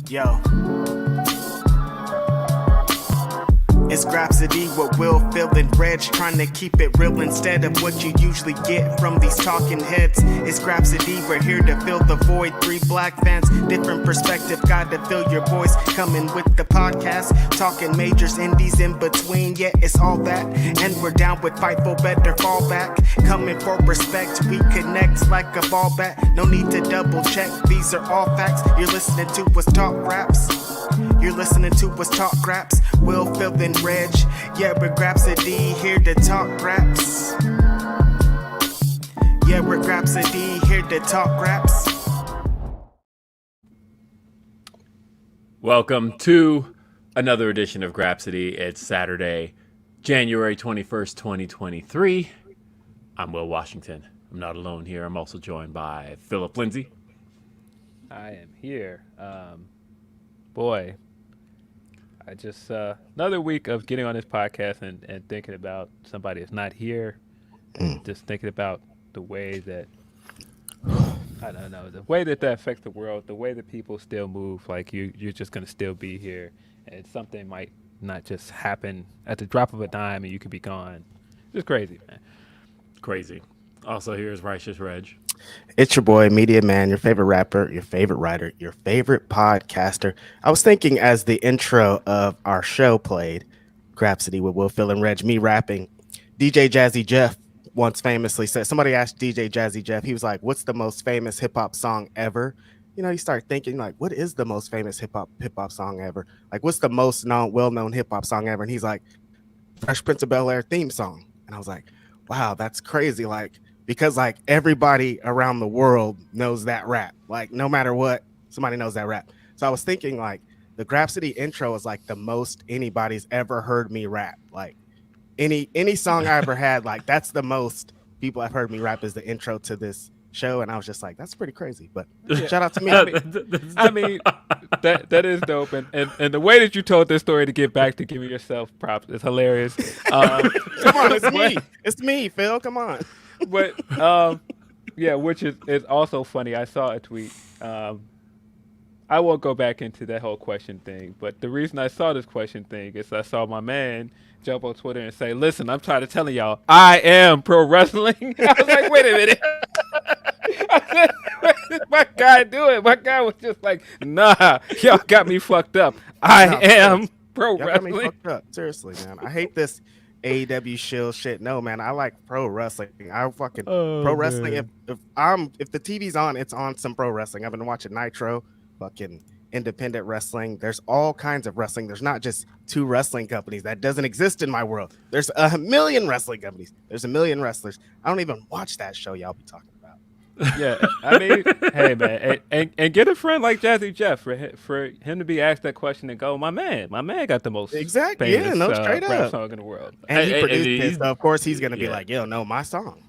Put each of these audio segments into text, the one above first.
Yo. It's Grapsody with Will, Phil, and Reg, trying to keep it real instead of what you usually get from these talking heads. It's Grapsody, we're here to fill the void. 3 black fans, different perspective, got to fill your voice. Coming with the podcast, talking majors, indies in between. Yeah, it's all that, and we're down with Fightful, better fall back. Coming for respect, we connect like a ball bat. No need to double check, these are all facts. You're listening to us talk raps. You're listening to us talk raps. Will, Phil, and Reg. Yeah, we're Grapsody, here to talk raps. Yeah, we're Grapsody, here to talk raps. Welcome to another edition of Grapsody. It's Saturday, January 21st, 2023. I'm Will Washington. I'm not alone here. I'm also joined by Philip Lindsay. I am here. Boy, I just another week of getting on this podcast and thinking about somebody that's not here, and just thinking about the way that I don't know, the way that affects the world, the way that people still move. Like you're just gonna still be here, and something might not just happen at the drop of a dime, and you could be gone. Just crazy, man. Crazy. Also, here's Righteous Reg. It's your boy, Media Man, your favorite rapper, your favorite writer, your favorite podcaster. I was thinking as the intro of our show played, Grapsody with Will, Phil, and Reg, me rapping. DJ Jazzy Jeff once famously said, somebody asked DJ Jazzy Jeff, he was like, what's the most famous hip-hop song ever? You know, you start thinking, like, what is the most famous hip-hop song ever? Like, what's the most well-known hip-hop song ever? And he's like, Fresh Prince of Bel-Air theme song. And I was like, wow, that's crazy. Like, because like everybody around the world knows that rap, like no matter what, somebody knows that rap. So I was thinking like the Grapsody intro is like the most anybody's ever heard me rap. Like any song I ever had, like that's the most people have heard me rap is the intro to this show. And I was just like, that's pretty crazy. But shout out to me. I mean that is dope. And the way that you told this story to get back to giving yourself props is hilarious. Come on, it's me. It's me, Phil. Come on. But yeah, which is also funny. I saw a tweet. I won't go back into that whole question thing, but the reason I saw this question thing is I saw my man jump on Twitter and say, "Listen, I'm tired of telling y'all I am pro wrestling." I was like, "Wait a minute." I said, "What did my guy do it?" My guy was just like, "Nah, y'all got me fucked up. I am pro y'all wrestling." got me fucked up. Seriously, man. I hate this AEW shill shit. No, man, I like pro wrestling. I fucking pro wrestling. If the TV's on, it's on some pro wrestling. I've been watching Nitro, fucking independent wrestling. There's all kinds of wrestling. There's not just 2 wrestling companies. That doesn't exist in my world. There's a million wrestling companies. There's a million wrestlers. I don't even watch that show y'all be talking about. Yeah, I mean, hey man, and get a friend like Jazzy Jeff for him to be asked that question and go, my man got the most exactly, famous, yeah, no, straight rap up song in the world, and he produced it, so of course he's gonna be like, yo, no, my song.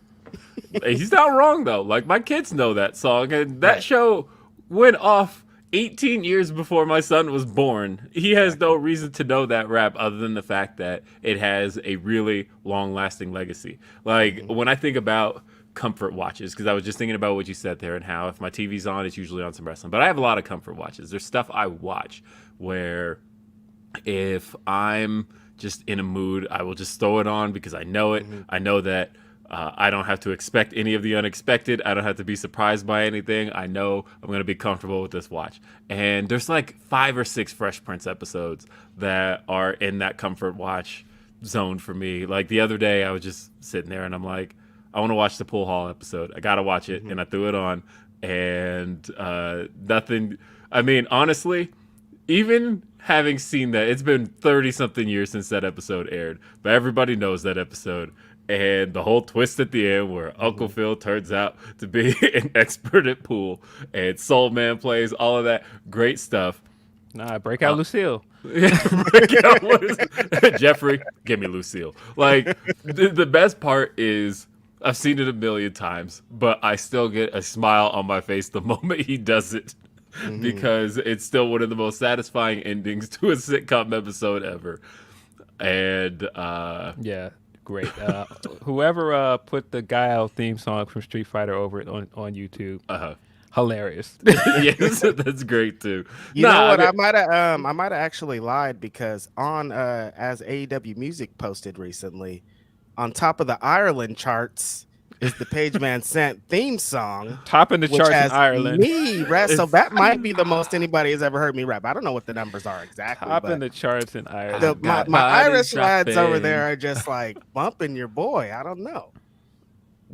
He's not wrong though. Like my kids know that song, and that show went off 18 years before my son was born. He has no reason to know that rap other than the fact that it has a really long-lasting legacy. Like when I think about comfort watches, because I was just thinking about what you said there and how if my TV's on, it's usually on some wrestling. But I have a lot of comfort watches. There's stuff I watch where if I'm just in a mood, I will just throw it on because I know it. I know that I don't have to expect any of the unexpected. I don't have to be surprised by anything. I know I'm going to be comfortable with this watch. And there's like 5 or 6 Fresh Prince episodes that are in that comfort watch zone for me. Like the other day, I was just sitting there and I'm like, I want to watch the pool hall episode. I got to watch it. And I threw it on and nothing. I mean, honestly, even having seen that, it's been 30 something years since that episode aired, but everybody knows that episode. And the whole twist at the end where Uncle Phil turns out to be an expert at pool and Soul Man plays, all of that great stuff. Nah, break out Lucille. Break out Jeffrey, give me Lucille. Like the best part is I've seen it a million times, but I still get a smile on my face the moment he does it because it's still one of the most satisfying endings to a sitcom episode ever. And yeah, great. Whoever put the Guile theme song from Street Fighter over it on YouTube, hilarious. Yes, that's great too. You know what? I might have actually lied because on as AEW Music posted recently, on top of the Ireland charts is the Page Man Sent theme song, Topping the which charts in has Ireland. me rap. So that might be the most anybody has ever heard me rap. I don't know what the numbers are exactly, Topping but the charts in Ireland. my Irish lads over there are just like bumping your boy. I don't know.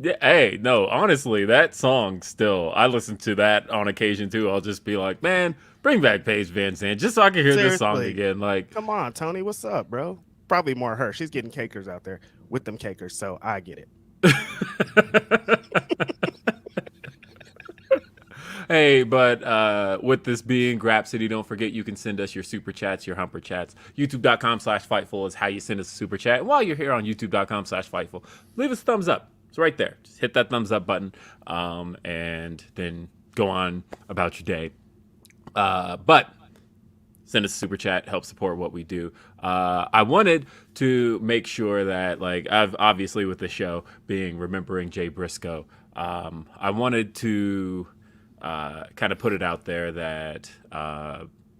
Yeah, hey, no, honestly, that song still, I listen to that on occasion too. I'll just be like, man, bring back Paige Van Zandt just so I can hear this song again. Like, come on, Tony, what's up, bro? Probably more her. She's getting cakers out there with them cakers, so I get it. Hey, but with this being Grapsody, don't forget you can send us your super chats, your humper chats. YouTube.com/Fightful is how you send us a super chat. And while you're here on YouTube.com/Fightful, leave us a thumbs up. It's right there. Just hit that thumbs up button, and then go on about your day. But send us a super chat, help support what we do. I wanted to make sure that, like, I've obviously with the show being remembering Jay Briscoe, I wanted to kind of put it out there that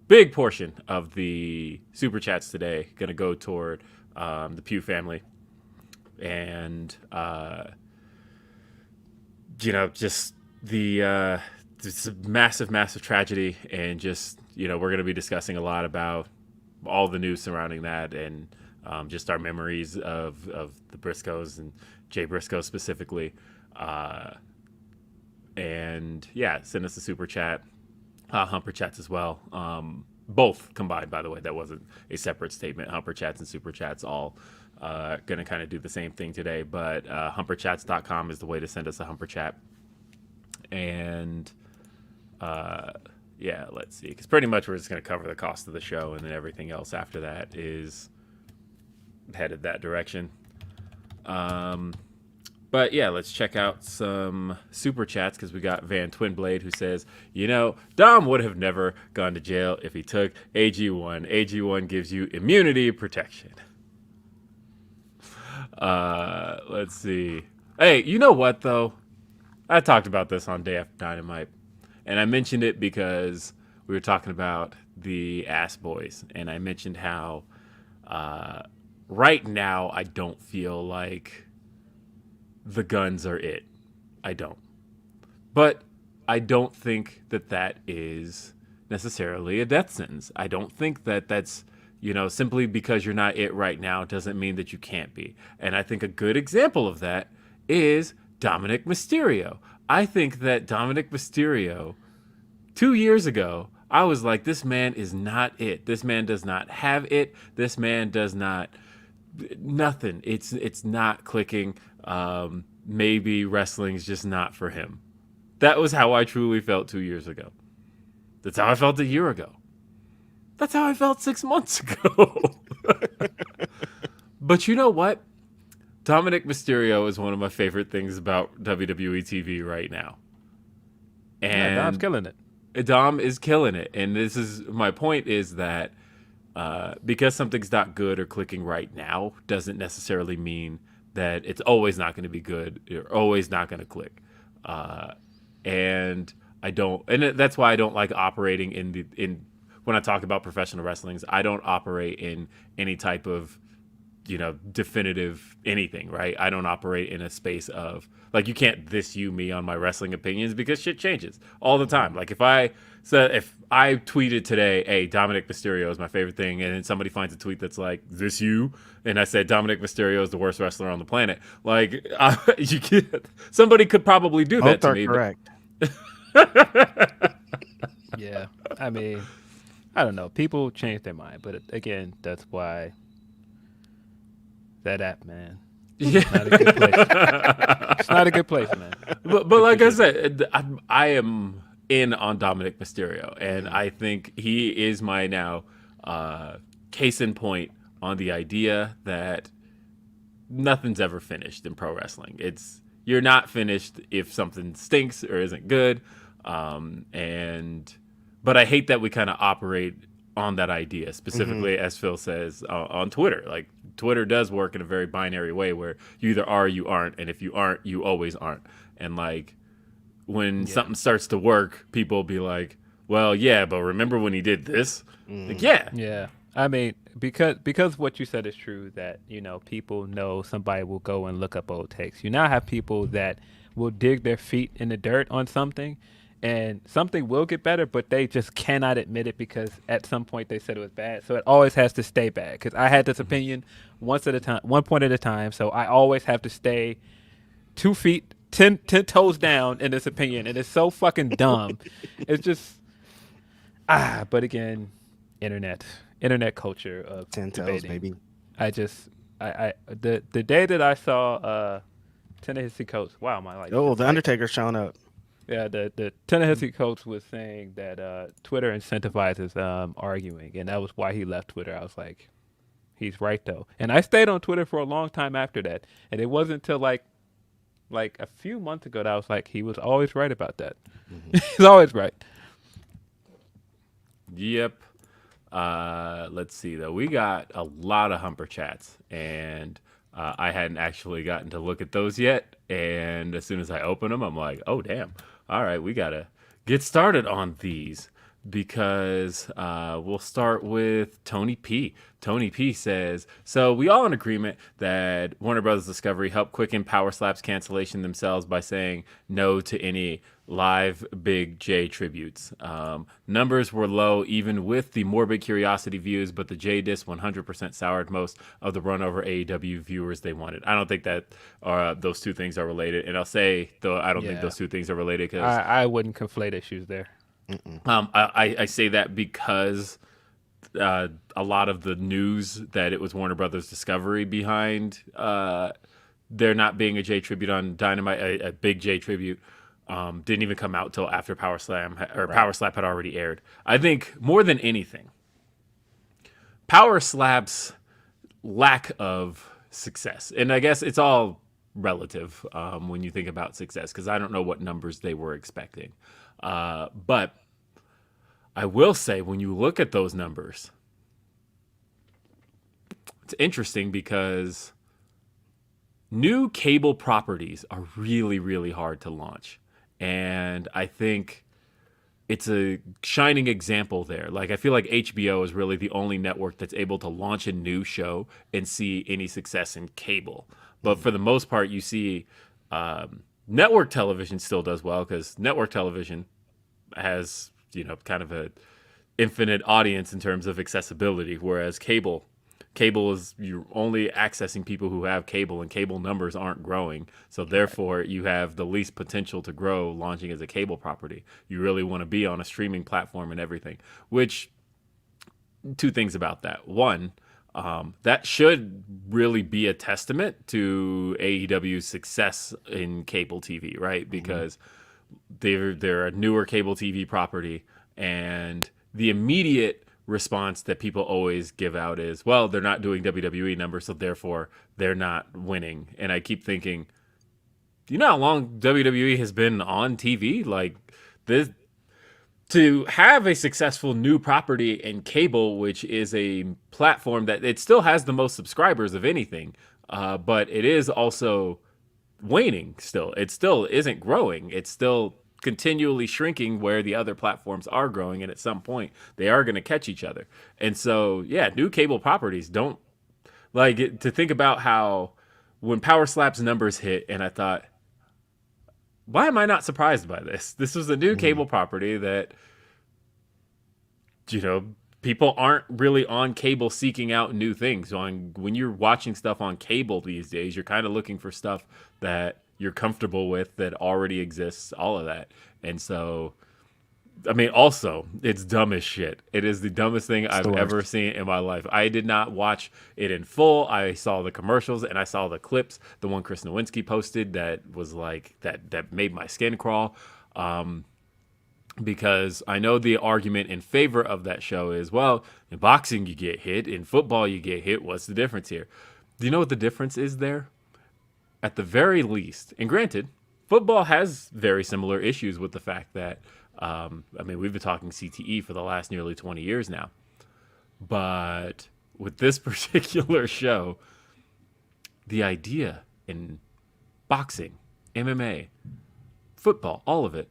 big portion of the super chats today going to go toward the Pugh family, and just the it's a massive tragedy, and just we're going to be discussing a lot about all the news surrounding that, and just our memories of the Briscoes and Jay Briscoe specifically. And yeah, send us a super chat, humper chats as well. Both combined, by the way. That wasn't a separate statement. Humper chats and super chats all going to kind of do the same thing today. But humperchats.com is the way to send us a humper chat. And yeah, let's see. Because pretty much we're just going to cover the cost of the show, and then everything else after that is headed that direction. But yeah, let's check out some super chats, because we got Van Twinblade, who says, Dom would have never gone to jail if he took AG1. AG1 gives you immunity protection. Let's see. Hey, you know what, though? I talked about this on Day After Dynamite, and I mentioned it because we were talking about the Ass Boys, and I mentioned how right now I don't feel like the guns are it. I don't. But I don't think that that is necessarily a death sentence. I don't think that that's, simply because you're not it right now doesn't mean that you can't be. And I think a good example of that is Dominic Mysterio. I think that Dominic Mysterio, 2 years ago, I was like, this man is not it. This man does not have it. This man does not, nothing. It's not clicking. Maybe wrestling's just not for him. That was how I truly felt 2 years ago. That's how I felt a year ago. That's how I felt 6 months ago. But you know what? Dominic Mysterio is one of my favorite things about WWE TV right now. And yeah, Dom's killing it. Dom is killing it. And this is my point, is that because something's not good or clicking right now doesn't necessarily mean that it's always not going to be good or always not going to click. And that's why I don't like operating in when I talk about professional wrestlings, I don't operate in any type of, definitive anything, right? I don't operate in a space of, like, you can't me on my wrestling opinions, because shit changes all the time. Like, if I tweeted today, hey, Dominic Mysterio is my favorite thing, and then somebody finds a tweet that's like, this you? And I said, Dominic Mysterio is the worst wrestler on the planet. Like, somebody could probably do that to me. Correct. Yeah. I mean, I don't know. People change their mind. But again, that's why that app, man. Yeah. It's not a good place. It's not a good place, man. But like I said, I am in on Dominic Mysterio, and I think he is my now case in point on the idea that nothing's ever finished in pro wrestling. You're not finished if something stinks or isn't good, but I hate that we kind of operate on that idea, specifically as Phil says on Twitter. Like, Twitter does work in a very binary way where you either are or you aren't, and if you aren't, you always aren't. And like, when something starts to work, people will be like, well, yeah, but remember when he did this? Like, yeah. Yeah. I mean, because what you said is true, that, people know somebody will go and look up old takes. You now have people that will dig their feet in the dirt on something, and something will get better, but they just cannot admit it because at some point they said it was bad. So it always has to stay bad. Because I had this opinion one point at a time. So I always have to stay 2 feet, 10 toes down in this opinion, and it's so fucking dumb. It's just but again, internet culture of 10 toes, debating. maybe. The day that I saw Tennessee coach, wow, my life. Oh, the Undertaker's showing up. Yeah, the Tennessee coach was saying that Twitter incentivizes arguing, and that was why he left Twitter. I was like, he's right though, and I stayed on Twitter for a long time after that, and it wasn't until like a few months ago that I was like, he was always right about that. He's always right. Yep. Let's see though. We got a lot of Humper chats, and I hadn't actually gotten to look at those yet. And as soon as I open them, I'm like, oh damn! All right, we gotta get started on these because we'll start with Tony P. Tony P says, so we all in agreement that Warner Brothers Discovery helped quicken Power Slap's cancellation themselves by saying no to any live Big J tributes. Numbers were low even with the morbid curiosity views, but the J disc 100% soured most of the run over AEW viewers they wanted. I don't think that those two things are related. And I'll say, though, I don't think those two things are related because I wouldn't conflate issues there. I say that because a lot of the news that it was Warner Brothers Discovery behind there not being a J tribute on Dynamite, a big J tribute, didn't even come out till after Power Slap had already aired. I think more than anything, Power Slap's lack of success, and I guess it's all relative when you think about success, because I don't know what numbers they were expecting. But I will say, when you look at those numbers, it's interesting because new cable properties are really, really hard to launch. And I think it's a shining example there. Like, I feel like HBO is really the only network that's able to launch a new show and see any success in cable. But for the most part, you see network television still does well because network television has, kind of a infinite audience in terms of accessibility, whereas cable is, you're only accessing people who have cable, and cable numbers aren't growing. So therefore you have the least potential to grow launching as a cable property. You really want to be on a streaming platform and everything, which, two things about that. One, that should really be a testament to AEW's success in cable TV, right? Because they're a newer cable TV property, and the immediate response that people always give out is, well, they're not doing WWE numbers, so therefore they're not winning. And I keep thinking, do you know how long WWE has been on TV? Like, this, to have a successful new property in cable, which is a platform that it still has the most subscribers of anything, but it is also waning still. It still isn't growing. It's still continually shrinking where the other platforms are growing, and at some point they are going to catch each other. And so, yeah, new cable properties don't like it, to think about how when Power Slap's numbers hit, and I thought, why am I not surprised by this? This was a new cable property that, people aren't really on cable seeking out new things. When you're watching stuff on cable these days, you're kind of looking for stuff that you're comfortable with, that already exists, all of that. And so, I mean, also, it's dumb as shit. It is the dumbest thing I've ever seen in my life. I did not watch it in full. I saw the commercials and I saw the clips, the one Chris Nowinski posted that was like, that made my skin crawl. Because I know the argument in favor of that show is, well, in boxing you get hit, in football you get hit. What's the difference here? Do you know what the difference is there? At the very least, and granted, football has very similar issues with the fact that, we've been talking CTE for the last nearly 20 years now. But with this particular show, the idea in boxing, MMA, football, all of it,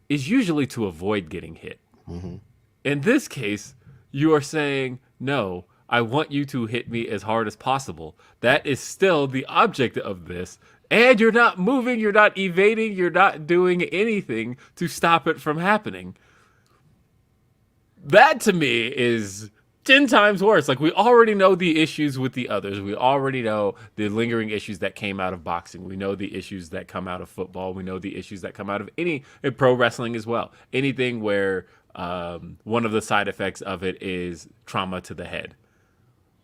is usually to avoid getting hit. In this case, you are saying, no, I want you to hit me as hard as possible. That is still the object of this. And you're not moving, you're not evading, you're not doing anything to stop it from happening. That to me is 10 times worse. Like, we already know the issues with the others. We already know the lingering issues that came out of boxing. We know the issues that come out of football. We know the issues that come out of any pro wrestling as well. Anything where one of the side effects of it is trauma to the head.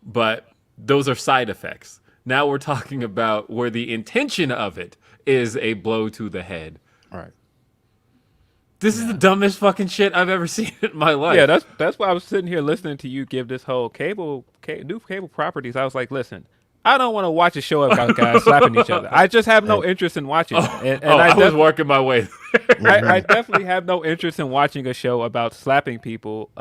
But those are side effects. Now we're talking about where the intention of it is a blow to the head. All right. This is the dumbest fucking shit I've ever seen in my life. Yeah, that's why I was sitting here listening to you give this whole new cable properties. I was like, listen, I don't want to watch a show about guys slapping each other. I just have no interest in watching it. And I was working my way there. I definitely have no interest in watching a show about slapping people,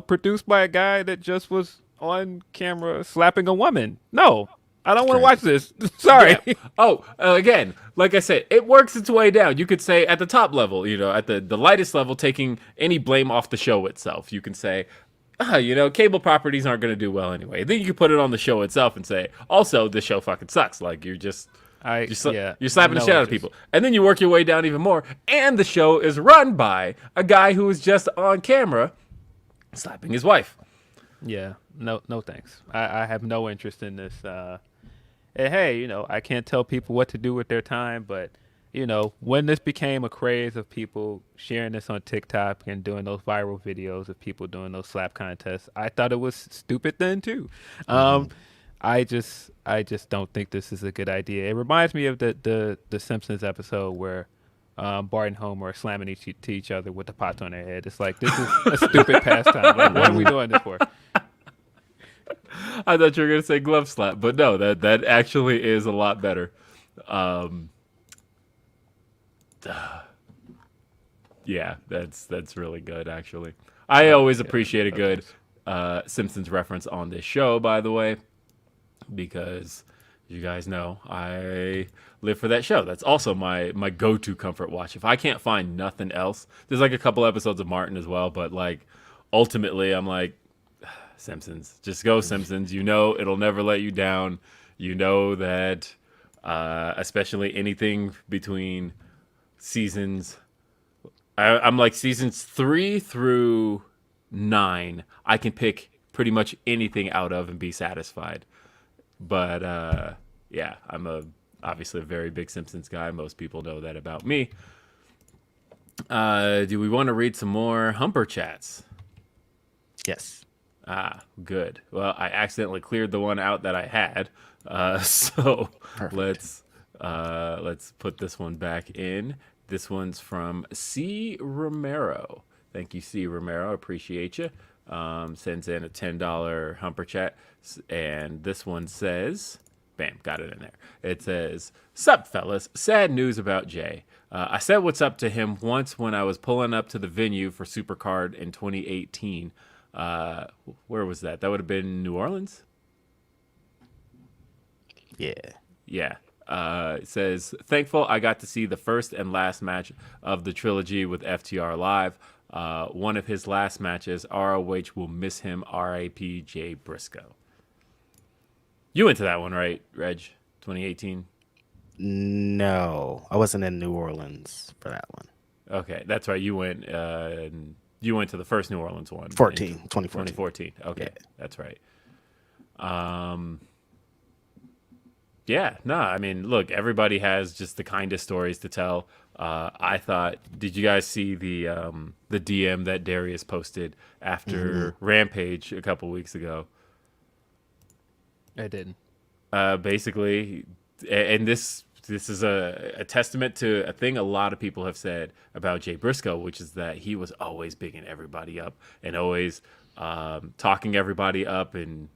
produced by a guy that just was on camera slapping a woman. No, I don't want to watch this. Sorry. Yeah. Oh, again, like I said, it works its way down. You could say at the top level, at the lightest level, taking any blame off the show itself. You can say, cable properties aren't going to do well anyway. Then you can put it on the show itself and say, also, the show fucking sucks. Like, you're slapping the shit out of people. And then you work your way down even more. And the show is run by a guy who is just on camera slapping his wife. Yeah, no thanks. I have no interest in this. And hey, I can't tell people what to do with their time, but when this became a craze of people sharing this on TikTok and doing those viral videos of people doing those slap contests, I thought it was stupid then too. I just don't think this is a good idea. It reminds me of the Simpsons episode where Bart and Homer are slamming to each other with the pots on their head. It's like, this is a stupid pastime. Like, what are we doing this for? I thought you were going to say glove slap, but no, that actually is a lot better. Yeah, that's really good, actually. I always appreciate a good Simpsons reference on this show, by the way, because you guys know I live for that show. That's also my go-to comfort watch. If I can't find nothing else, there's like a couple episodes of Martin as well, but like ultimately I'm like, Simpsons. Just go Simpsons. It'll never let you down. That especially anything between seasons. I'm like seasons 3 through 9. I can pick pretty much anything out of and be satisfied. But yeah, I'm obviously a very big Simpsons guy. Most people know that about me. Do we want to read some more Humper chats? Yes. Ah, good. Well, I accidentally cleared the one out that I had, so Perfect. let's put this one back in. This one's from C. Romero. Thank you, C. Romero. Appreciate you. Sends in a $10 Humper chat, and this one says, bam, got it in there. It says, "Sup, fellas? Sad news about Jay. I said what's up to him once when I was pulling up to the venue for Supercard in 2018. Where was that? That would have been New Orleans. Yeah. It says, thankful I got to see the first and last match of the trilogy with FTR live. One of his last matches. ROH will miss him. R.I.P. Jay Briscoe." You went to that one, right, Reg? 2018? No, I wasn't in New Orleans for that one. Okay, that's right. You went you went to the first New Orleans one. 2014. Okay, Yeah. That's right. Yeah, no, I mean, look, everybody has just the kindest stories to tell. I thought, did you guys see the DM that Darius posted after Rampage a couple weeks ago? I didn't. Basically, and this is a testament to a thing a lot of people have said about Jay Briscoe, which is that he was always bigging everybody up and always talking everybody up and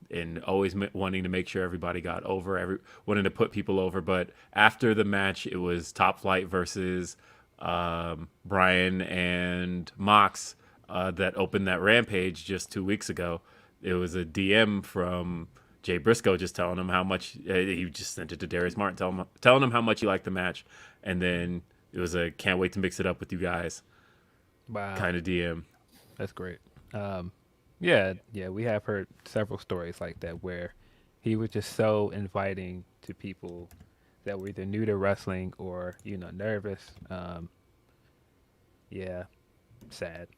always wanting to make sure everybody got over, wanting to put people over. But after the match, it was Top Flight versus Brian and Mox that opened that Rampage just 2 weeks ago. It was a DM from Jay Briscoe just telling him how much he just sent it to Darius Martin, telling him how much he liked the match, and then it was a can't wait to mix it up with you guys kind of DM. That's great. Yeah, we have heard several stories like that where he was just so inviting to people that were either new to wrestling or nervous. Yeah, sad.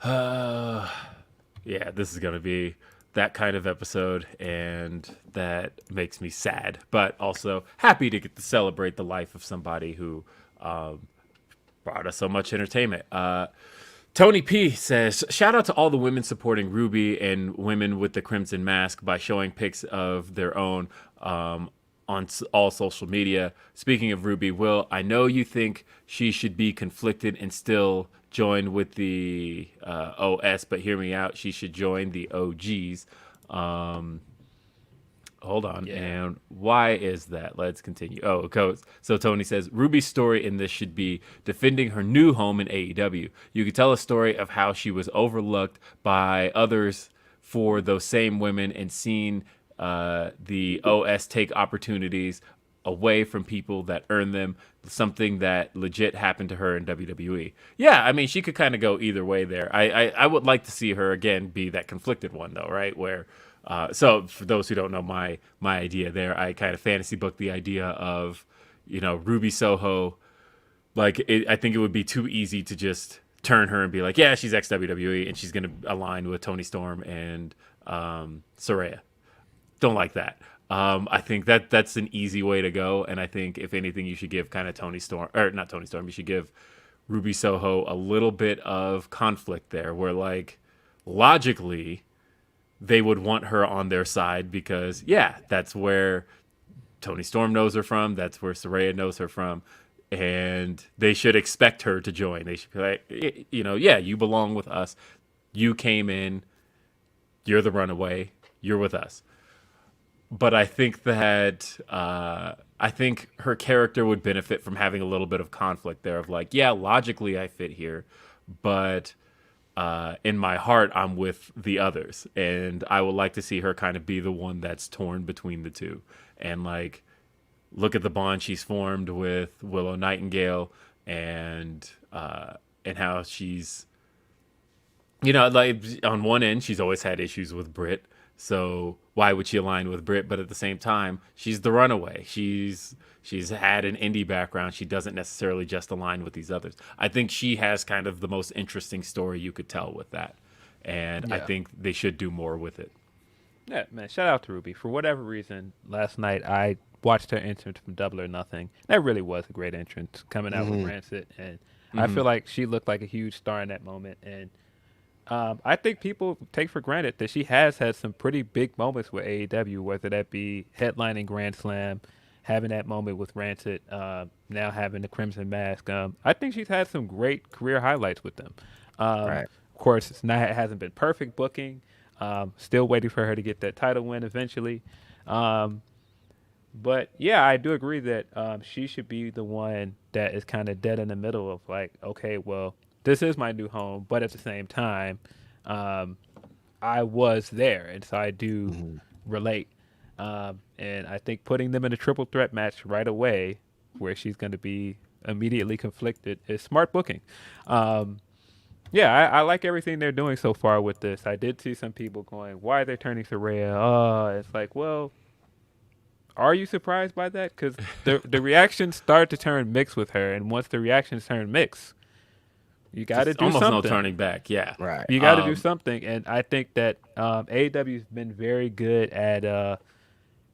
Yeah, this is gonna be that kind of episode, and that makes me sad, but also happy to get to celebrate the life of somebody who brought us so much entertainment. Tony P says, shout out to all the women supporting Ruby and women with the Crimson Mask by showing pics of their own on all social media. Speaking of Ruby, Will, I know you think she should be conflicted and still join with the OS, but hear me out. She should join the OGs. Hold on. Yeah. And why is that? Let's continue. Oh, okay. So Tony says, Ruby's story in this should be defending her new home in AEW. You could tell a story of how she was overlooked by others for those same women and seen the OS take opportunities away from people that earn them, something that legit happened to her in WWE. Yeah, I mean, she could kind of go either way there. I would like to see her, again, be that conflicted one, though, right? Where so for those who don't know my idea there, I kind of fantasy booked the idea of, Ruby Soho. Like, I think it would be too easy to just turn her and be like, yeah, she's ex-WWE, and she's going to align with Toni Storm and Saraya. Don't like that. I think that's an easy way to go, and I think, if anything, you should give kind of Toni Storm, or not Toni Storm, you should give Ruby Soho a little bit of conflict there, where, like, logically, they would want her on their side because, yeah, that's where Toni Storm knows her from. That's where Saraya knows her from. And they should expect her to join. They should be like, yeah, you belong with us. You came in. You're the runaway. You're with us. But I think that her character would benefit from having a little bit of conflict there of like, yeah, logically I fit here, but in my heart, I'm with the others, and I would like to see her kind of be the one that's torn between the two, and like look at the bond she's formed with Willow Nightingale, and how she's, like on one end she's always had issues with Britt, so why would she align with Britt? But at the same time, she's the runaway. She's had an indie background. She doesn't necessarily just align with these others. I think she has kind of the most interesting story you could tell with that. And yeah. I think they should do more with it. Yeah, man, shout out to Ruby. For whatever reason, last night I watched her entrance from Double or Nothing. That really was a great entrance, coming out with Rancid. And I feel like she looked like a huge star in that moment. And I think people take for granted that she has had some pretty big moments with AEW, whether that be headlining Grand Slam, having that moment with Rancid, now having the Crimson Mask. I think she's had some great career highlights with them. Right. Of course, it hasn't been perfect booking. Still waiting for her to get that title win eventually. But, yeah, I do agree that she should be the one that is kind of dead in the middle of like, okay, well, this is my new home, but at the same time, I was there, and so I do relate. And I think putting them in a triple threat match right away, where she's going to be immediately conflicted, is smart booking. Yeah, I like everything they're doing so far with this. I did see some people going, why are they turning Saraya? Oh, it's like, well, are you surprised by that? Because the reactions start to turn mixed with her, and once the reactions turn mixed, you got to do almost something. No turning back, yeah. Right. You got to do something, and I think that AEW's been very good at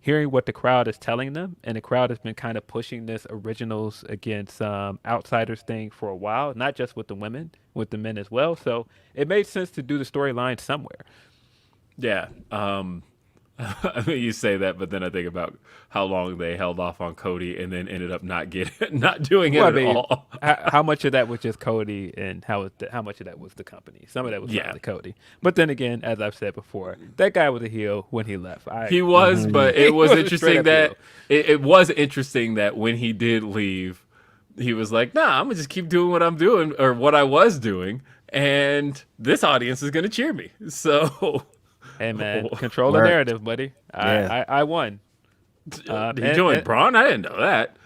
hearing what the crowd is telling them, and the crowd has been kind of pushing this originals against outsiders thing for a while, not just with the women, with the men as well. So it made sense to do the storyline somewhere. Yeah. I mean, you say that, but then I think about how long they held off on Cody and then ended up not doing it at all. How much of that was just Cody, and how much of that was the company? Some of that was probably Cody. But then again, as I've said before, that guy was a heel when he left. He was, but it was interesting that it was interesting that when he did leave, he was like, "Nah, I'm gonna just keep doing what I'm doing or what I was doing, and this audience is gonna cheer me." So. Hey, man, control the narrative, buddy. I won. He joined Braun? I didn't know that.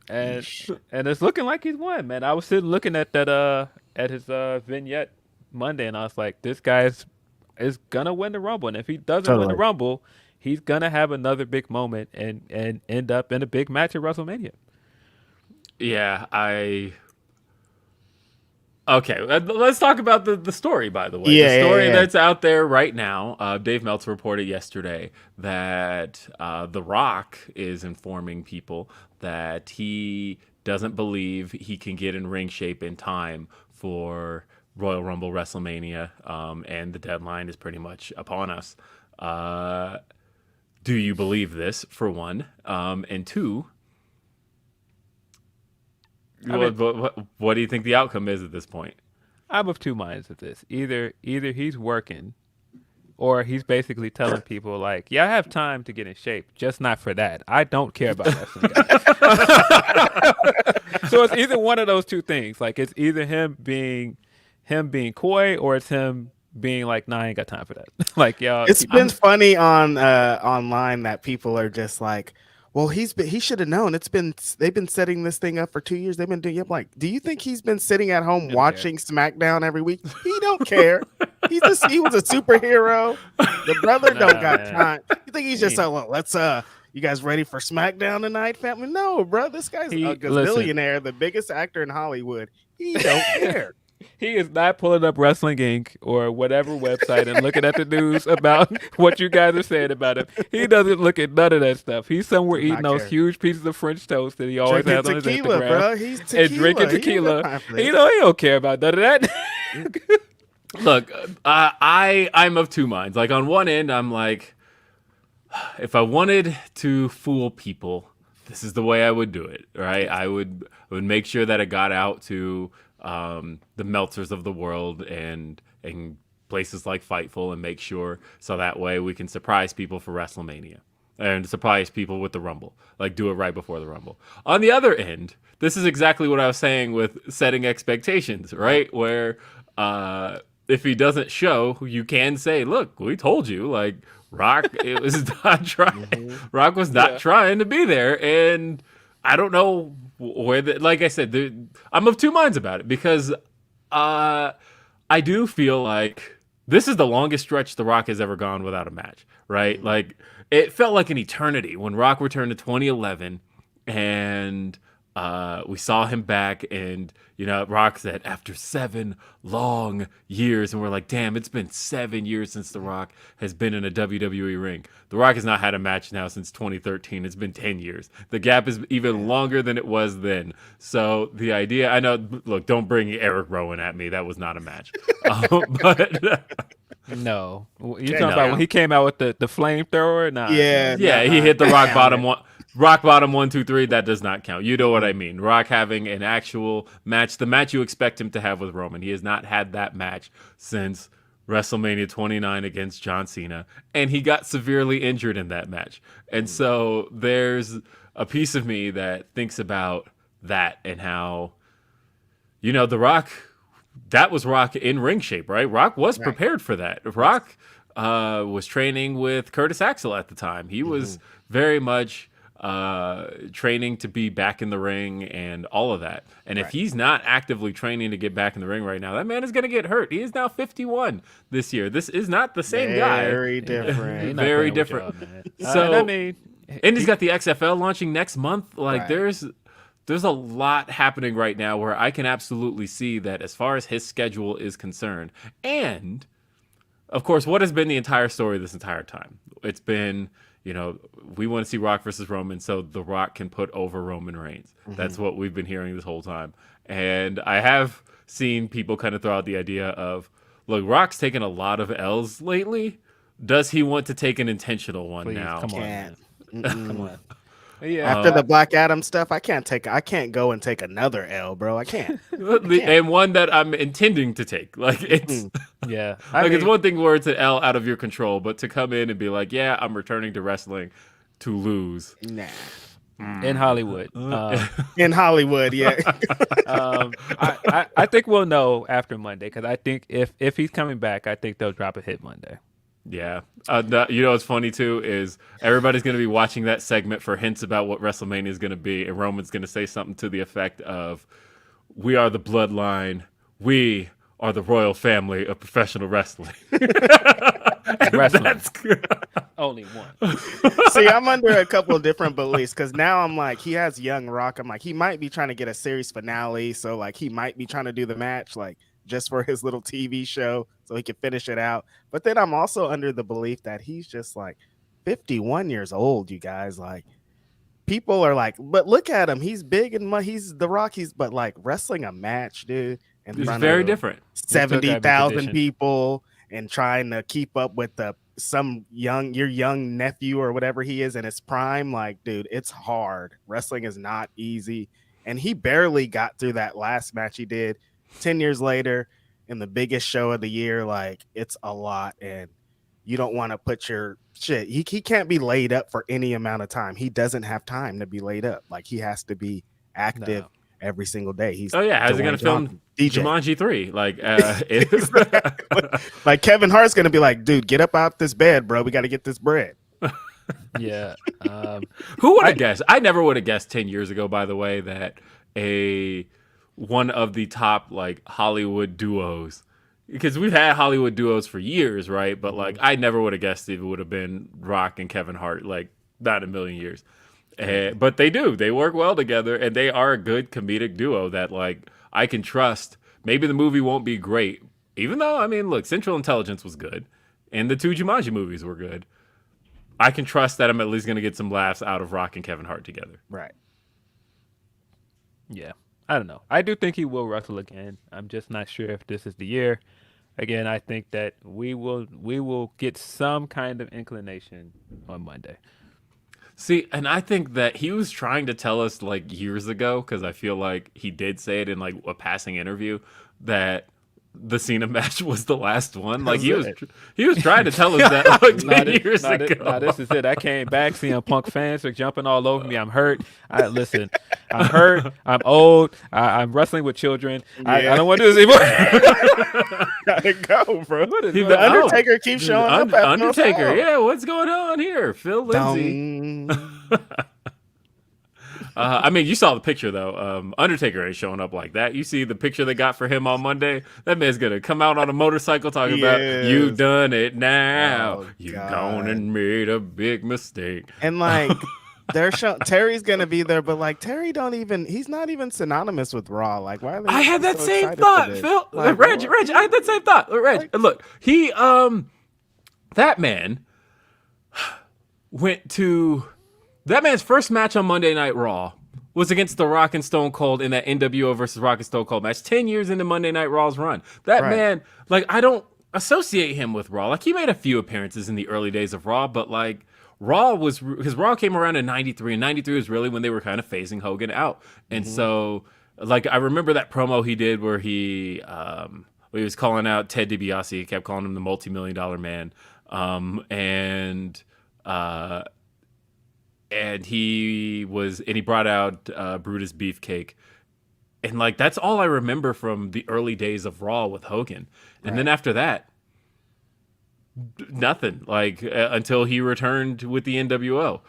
and Yeesh. and it's looking like he's won, man. I was sitting looking at that at his vignette Monday, and I was like, this is gonna win the Rumble, and if he doesn't win the Totally. Rumble, he's gonna have another big moment and end up in a big match at WrestleMania. Yeah, Okay, let's talk about the story, by the way. Yeah, The story yeah. that's out there right now, Dave Meltzer reported yesterday that The Rock is informing people that he doesn't believe he can get in ring shape in time for Royal Rumble WrestleMania, and the deadline is pretty much upon us. Do you believe this, for one? And two, what do you think the outcome is at this point? I'm of two minds with this. Either he's working, or he's basically telling people like, "Yeah, I have time to get in shape, just not for that. I don't care about wrestling." So it's either one of those two things. Like it's either him being coy, or it's him being like, "Nah, I ain't got time for that." Like, y'all. It's been funny on online that people are just like, well, he should have known. They've been setting this thing up for 2 years. They've been doing it. Like, do you think he's been sitting at home watching SmackDown every week? He don't care. He was a superhero. The brother don't got time. You think he's just well, let's you guys ready for SmackDown tonight, family? No, bro. This guy's a gazillionaire, the biggest actor in Hollywood. He don't care. He is not pulling up Wrestling Inc. or whatever website and looking at the news about what you guys are saying about him. He doesn't look at none of that stuff. He's somewhere eating those huge pieces of French toast that he always has on his Instagram. Bro. He's tequila. And drinking tequila. He don't care about none of that. Look, I'm of two minds. Like, on one end, I'm like, if I wanted to fool people, this is the way I would do it, right? I would make sure that it got out to the Meltzers of the world and places like Fightful, and make sure so that way we can surprise people for WrestleMania and surprise people with the Rumble. Like, do it right before the Rumble. On the other end, this is exactly what I was saying with setting expectations, right? Where if he doesn't show, you can say, look, we told you, like, Rock, it was not trying. Rock was not trying to be there, and I don't know where like I said, I'm of two minds about it, because I do feel like this is the longest stretch The Rock has ever gone without a match, right? Like, it felt like an eternity when Rock returned to 2011, and we saw him back, and Rock said after 7 long years, and we're like, damn, it's been 7 years since The Rock has been in a WWE ring. The Rock has not had a match now since 2013. It's been 10 years. The gap is even longer than it was then. So the idea, I know, look, don't bring Eric Rowan at me. That was not a match. But no, you're talking about when he came out with the flamethrower? Nah. Yeah, he hit the rock bottom one. Rock bottom 1, 2, 3, that does not count. You know what I mean. Rock having an actual match, the match you expect him to have with Roman. He has not had that match since WrestleMania 29 against John Cena, and he got severely injured in that match. And so there's a piece of me that thinks about that and how, The Rock, that was Rock in ring shape, right? Rock was prepared for that. Rock was training with Curtis Axel at the time. He was very much training to be back in the ring and all of that. And if he's not actively training to get back in the ring right now, that man is going to get hurt. He is now 51 this year. This is not the same guy. Very different. Very different. So, and he's got the XFL launching next month. Like, there's a lot happening right now where I can absolutely see that as far as his schedule is concerned. And, of course, what has been the entire story this entire time? It's been, we want to see Rock versus Roman so The Rock can put over Roman Reigns. That's what we've been hearing this whole time. And I have seen people kind of throw out the idea of, look, Rock's taken a lot of L's lately. Does he want to take an intentional one now? Come on, man. Come on. Yeah. After the Black Adam stuff, I can't go and take another L, bro. I can't. And one that I'm intending to take. Like, it's it's one thing where it's an L out of your control, but to come in and be like, yeah, I'm returning to wrestling to lose. Nah. In Hollywood. In Hollywood, yeah. I think we'll know after Monday, because I think if he's coming back, I think they'll drop a hit Monday. Yeah. What's funny too is everybody's going to be watching that segment for hints about what WrestleMania is going to be, and Roman's going to say something to the effect of, "We are the Bloodline. We are the royal family of professional wrestling." Wrestling. Only one. See, I'm under a couple of different beliefs because now I'm like, he has Young Rock. I'm like, he might be trying to get a series finale, so like he might be trying to do the match like just for his little TV show so he can finish it out. But then I'm also under the belief that he's just like 51 years old, you guys. Like, people are like, but look at him, he's big and he's the Rock. But like wrestling a match, dude, in It's front very of different. 70,000 people and trying to keep up with your young nephew or whatever he is in his prime. Like, dude, it's hard. Wrestling is not easy. And he barely got through that last match he did 10 years later in the biggest show of the year. Like, it's a lot. And you don't want to put your shit. He can't be laid up for any amount of time. He doesn't have time to be laid up. Like, he has to be active every single day. He's how's he going to film DJ. Jumanji 3? Like, like Kevin Hart's going to be like, dude, get up out this bed, bro. We got to get this bread. Yeah. Who would have guessed? I never would have guessed 10 years ago, by the way, that one of the top like Hollywood duos, because we've had Hollywood duos for years, right? But like, I never would have guessed it would have been Rock and Kevin Hart, like not in a million years. But they do. They work well together, and they are a good comedic duo that like I can trust. Maybe the movie won't be great, even though, I mean, look, Central Intelligence was good, and the two Jumanji movies were good. I can trust that I'm at least going to get some laughs out of Rock and Kevin Hart together. Right. Yeah. I don't know. I do think he will wrestle again. I'm just not sure if this is the year. Again, I think that we will get some kind of inclination on Monday. See, and I think that he was trying to tell us like years ago, because I feel like he did say it in like a passing interview, that the Cena match was the last one. Like he was trying to tell us that like 10 years ago. This is it. I came back, seeing Punk fans are jumping all over me. I'm hurt. Listen, I'm hurt. I'm old. I'm wrestling with children. Yeah. I don't want to do this anymore. Gotta go, bro. The Undertaker keeps showing up. Undertaker, yeah. What's going on here? Phil Lindsay. I mean, you saw the picture, though. Undertaker ain't showing up like that. You see the picture they got for him on Monday? That man's going to come out on a motorcycle talking about, "You done it now. You gone and made a big mistake." And, like, they're showing Terry's going to be there, but, like, Terry he's not even synonymous with Raw. Like, why are they I had that same thought, Phil. Like, Reg, I had that same thought. Reg, look, he, that man went to... That man's first match on Monday Night Raw was against The Rock and Stone Cold in that NWO versus Rock and Stone Cold match 10 years into Monday Night Raw's run. That man, like, I don't associate him with Raw. Like, he made a few appearances in the early days of Raw, but, like, because Raw came around in 93, and 93 was really when they were kind of phasing Hogan out. And so, like, I remember that promo he did where he was calling out Ted DiBiase. He kept calling him the multi-million-dollar man. And he brought out Brutus Beefcake. And like, that's all I remember from the early days of Raw with Hogan. And then after that, nothing, like until he returned with the NWO.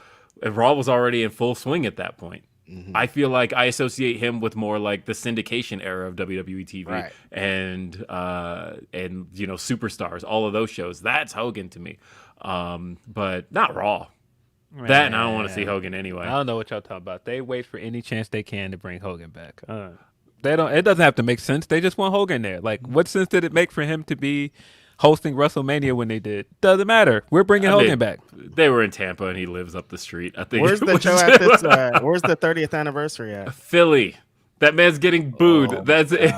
And Raw was already in full swing at that point. I feel like I associate him with more like the syndication era of WWE TV and Superstars, all of those shows. That's Hogan to me. But not Raw. Man, that, and I don't want to see Hogan anyway. I don't know what y'all talking about. They wait for any chance they can to bring Hogan back. They don't. It doesn't have to make sense. They just want Hogan there. Like, what sense did it make for him to be hosting WrestleMania when they did? Doesn't matter. We're bringing Hogan back. They were in Tampa, and he lives up the street. I think. Where's the show at this? Where's the 30th anniversary at? Philly. That man's getting booed. That's it.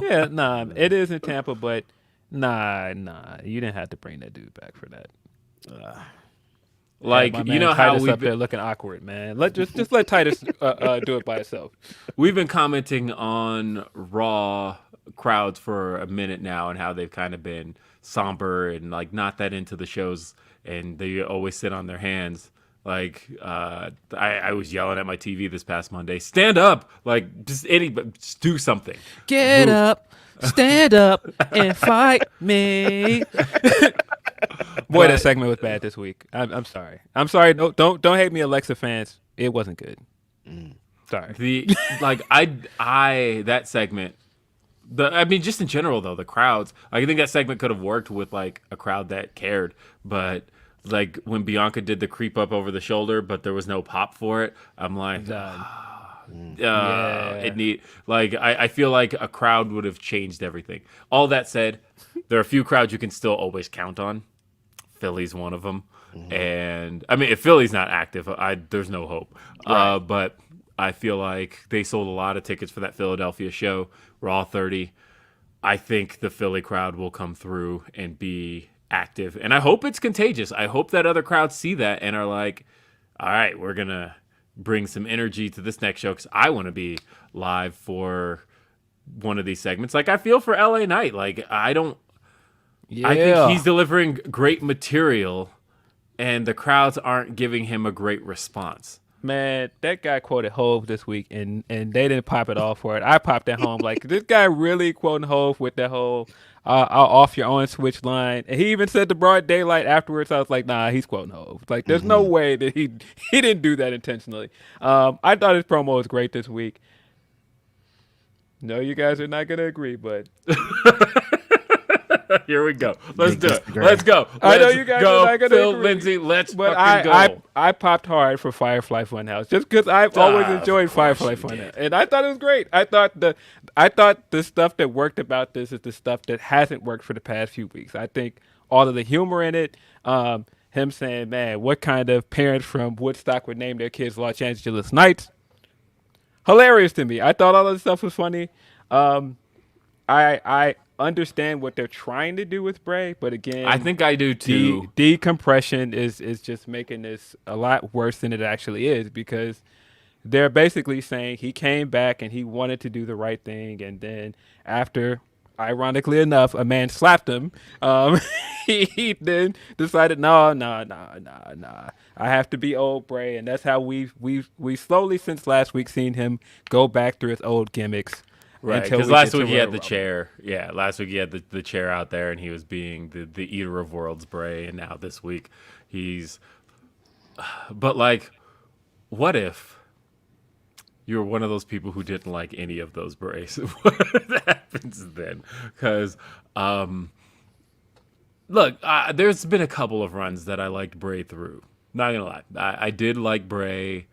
Yeah, nah. It is in Tampa, but nah. You didn't have to bring that dude back for that. Like, you know how we've up there looking awkward, man. Just let Titus do it by itself. We've been commenting on Raw crowds for a minute now, and how they've kind of been somber and like not that into the shows, and they always sit on their hands. Like, I was yelling at my TV this past Monday, "Stand up!" Like, just do something. Get up, stand up, and fight me. Boy, that segment was bad this week. I'm sorry. I'm sorry. Don't hate me, Alexa fans. It wasn't good. Sorry. That segment. Just in general though, the crowds. I think that segment could have worked with like a crowd that cared, but like when Bianca did the creep up over the shoulder, but there was no pop for it. I'm like, I feel like a crowd would have changed everything. All that said, there are a few crowds you can still always count on. Philly's one of them, and I mean, if Philly's not active, there's no hope. Right. But I feel like they sold a lot of tickets for that Philadelphia show, Raw 30. I think the Philly crowd will come through and be active, and I hope it's contagious. I hope that other crowds see that and are like, all right, we're going to bring some energy to this next show because I want to be live for one of these segments. Like, I feel for LA Knight. Like, I think he's delivering great material, and the crowds aren't giving him a great response. Man, that guy quoted Hove this week, and they didn't pop it off for it. I popped at home like, this guy really quoting Hove with that whole I'll off your own switch line. And he even said the broad daylight afterwards. I was like, nah, he's quoting Hove. Like, there's no way that he didn't do that intentionally. I thought his promo was great this week. No, you guys are not going to agree, but... Here we go. Let's do it. Let's go. I know you guys are not going to Phil agree. Lindsay, let's fucking go. I popped hard for Firefly Funhouse just because I've always enjoyed Firefly Funhouse, and I thought it was great. I thought the stuff that worked about this is the stuff that hasn't worked for the past few weeks. I think all of the humor in it, him saying, "Man, what kind of parents from Woodstock would name their kids Los Angeles Knights?" Hilarious to me. I thought all of the stuff was funny. I understand what they're trying to do with Bray, but again, I think I do too. Decompression is just making this a lot worse than it actually is, because they're basically saying he came back and he wanted to do the right thing, and then after, ironically enough, a man slapped him, he then decided, no, I have to be old Bray, and that's how we slowly since last week seen him go back through his old gimmicks. Right, because last week he had the chair. Yeah, last week he had the chair out there, and he was being the eater of worlds Bray, and now this week he's... But, like, what if you're one of those people who didn't like any of those Brays? What happens then? Because, look, there's been a couple of runs that I liked Bray through. Not going to lie. I did like Bray...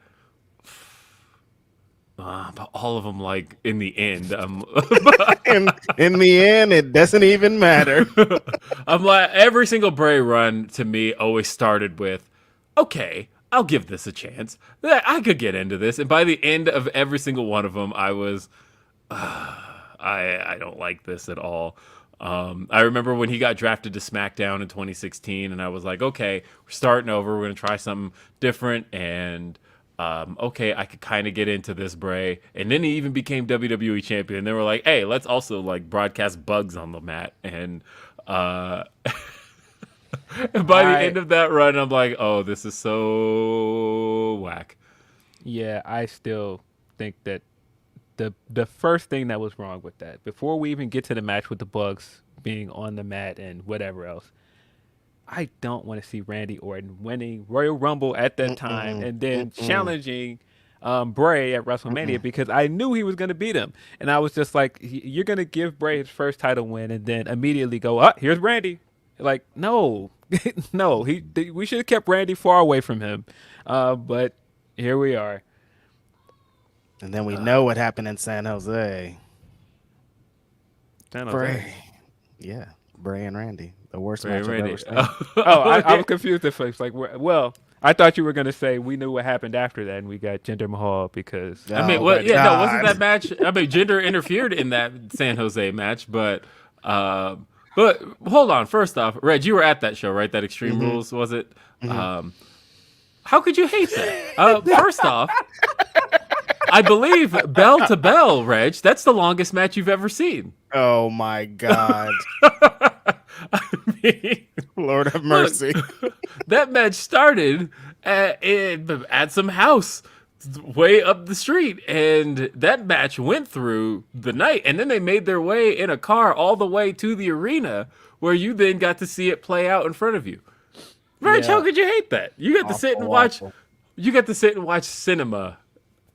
but all of them, like, in the end, in the end, it doesn't even matter. I'm like, every single Bray run to me always started with, okay, I'll give this a chance. I could get into this. And by the end of every single one of them, I was, I don't like this at all. I remember when he got drafted to SmackDown in 2016, and I was like, okay, we're starting over. We're going to try something different. And okay, I could kind of get into this Bray. And then he even became WWE champion. And they were like, hey, let's also like broadcast bugs on the mat. And by the end of that run, I'm like, oh, this is so whack. Yeah, I still think that the first thing that was wrong with that, before we even get to the match with the Bucks being on the mat and whatever else, I don't want to see Randy Orton winning Royal Rumble at that time and then challenging Bray at WrestleMania because I knew he was going to beat him. And I was just like, you're going to give Bray his first title win and then immediately go, here's Randy. Like, no, no, we should have kept Randy far away from him. But here we are. And then we know what happened in San Jose. Bray. Yeah, Bray and Randy. The worst match I've ever seen. I was confused at first. Like, well, I thought you were going to say we knew what happened after that and we got Jinder Mahal because... wasn't that match... Jinder interfered in that San Jose match, but hold on. First off, Reg, you were at that show, right? That Extreme Rules, was it? How could you hate that? First off... I believe bell to bell, Reg. That's the longest match you've ever seen. Oh my God! I mean, Lord have mercy. Look, that match started at some house way up the street, and that match went through the night, and then they made their way in a car all the way to the arena, where you then got to see it play out in front of you. Reg, how could you hate that? You got to sit and watch. Awful. You got to sit and watch cinema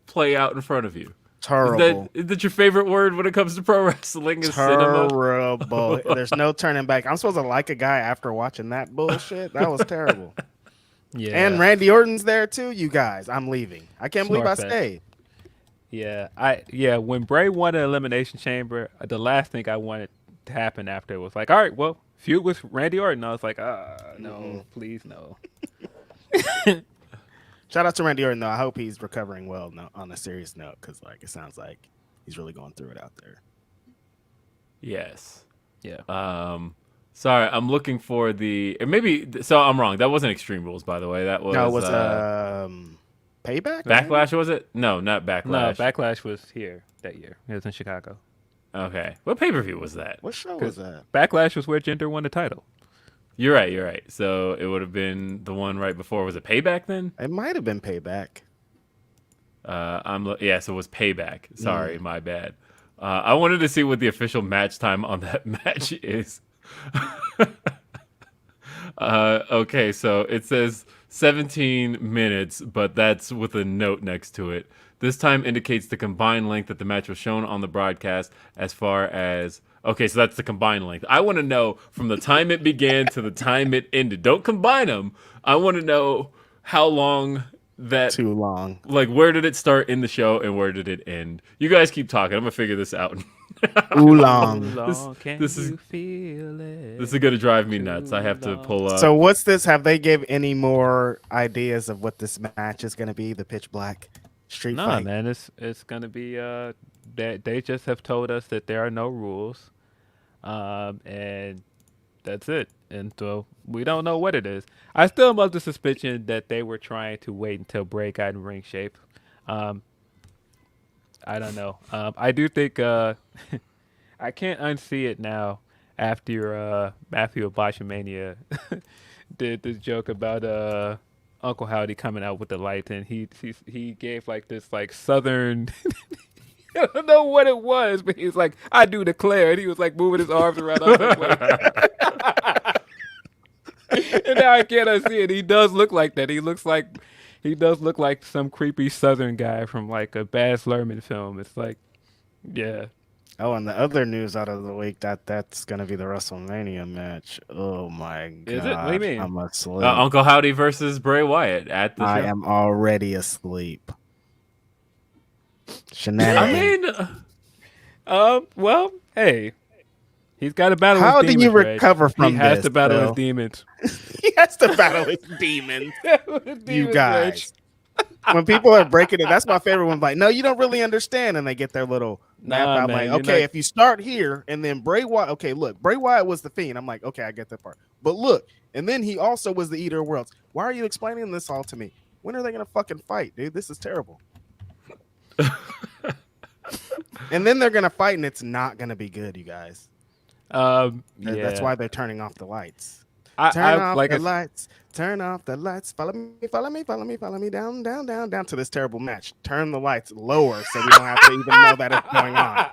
play out in front of you. Terrible. Is that your favorite word when it comes to pro wrestling? Is cinema? Terrible. There's no turning back. I'm supposed to like a guy after watching that bullshit. That was terrible. Yeah. And Randy Orton's there too. You guys, I'm leaving. I can't believe I Snort fest. stayed. Yeah. When Bray won an Elimination Chamber, the last thing I wanted to happen after was like, all right, well, feud with Randy Orton. I was like, no, please no. Shout out to Randy Orton though. I hope he's recovering well. No, on a serious note, because like it sounds like he's really going through it out there. Yes. Yeah. Sorry, I'm looking for so I'm wrong. That wasn't Extreme Rules, by the way. That was No, it was Payback. Backlash. Was it? No, not Backlash. No, Backlash was here that year. It was in Chicago. Okay. What pay-per-view was that? What show was that? Backlash was where Jinder won the title. You're right. So it would have been the one right before. Was it Payback then? It might have been Payback. So it was Payback. Sorry, my bad. I wanted to see what the official match time on that match is. Okay, so it says 17 minutes, but that's with a note next to it. This time indicates the combined length that the match was shown on the broadcast as far as... Okay, so that's the combined length. I want to know from the time it began to the time it ended. Don't combine them. I want to know how long that... Too long. Like, where did it start in the show and where did it end? You guys keep talking. I'm going to figure this out. Oolong. This is going to drive me nuts. I have to pull up. So what's this? Have they give any more ideas of what this match is going to be? The pitch black street fight? No, man. It's going to be... They just have told us that there are no rules. And that's it. And so we don't know what it is. I still am of the suspicion that they were trying to wait until Bray got in ring shape. I don't know. I do think I can't unsee it now after Matthew of Botchamania did this joke about Uncle Howdy coming out with the lights, and he gave like this like southern. I don't know what it was, but he was like, "I do declare," and he was like moving his arms around. I was like, and now I can't unsee it. He does look like that. He does look like some creepy Southern guy from like a Baz Luhrmann film. It's like, yeah. Oh, and the other news out of the week that's gonna be the WrestleMania match. Oh my god! Is it? What do you mean? I'm asleep. Uncle Howdy versus Bray Wyatt at the show. I am already asleep. Shenanigans. I mean, well, hey, he's got to battle. How his do demons, you Reg. recover from He has this, to battle Phil? his demons. He has to battle his demons. You Demons, guys. When people are breaking it, that's my favorite one. Like, no, you don't really understand, and they get their little map Nah, out. man, Like, you're okay, not- if you start here, and then Bray Wyatt. Okay, look, Bray Wyatt was the Fiend. I'm like, okay, I get that part. But look, and then he also was the Eater of Worlds. Why are you explaining this all to me? When are they gonna fucking fight, dude? This is terrible. And then they're gonna fight, and it's not gonna be good, you guys. Yeah. That's why they're turning off the lights. I Turn off like the I- lights. Turn off the lights. Follow me down, down, down, down to this terrible match. Turn the lights lower so we don't have to even know that it's going on.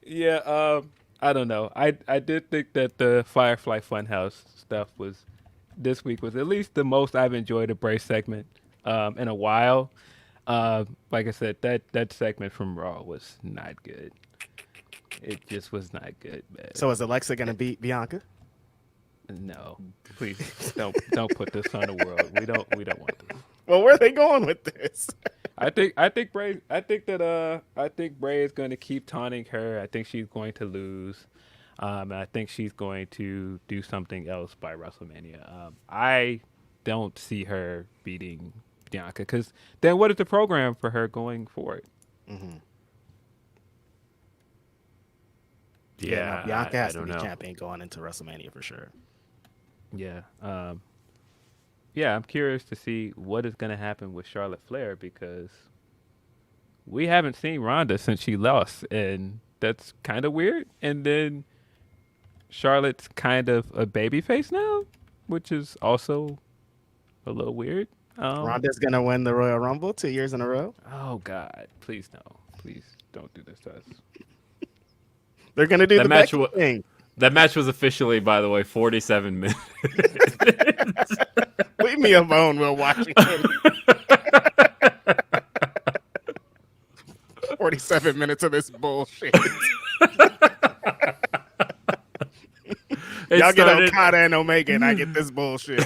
Yeah, I don't know. I did think that the Firefly Funhouse stuff this week was at least the most I've enjoyed a Bray segment in a while. Like I said, that segment from Raw was not good. It just was not good, man. So is Alexa gonna beat Bianca? No, please don't put this on the world. We don't want this. Well, where are they going with this? I think Bray is going to keep taunting her. I think she's going to lose. And I think she's going to do something else by WrestleMania. I don't see her beating Bianca, because then what is the program for her going forward? Mm-hmm. yeah, no, Bianca has I to don't be know. champion going into WrestleMania for sure. Yeah. Yeah, I'm curious to see what is going to happen with Charlotte Flair, because we haven't seen Ronda since she lost, and that's kind of weird. And then Charlotte's kind of a babyface now, which is also a little weird. Ronda's gonna win the Royal Rumble 2 years in a row. Oh, God. Please no. Please don't do this to us. They're gonna do That the match Becky thing. That match was officially, by the way, 47 minutes. Leave me alone, Will Washington. 47 minutes of this bullshit. Y'all get Okada and Omega, and I get this bullshit.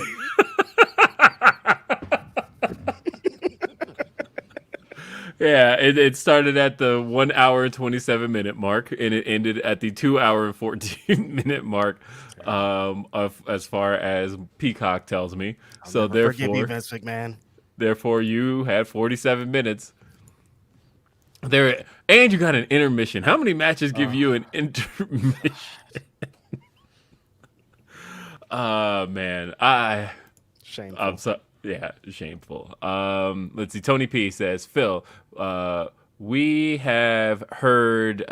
Yeah, it started at the 1 hour and 27 minute mark, and it ended at the 2 hour and 14 minute mark. Of as far as Peacock tells me. I'll never forgive you, Vince McMahon. Therefore, you had 47 minutes. There, and you got an intermission. How many matches give you an intermission? Man, Shameful. I'm so yeah, shameful. Let's see. Tony P says, Phil, we have heard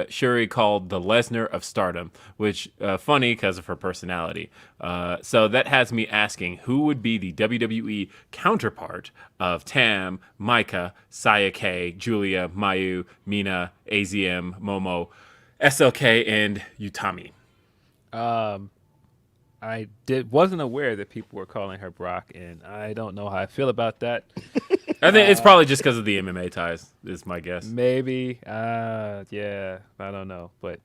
Shuri called the Lesnar of Stardom, which funny because of her personality. So that has me asking, who would be the WWE counterpart of Tam, Micah, Saya K, Julia, Mayu, Mina, AZM, Momo, SLK, and Utami? I wasn't aware that people were calling her Brock, and I don't know how I feel about that. I think it's probably just because of the MMA ties, is my guess. Maybe. Yeah, I don't know. But,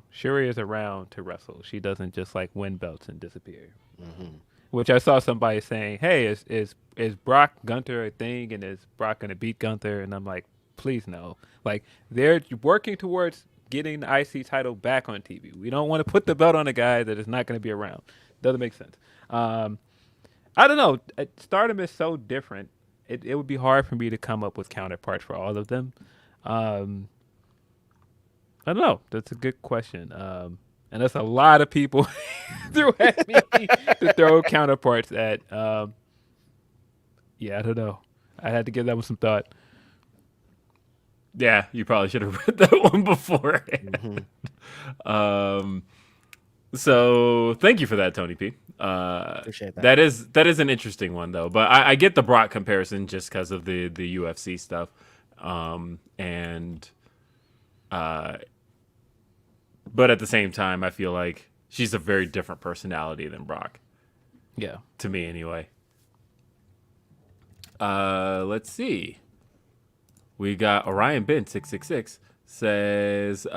Shuri is around to wrestle. She doesn't just, win belts and disappear. Mm-hmm. Which I saw somebody saying, hey, is Brock Gunther a thing, and is Brock going to beat Gunther? And I'm like, please no. They're working towards getting the IC title back on TV. We don't want to put the belt on a guy that is not going to be around. Doesn't make sense. I don't know. Stardom is so different. It would be hard for me to come up with counterparts for all of them. I don't know. That's a good question. And that's a lot of people threw at me to throw counterparts at. Yeah, I don't know. I had to give that one some thought. Yeah, you probably should have read that one before. Mm-hmm. So thank you for that, Tony P. Appreciate that. That is an interesting one though, but I get the Brock comparison just because of the UFC stuff, but at the same time, I feel like she's a very different personality than Brock. Yeah, to me anyway. Let's see. We got Orion Bin 666 says,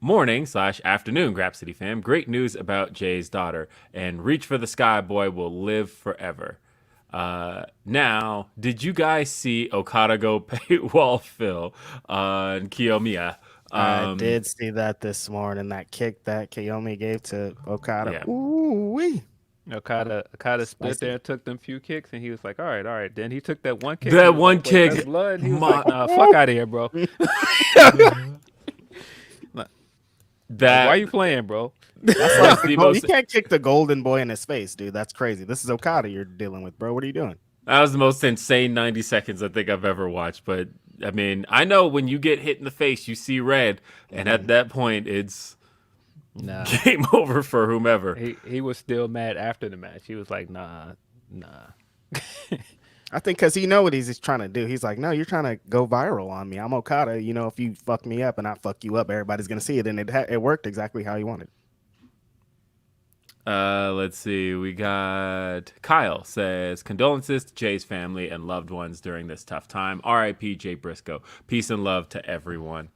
morning/afternoon, Grapsody fam. Great news about Jay's daughter, and Reach for the Sky Boy will live forever. Now, did you guys see Okada go paywall Phil on Kiyomiya? I did see that this morning. That kick that Kiyomi gave to Okada. Yeah. Ooh wee. Okada stood there and took them few kicks, and he was like, all right. Then he took that one kick. That one kick. That's blood. He was like, nah, fuck out of here, bro. Why are you playing, bro? That's you can't kick the golden boy in his face, dude. That's crazy. This is Okada you're dealing with, bro. What are you doing? That was the most insane 90 seconds I think I've ever watched. But, I mean, I know when you get hit in the face, you see red. And at that point, it's game over for whomever. He was still mad after the match. He was like, nah. I think because he know what he's trying to do. He's like, no, you're trying to go viral on me. I'm Okada. If you fuck me up and I fuck you up, everybody's going to see it. And it worked exactly how he wanted. Let's see. We got Kyle says, condolences to Jay's family and loved ones during this tough time. R.I.P. Jay Briscoe. Peace and love to everyone.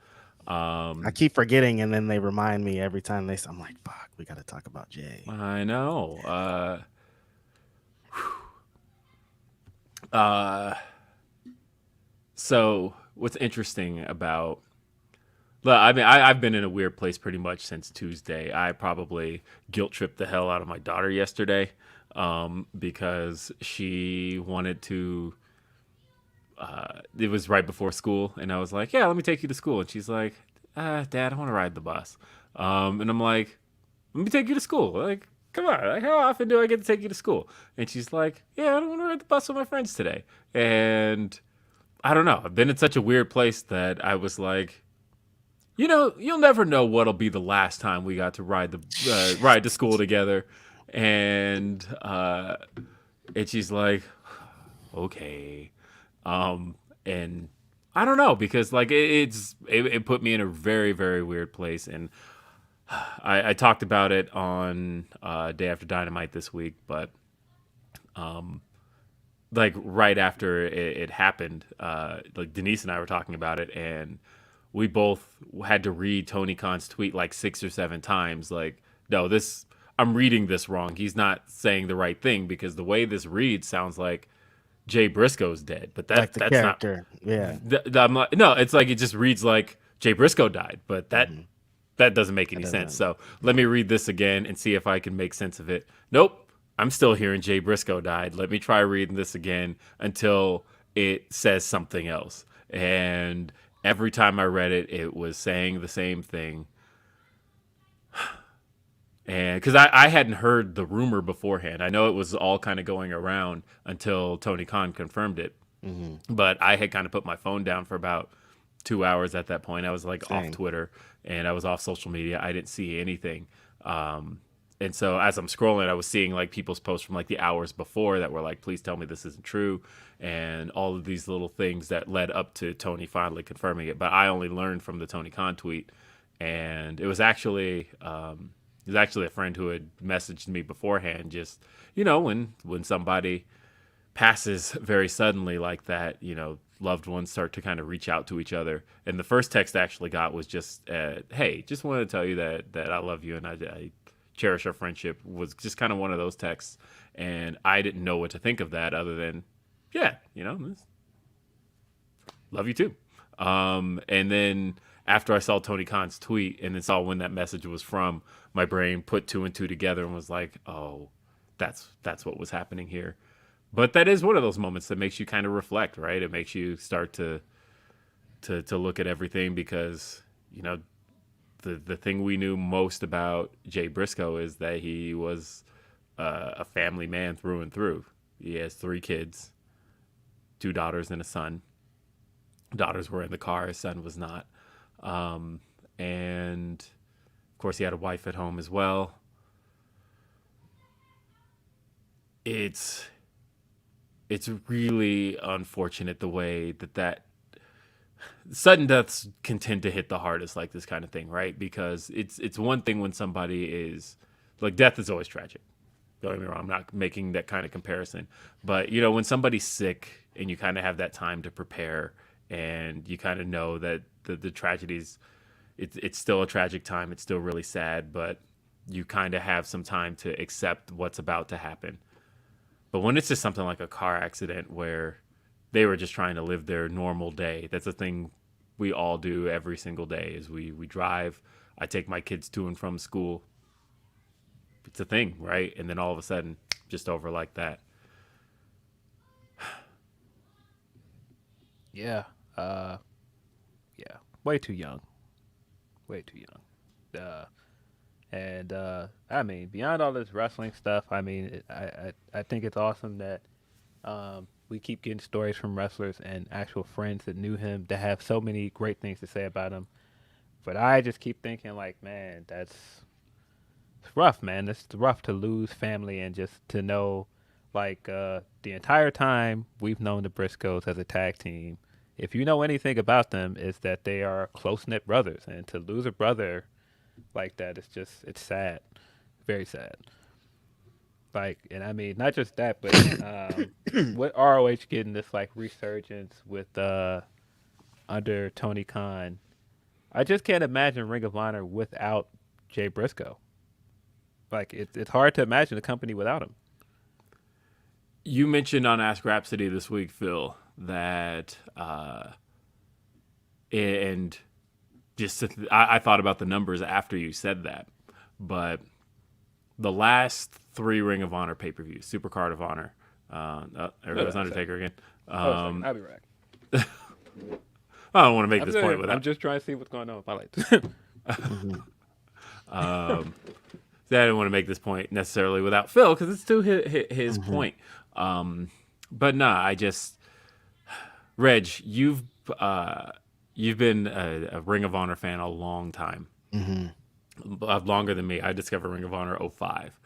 I keep forgetting, and then they remind me every time I'm like, fuck, we got to talk about Jay. I know. So what's interesting about, I mean, I've been in a weird place pretty much since Tuesday. I probably guilt tripped the hell out of my daughter yesterday, because she wanted to, it was right before school, and I was like, yeah, let me take you to school. And she's like, Dad, I want to ride the bus. And I'm like, let me take you to school. Like, come on, like, how often do I get to take you to school? And she's like, yeah, I don't want to ride the bus with my friends today. And I don't know. I've been in such a weird place that I was like, you'll never know what'll be the last time we got to ride to school together. And she's like, okay. And I don't know, because like it put me in a very, very weird place. And I talked about it on Day After Dynamite this week, but like right after it happened, like Denise and I were talking about it, and we both had to read Tony Khan's tweet like 6 or 7 times. Like, no, this I'm reading this wrong. He's not saying the right thing because the way this reads sounds like Jay Briscoe's dead, but Like the that's not. character. Yeah. I'm like, no, it's like it just reads like Jay Briscoe died, but that doesn't make any sense. So let me read this again and see if I can make sense of it. Nope. I'm still hearing Jay Briscoe died. Let me try reading this again until it says something else. And every time I read it, it was saying the same thing. And because I hadn't heard the rumor beforehand, I know it was all kind of going around until Tony Khan confirmed it. But I had kind of put my phone down for about 2 hours at that point. I was like off Twitter and I was off social media. I didn't see anything. And so as I'm scrolling, I was seeing like people's posts from like the hours before that were like, please tell me this isn't true. And all of these little things that led up to Tony finally confirming it. But I only learned from the Tony Khan tweet. And it was actually a friend who had messaged me beforehand, just, when somebody passes very suddenly like that, loved ones start to kind of reach out to each other. And the first text I actually got was just, hey, just wanted to tell you that I love you and I cherish our friendship, was just kind of one of those texts. And I didn't know what to think of that other than, yeah, love you too. And then after I saw Tony Khan's tweet and then saw when that message was from, my brain put 2 and 2 together and was like, oh, that's what was happening here. But that is one of those moments that makes you kind of reflect, right? It makes you start to look at everything because, the thing we knew most about Jay Briscoe is that he was a family man through and through. He has 3 kids, 2 daughters and a son. Daughters were in the car, his son was not. And of course he had a wife at home as well. It's really unfortunate the way that sudden deaths can tend to hit the hardest, like this kind of thing, right? Because it's one thing when somebody is like, death is always tragic. Don't get me wrong, I'm not making that kind of comparison, but when somebody's sick and you kind of have that time to prepare and you kind of know that the tragedies, it's still a tragic time, it's still really sad, but you kind of have some time to accept what's about to happen. But when it's just something like a car accident where they were just trying to live their normal day, that's a thing we all do every single day. Is we drive. I take my kids to and from school. It's a thing, right? And then all of a sudden, just over like that. Yeah. Yeah. Way too young. Way too young. And I mean, beyond all this wrestling stuff, I mean, I think it's awesome that we keep getting stories from wrestlers and actual friends that knew him that have so many great things to say about him. But I just keep thinking, like, man, it's rough, man. It's rough to lose family and just to know, like, the entire time we've known the Briscoes as a tag team, if you know anything about them, is that they are close-knit brothers. And to lose a brother like that, it's sad, very sad. Like, and I mean, not just that, but with ROH getting this like resurgence with under Tony Khan, I just can't imagine Ring of Honor without Jay Briscoe. Like, it's hard to imagine a company without him. You mentioned on Ask Grapsody this week, Phil, that and just I thought about the numbers after you said that, but the last 3 Ring of Honor pay-per-views, Supercard of Honor, there goes Undertaker again. I'll be right. I don't want to make this point without. I'm just trying to see what's going on with my lights. I didn't want to make this point necessarily without Phil because it's still his point. But nah, Reg, you've been a Ring of Honor fan a long time, longer than me. I discovered Ring of Honor 05.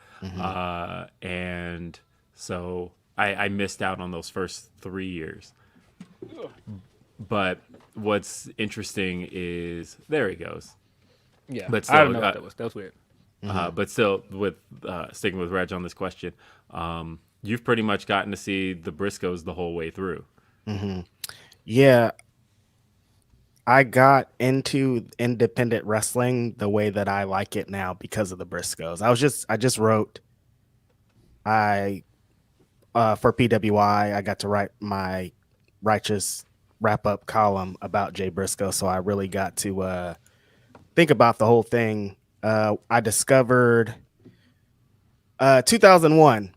And so I missed out on those first 3 years. But what's interesting is, there he goes. Yeah, But I don't still, know what that was. That was weird. but still, with sticking with Reg on this question, you've pretty much gotten to see the Briscoes the whole way through. Yeah, I got into independent wrestling the way that I like it now because of the Briscoes. I just wrote I for PWI, I got to write my righteous wrap up column about Jay Briscoe, so I really got to think about the whole thing. I discovered 2001,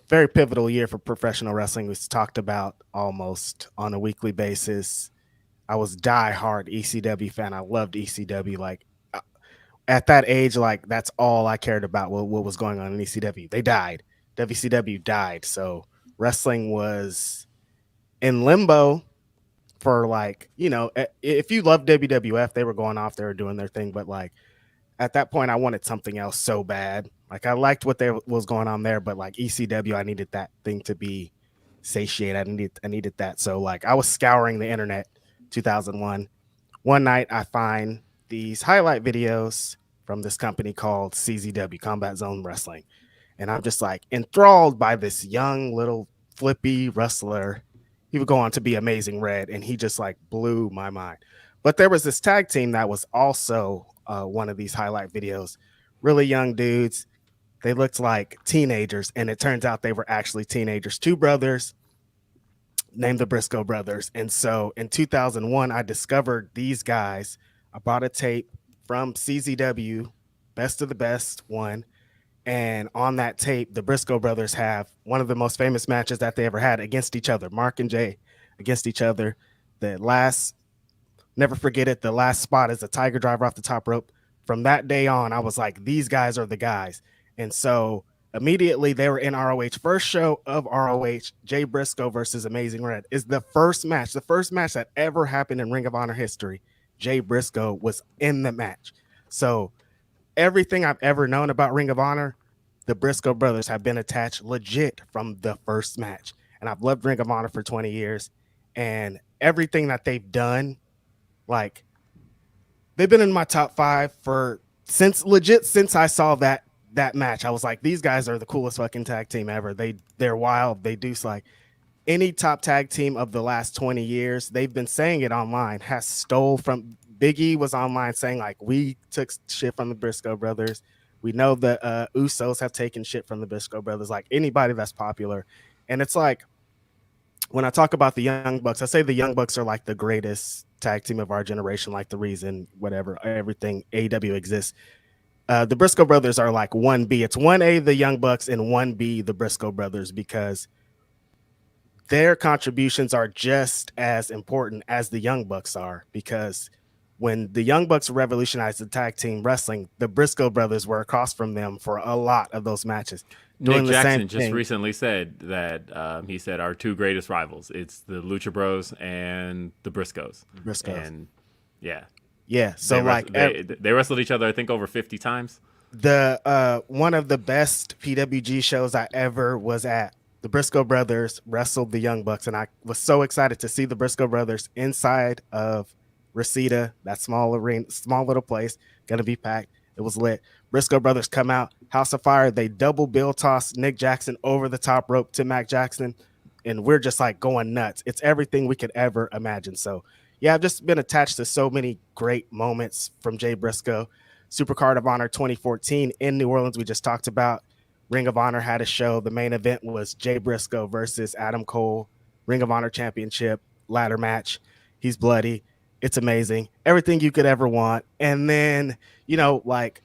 very pivotal year for professional wrestling. Was talked about almost on a weekly basis. I was diehard ECW fan. I loved ECW. Like at that age, like that's all I cared about. What was going on in ECW? They died. WCW died. So wrestling was in limbo for like, if you love WWF, they were going off, they were doing their thing. But like at that point, I wanted something else so bad. Like I liked what there was going on there, but like ECW, I needed that thing to be satiated. I needed that. So like I was scouring the internet 2001. One night I find these highlight videos from this company called CZW, Combat Zone Wrestling. And I'm just like enthralled by this young little flippy wrestler. He would go on to be Amazing Red, and he just like blew my mind. But there was this tag team that was also one of these highlight videos. Really young dudes. They looked like teenagers, and it turns out they were actually teenagers. Two brothers named the Briscoe brothers. And so in 2001, I discovered these guys. I bought a tape from CZW, Best of the Best one. And on that tape, the Briscoe brothers have one of the most famous matches that they ever had against each other. Mark and Jay against each other. The last, never forget it, the last spot is a tiger driver off the top rope. From that day on, I was like, these guys are the guys. And so immediately they were in ROH. First show of ROH, Jay Briscoe versus Amazing Red is the first match that ever happened in Ring of Honor history. Jay Briscoe was in the match. So everything I've ever known about Ring of Honor, the Briscoe brothers have been attached legit from the first match. And I've loved Ring of Honor for 20 years. And everything that they've done, like, they've been in my top 5 since I saw that match. I was like, these guys are the coolest fucking tag team ever. They're wild. They do like any top tag team of the last 20 years. They've been saying it online, has stole from Big E was online saying like, we took shit from the Briscoe brothers. We know the Usos have taken shit from the Briscoe brothers, like anybody that's popular. And it's like, when I talk about the Young Bucks, I say the Young Bucks are like the greatest tag team of our generation, like the reason whatever everything AEW exists. The Briscoe brothers are like 1B. It's 1A, the Young Bucks, and 1B, the Briscoe brothers, because their contributions are just as important as the Young Bucks are. Because when the Young Bucks revolutionized the tag team wrestling, the Briscoe brothers were across from them for a lot of those matches. Nick Jackson just recently said that he said our two greatest rivals, it's the Lucha Bros and the Briscoes. And yeah. So they wrestled each other, I think, over 50 times. The one of the best PWG shows I ever was at, the Briscoe brothers wrestled the Young Bucks, and I was so excited to see the Briscoe brothers inside of Reseda, that small arena, small little place, gonna be packed. It was lit. Briscoe brothers come out, House of Fire. They double bill toss Nick Jackson over the top rope to Mac Jackson, and we're just like going nuts. It's everything we could ever imagine. So yeah, I've just been attached to so many great moments from Jay Briscoe. Supercard of Honor 2014 in New Orleans, we just talked about. Ring of Honor had a show. The main event was Jay Briscoe versus Adam Cole, Ring of Honor Championship ladder match. He's bloody. It's amazing. Everything you could ever want. And then, like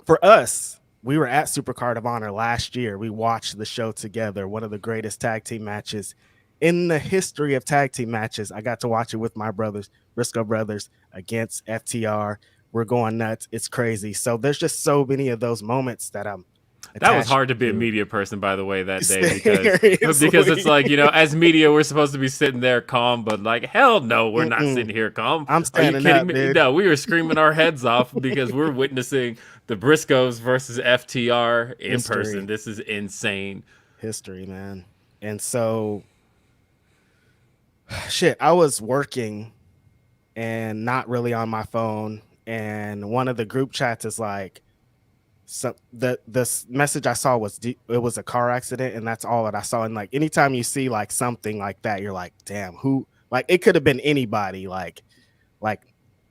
for us, we were at Supercard of Honor last year. We watched the show together, one of the greatest tag team matches in the history of tag team matches. I got to watch it with my brothers, Briscoe brothers, against FTR. We're going nuts. It's crazy. So there's just so many of those moments that I'm That was hard to be a media person, by the way, that day, because it's like, as media, we're supposed to be sitting there calm, but like, hell no, we're not sitting here calm. I'm standing up, dude. No, we were screaming our heads off because we're witnessing the Briscoes versus FTR in person. This is insane. History, man. And so, I was working and not really on my phone. and one of the group chats is like, so the message I saw was it was a car accident, and that's all that I saw. And like anytime you see like something like that, you're like, damn, who? Like it could have been anybody. Like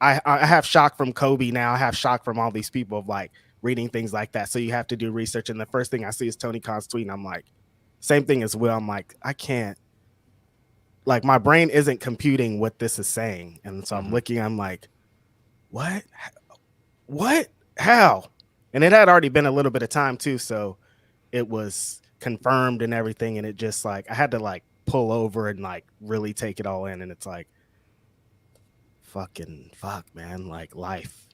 I have shock from Kobe now. I have shock from all these people of like reading things like that. So you have to do research. And the first thing I see is Tony Khan's tweet. And I'm like, same thing as well. I'm like, I can't, like, my brain isn't computing what this is saying. And so I'm looking, I'm like, what? What? How? And it had already been a little bit of time too. So it was confirmed and everything. And it just like, I had to like pull over and like really take it all in. And it's like, fuck, man. Like life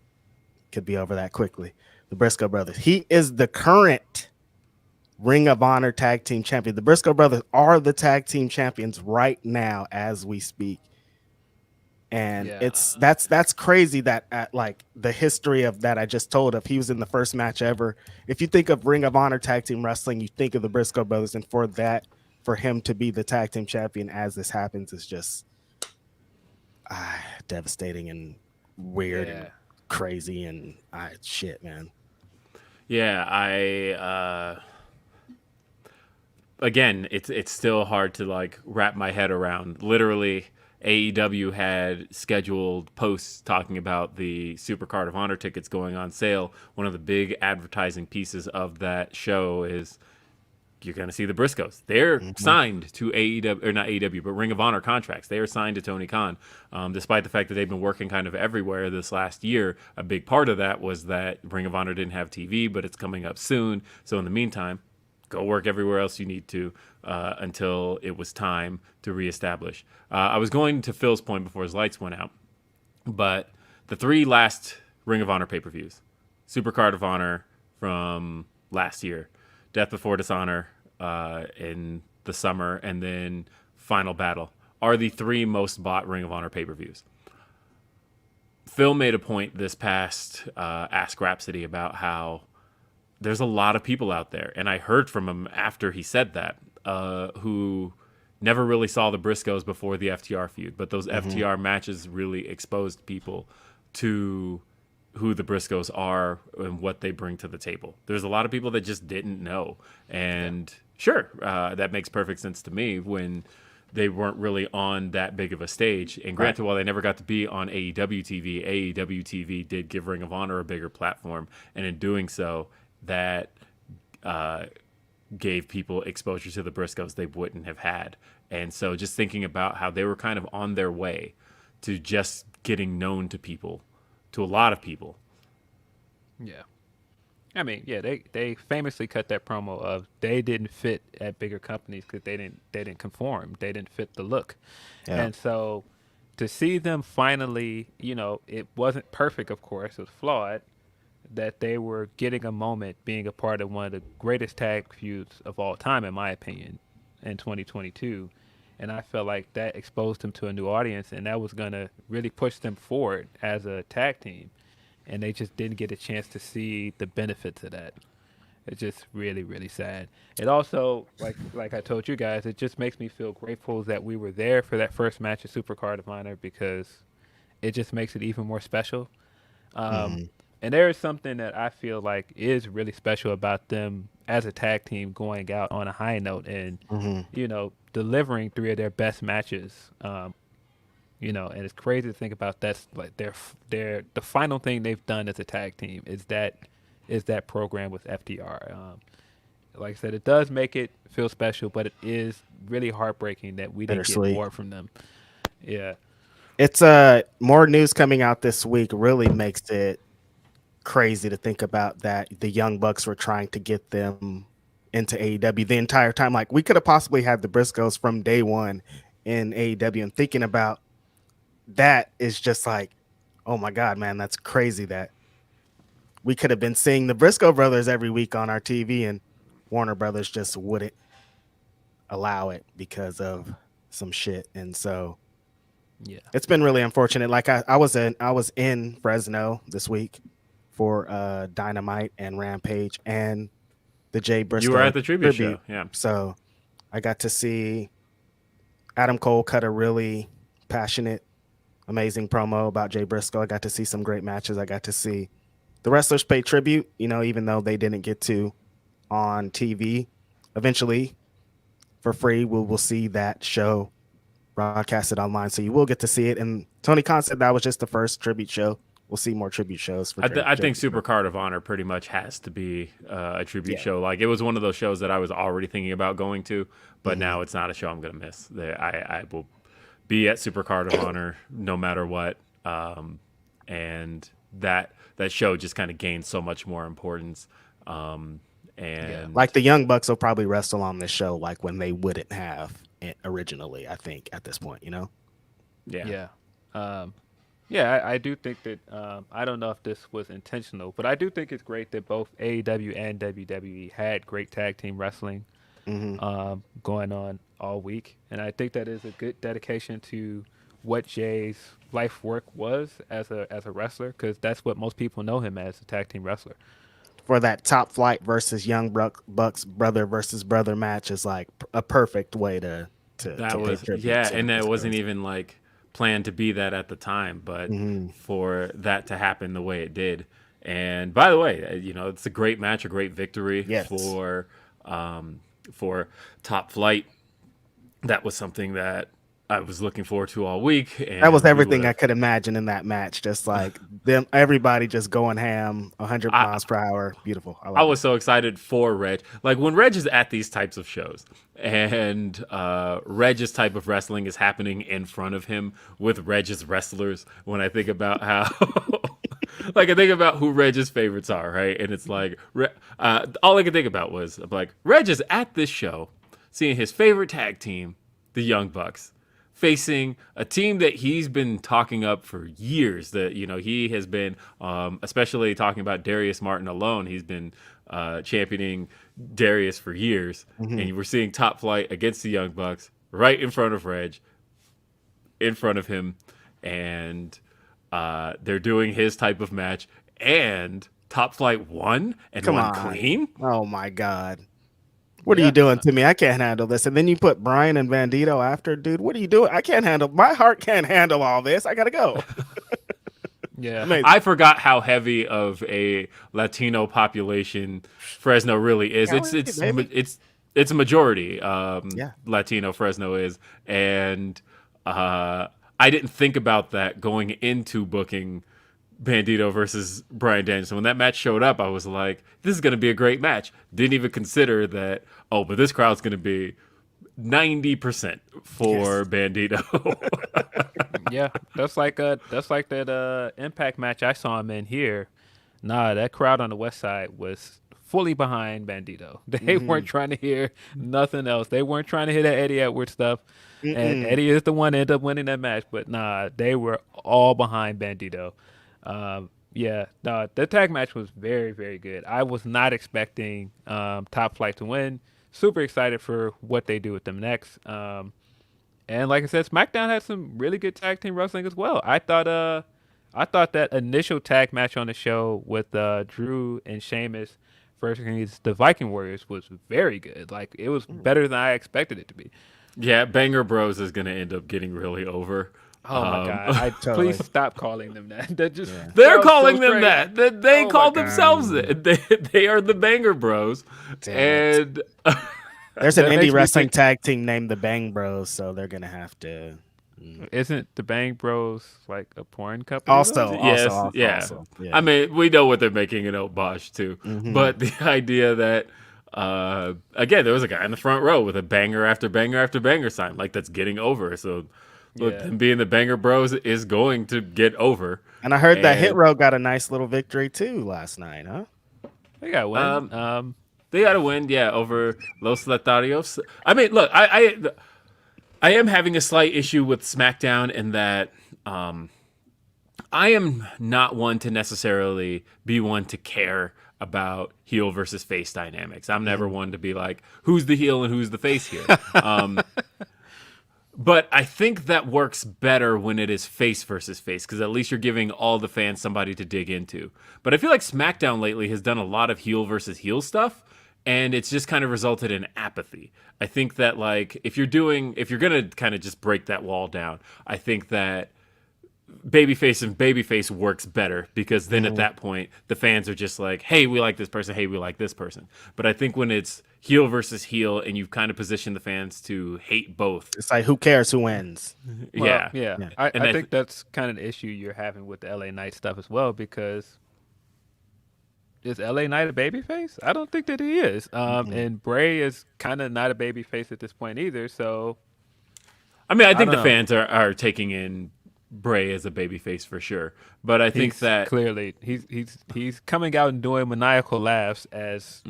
could be over that quickly. The Briscoe brothers. He is the current Ring of Honor tag team champion. The Briscoe brothers are the tag team champions right now as we speak. And that's crazy that at like the history of that I just told of, he was in the first match ever. If you think of Ring of Honor tag team wrestling, you think of the Briscoe brothers, and for him to be the tag team champion as this happens is just devastating and weird and crazy and shit, man. Yeah, again, it's still hard to like wrap my head around. Literally, AEW had scheduled posts talking about the Super Card of Honor tickets going on sale. One of the big advertising pieces of that show is you're going to see the Briscoes. They're signed to AEW, or not AEW, but Ring of Honor contracts. They are signed to Tony Khan. Despite the fact that they've been working kind of everywhere this last year, a big part of that was that Ring of Honor didn't have TV, but it's coming up soon. So in the meantime, go work everywhere else you need to until it was time to reestablish. I was going to Phil's point before his lights went out, but the 3 last Ring of Honor pay-per-views, Super Card of Honor from last year, Death Before Dishonor in the summer, and then Final Battle are the 3 most bought Ring of Honor pay-per-views. Phil made a point this past Ask Grapsody about how there's a lot of people out there, and I heard from him after he said that, who never really saw the Briscoes before the FTR feud, but those FTR matches really exposed people to who the Briscoes are and what they bring to the table. There's a lot of people that just didn't know, and sure, that makes perfect sense to me when they weren't really on that big of a stage. And granted, while they never got to be on AEW TV did give Ring of Honor a bigger platform, and in doing so, that gave people exposure to the Briscoes they wouldn't have had. And so just thinking about how they were kind of on their way to just getting known to people, to a lot of people. Yeah. I mean, yeah, they famously cut that promo of they didn't fit at bigger companies because they didn't conform. They didn't fit the look. Yeah. And so to see them finally, it wasn't perfect, of course, it was flawed, that they were getting a moment being a part of one of the greatest tag feuds of all time, in my opinion, in 2022. And I felt like that exposed them to a new audience, and that was going to really push them forward as a tag team. And they just didn't get a chance to see the benefits of that. It's just really, really sad. It also, like I told you guys, it just makes me feel grateful that we were there for that first match of Super Card of Honor, because it just makes it even more special. And there is something that I feel like is really special about them as a tag team going out on a high note and, delivering 3 of their best matches. And it's crazy to think about that's like the final thing they've done as a tag team is that program with FTR. Like I said, it does make it feel special, but it is really heartbreaking that we didn't get more from them. Yeah. It's more news coming out this week really makes it crazy to think about that the Young Bucks were trying to get them into AEW the entire time. Like, we could have possibly had the Briscoes from day one in AEW, and thinking about that is just like, oh my God, man, that's crazy that we could have been seeing the Briscoe brothers every week on our TV, and Warner Brothers just wouldn't allow it because of some shit. And so yeah, it's been really unfortunate. Like I was in Fresno this week for Dynamite and Rampage and the Jay Briscoe. You were at the tribute show, yeah. So I got to see Adam Cole cut a really passionate Amazing promo about Jay Briscoe. I got to see some great matches. I got to see the wrestlers pay tribute, even though they didn't get to on TV. Eventually, for free, we'll see that show broadcasted online, so you will get to see it. And Tony Khan said that was just the first tribute show. We'll see more tribute shows for I think Super Card of Honor pretty much has to be a tribute show. Like, it was one of those shows that I was already thinking about going to, but now it's not a show I'm going to miss. I will be at Super Card of Honor no matter what, and that show just kind of gained so much more importance. Like the Young Bucks will probably wrestle on this show like when they wouldn't have originally, I think, at this point, Yeah. I do think that I don't know if this was intentional, but I do think it's great that both AEW and WWE had great tag team wrestling going on all week, and I think that is a good dedication to what Jay's life work was as a wrestler, because that's what most people know him as, a tag team wrestler. For that Top Flight versus Young Bucks brother versus brother match is like a perfect way to that was and that wasn't even like planned to be that at the time, but for that to happen the way it did. And by the way, it's a great match, a great victory for Top Flight. That was something that I was looking forward to all week. And that was everything I could imagine in that match. Just like everybody just going ham, 100 miles per hour. Beautiful. I was so excited for Reg. Like, when Reg is at these types of shows and Reg's type of wrestling is happening in front of him with Reg's wrestlers, when I think about how like, I think about who Reg's favorites are, right? And it's like, all I could think about was like, Reg is at this show seeing his favorite tag team, the Young Bucks, facing a team that he's been talking up for years. That he has been, especially talking about Darius Martin alone. He's been championing Darius for years, and we're seeing Top Flight against the Young Bucks right in front of Reg, in front of him, and they're doing his type of match, and Top Flight won and won clean. Oh my God. What are you doing to me? I can't handle this. And then you put Bryan and Bandito after, dude. What are you doing? I can't handle. My heart can't handle all this. I gotta go. Amazing. I forgot how heavy of a Latino population Fresno really is. It's a majority. Latino Fresno is, and I didn't think about that going into booking Bandito versus Bryan Danielson. When that match showed up, I was like, this is going to be a great match. Didn't even consider that, but this crowd's going to be 90% for Bandito. That's like that Impact match I saw him in here. Nah, that crowd on the west side was fully behind Bandito. They weren't trying to hear nothing else. They weren't trying to hear that Eddie Edwards stuff. And Eddie is the one that ended up winning that match. But nah, they were all behind Bandito. The tag match was very, very good. I was not expecting Top Flight to win. Super excited for what they do with them next. And like I said, SmackDown had some really good tag team wrestling as well. I thought that initial tag match on the show with Drew and Sheamus versus the Viking Warriors was very good. Like, it was better than I expected it to be. Yeah, Banger Bros is going to end up getting really over. Oh my God! Please stop calling them that. They're calling them that. They call themselves it. They are the Banger Bros. And there's an indie wrestling tag team named the Bang Bros, so they're gonna have to. Isn't the Bang Bros like a porn company? Also. Yeah. I mean, we know what they're making in Bosch too, but the idea that. Again, there was a guy in the front row with a banger after banger after banger sign, like, that's getting over. So, look, them being the Banger Bros is going to get over. And I heard that Hit Row got a nice little victory too last night, huh? They got a win. They got a win, over Los Letarios. I mean, look, I am having a slight issue with SmackDown in that I am not one to necessarily be one to care about heel versus face dynamics. I'm never one to be like, who's the heel and who's the face here? But I think that works better when it is face versus face, because at least you're giving all the fans somebody to dig into. But I feel like SmackDown lately has done a lot of heel versus heel stuff, and it's just kind of resulted in apathy. I think that, like, if you're going to kind of just break that wall down, I think that babyface and babyface works better because then at that point the fans are just like, hey, we like this person, hey, we like this person. But I think when it's heel versus heel and you've kind of positioned the fans to hate both, It's like, who cares who wins? Well, yeah. I think that's kind of the issue you're having with the LA Knight stuff as well, because is LA Knight a babyface? I don't think that he is. And Bray is kind of not a babyface at this point either. So I mean, I think don't the know. fans are taking in Bray as a babyface for sure, but I think he's that clearly he's coming out and doing maniacal laughs as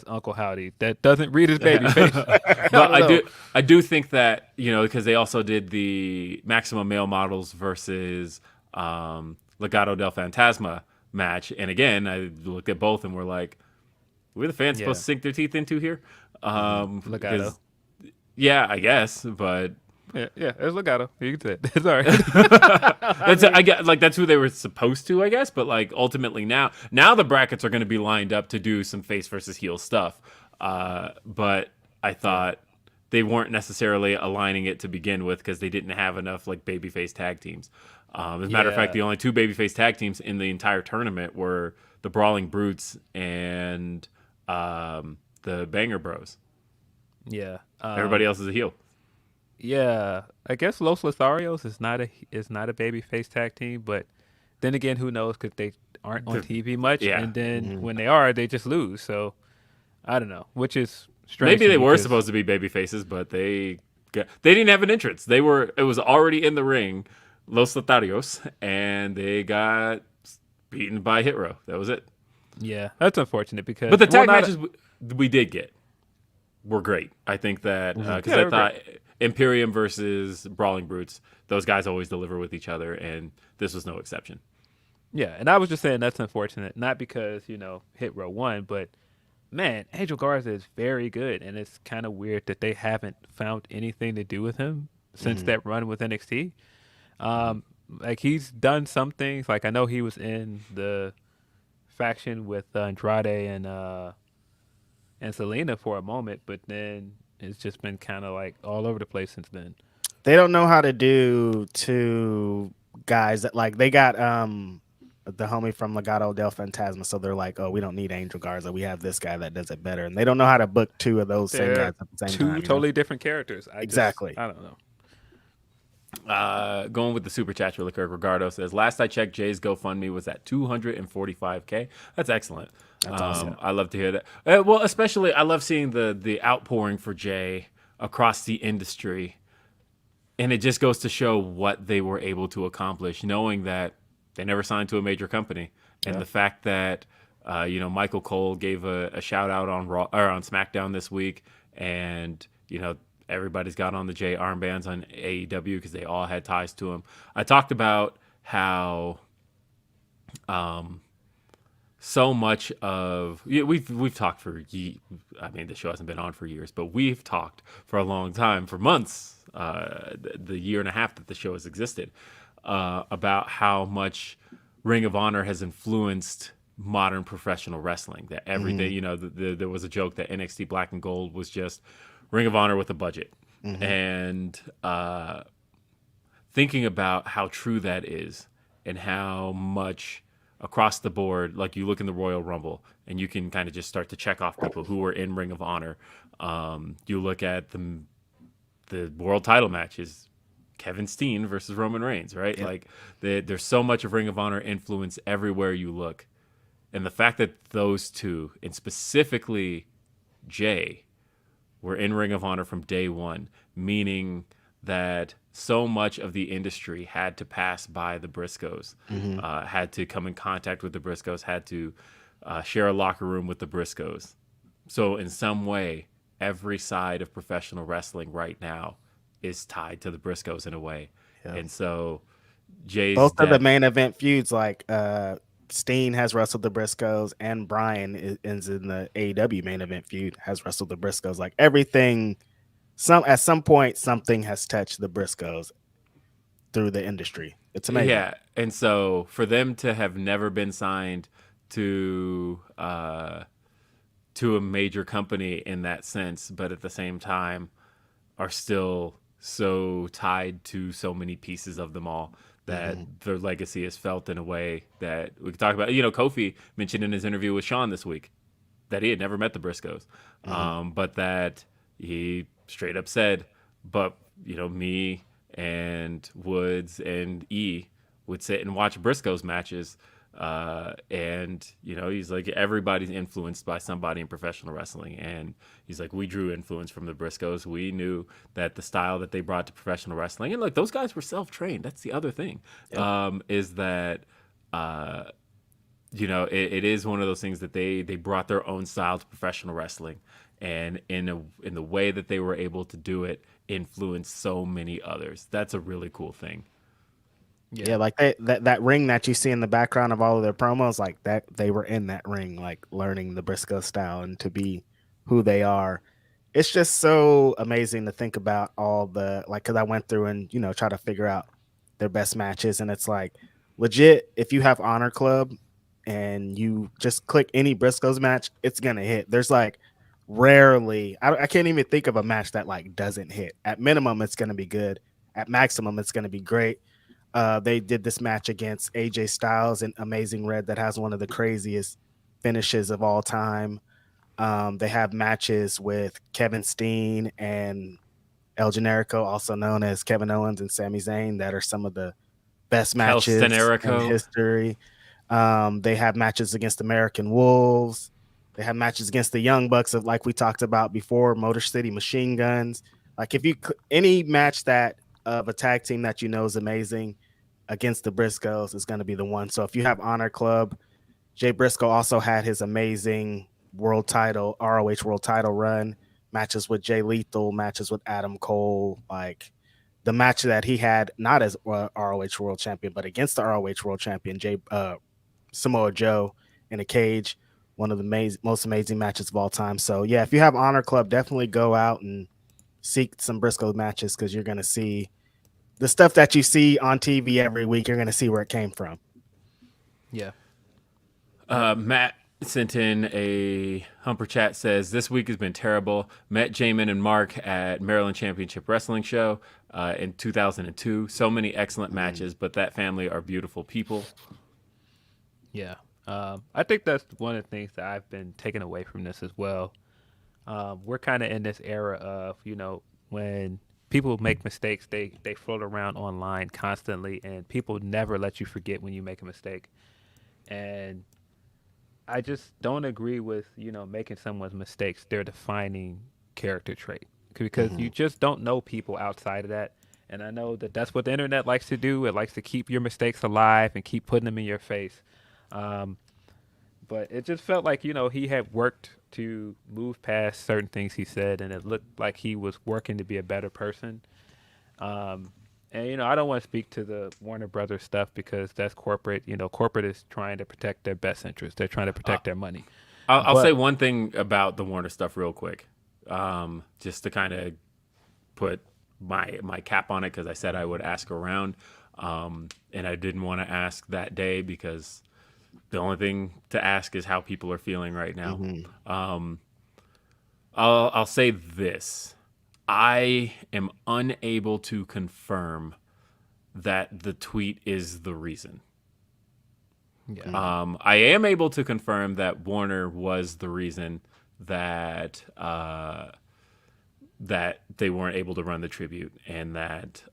Uncle Howdy. That doesn't read as babyface. but I don't know. I do think that, because they also did the Maximum Male Models versus Legado del Fantasma match, and again, I looked at both and we're like, we're the fans supposed to sink their teeth into here. Legado. Because- yeah, I guess, but Yeah, it's Legato. You can say it. It's all right. that's who they were supposed to, I guess. But like ultimately now the brackets are going to be lined up to do some face versus heel stuff. But I thought they weren't necessarily aligning it to begin with because they didn't have enough like babyface tag teams. As a matter of fact, the only two babyface tag teams in the entire tournament were the Brawling Brutes and the Banger Bros. Yeah. Everybody else is a heel. Yeah, I guess Los Lotharios is not a babyface tag team, but then again, who knows? Because they aren't on TV much, Yeah. and then when they are, they just lose. So I don't know, which is strange. Maybe to they me were 'cause- supposed to be baby faces, but they didn't have an entrance. It was already in the ring, Los Lotharios, and they got beaten by Hit Row. That was it. Yeah, that's unfortunate because. But the tag well, not- matches we did get were great. I think that because Yeah, they I were thought Imperium versus Brawling Brutes, those guys always deliver with each other, and this was no exception. Yeah, and I was just saying that's unfortunate, not because Hit Row won, but man, Angel Garza is very good, and it's kind of weird that they haven't found anything to do with him since that run with NXT. Like he's done some things. Like I know he was in the faction with Andrade and Selena for a moment, but then it's just been kind of like all over the place since then. They don't know how to do two guys that like they got the homie from Legado del Fantasma, so they're like, oh, we don't need Angel Garza, we have this guy that does it better, and they don't know how to book two of those same They're guys at the same two time. totally different characters. Exactly. I don't know. Going with the super chat really quick, Ricardo says, last I checked, Jay's GoFundMe was at $245K. That's excellent. That's awesome. I love to hear that. Well, especially I love seeing the outpouring for Jay across the industry. And it just goes to show what they were able to accomplish, knowing that they never signed to a major company. And the fact that, Michael Cole gave a shout out on Raw or on SmackDown this week. And, everybody's got on the Jay armbands on AEW because they all had ties to him. I talked about how so much of we've talked for I mean, the show hasn't been on for years, but we've talked for a long time, for months, the year and a half that the show has existed, about how much Ring of Honor has influenced modern professional wrestling. That everything, there was a joke that NXT Black and Gold was just Ring of Honor with a budget. And thinking about how true that is and how much across the board, like you look in the Royal Rumble and you can kind of just start to check off people who were in Ring of Honor. You look at the world title matches, Kevin Steen versus Roman Reigns, right? Yep. Like there's so much of Ring of Honor influence everywhere you look. And the fact that those two, and specifically Jay, were in Ring of Honor from day one, meaning that so much of the industry had to pass by the Briscoes, had to come in contact with the Briscoes, had to share a locker room with the Briscoes. So in some way, every side of professional wrestling right now is tied to the Briscoes in a way. Yeah. And so Jay's Both of the death- main event feuds, like Steen has wrestled the Briscoes, and Bryan is in the AEW main event feud, has wrestled the Briscoes. Like everything, at some point, something has touched the Briscoes through the industry. It's amazing. Yeah, and so for them to have never been signed to a major company in that sense, but at the same time are still so tied to so many pieces of them all, that their legacy is felt in a way that we could talk about. Kofi mentioned in his interview with Sean this week that he had never met the Briscoes, but that he straight up said, but me and Woods and E would sit and watch Briscoes matches. And he's like, everybody's influenced by somebody in professional wrestling, and he's like, we drew influence from the Briscoes. We knew that the style that they brought to professional wrestling, and like those guys were self-trained. That's the other thing. Yep. Is that it is one of those things that they brought their own style to professional wrestling, and in the way that they were able to do it, influenced so many others. That's a really cool thing. Yeah, like that ring that you see in the background of all of their promos, like that they were in that ring, like learning the Briscoe style and to be who they are. It's just so amazing to think about all the because I went through and try to figure out their best matches, and it's like legit. If you have Honor Club and you just click any Briscoes match, it's gonna hit. There's like rarely, I can't even think of a match that like doesn't hit. At minimum, it's gonna be good. At maximum, it's gonna be great. They did this match against AJ Styles in Amazing Red that has one of the craziest finishes of all time. They have matches with Kevin Steen and El Generico, also known as Kevin Owens and Sami Zayn, that are some of the best matches in history. They have matches against American Wolves. They have matches against the Young Bucks of, like we talked about before, Motor City Machine Guns. Like if you any match that of a tag team that is amazing against the Briscoes is going to be the one. So if you have Honor Club, Jay Briscoe also had his amazing world title, ROH world title run, matches with Jay Lethal, matches with Adam Cole, like the match that he had not as ROH world champion, but against the ROH world champion, Samoa Joe in a cage, one of the most amazing matches of all time. So yeah, if you have Honor Club, definitely go out and seek some Briscoe matches, because you're going to see the stuff that you see on TV every week. You're going to see where it came from. Yeah. Matt sent in a Humper chat, says, this week has been terrible. Met Jamin and Mark at Maryland Championship Wrestling Show in 2002. So many excellent matches, but that family are beautiful people. Yeah. I think that's one of the things that I've been taking away from this as well. We're kind of in this era of, when people make mistakes, they float around online constantly, and people never let you forget when you make a mistake. And I just don't agree with, making someone's mistakes their defining character trait, because you just don't know people outside of that. And I know that that's what the internet likes to do. It likes to keep your mistakes alive and keep putting them in your face. But it just felt like, he had worked to move past certain things he said, and it looked like he was working to be a better person. And, I don't want to speak to the Warner Brothers stuff, because that's corporate. Corporate is trying to protect their best interests. They're trying to protect their money. I'll say one thing about the Warner stuff real quick, just to kind of put my cap on it, because I said I would ask around, and I didn't want to ask that day because the only thing to ask is how people are feeling right now. I'll say this. I am unable to confirm that the tweet is the reason. Yeah. I am able to confirm that Warner was the reason that that they weren't able to run the tribute, and that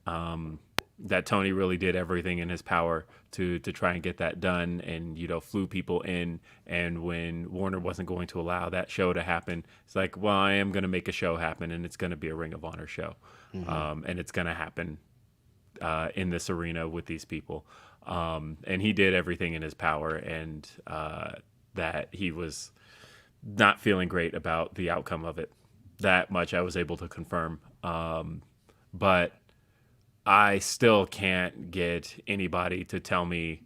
that Tony really did everything in his power to try and get that done, and flew people in. And when Warner wasn't going to allow that show to happen, it's like, well, I am going to make a show happen, and it's going to be a Ring of Honor show, and it's going to happen in this arena with these people. And he did everything in his power, and that he was not feeling great about the outcome of it. That much I was able to confirm. But I still can't get anybody to tell me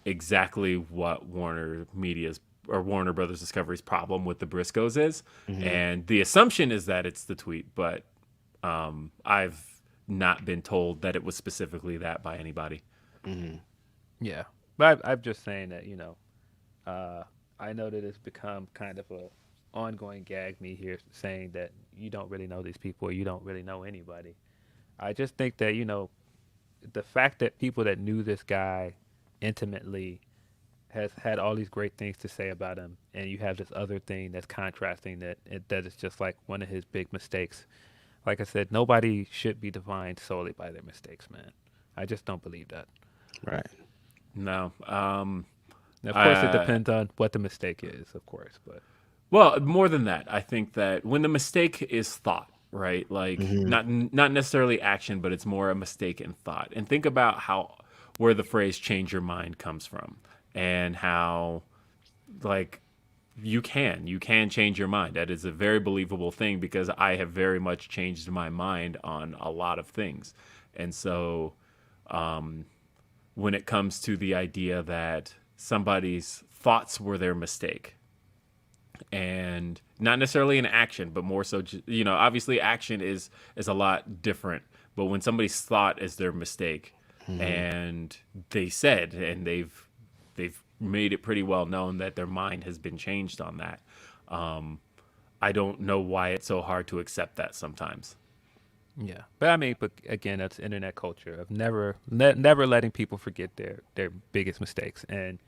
exactly what Warner Brothers Discovery's problem with the Briscoes is. And the assumption is that it's the tweet, but I've not been told that it was specifically that by anybody. Yeah. But I'm just saying that, I know that it's become kind of a ongoing gag, me here saying that you don't really know these people, or you don't really know anybody. I just think that, the fact that people that knew this guy intimately has had all these great things to say about him, and you have this other thing that's contrasting that is just like one of his big mistakes. Like I said, nobody should be defined solely by their mistakes, man. I just don't believe that. Right. No. Now, of course, it depends on what the mistake is, of course, but Well, more than that, I think that when the mistake is thought, right? Like not necessarily action, but it's more a mistake in thought. And think about how where the phrase "change your mind" comes from, and how like you can change your mind. That is a very believable thing because I have very much changed my mind on a lot of things, and so when it comes to the idea that somebody's thoughts were their mistake and not necessarily an action, but more so, obviously action is a lot different. But when somebody's thought is their mistake, and they said, and they've made it pretty well known that their mind has been changed on that. I don't know why it's so hard to accept that sometimes. yeah. But I mean, but again, that's internet culture of never letting people forget their biggest mistakes. And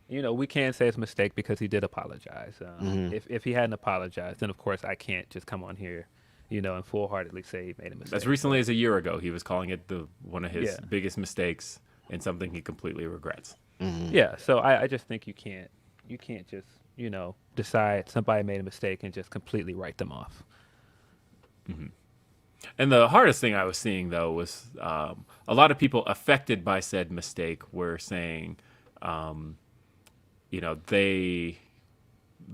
we can't say it's a mistake because he did apologize. If he hadn't apologized, then of course I can't just come on here, and full-heartedly say he made a mistake. As recently as a year ago, he was calling it one of his Yeah. biggest mistakes and something he completely regrets. Yeah. So I just think you can't just decide somebody made a mistake and just completely write them off. And the hardest thing I was seeing, though, was a lot of people affected by said mistake were saying,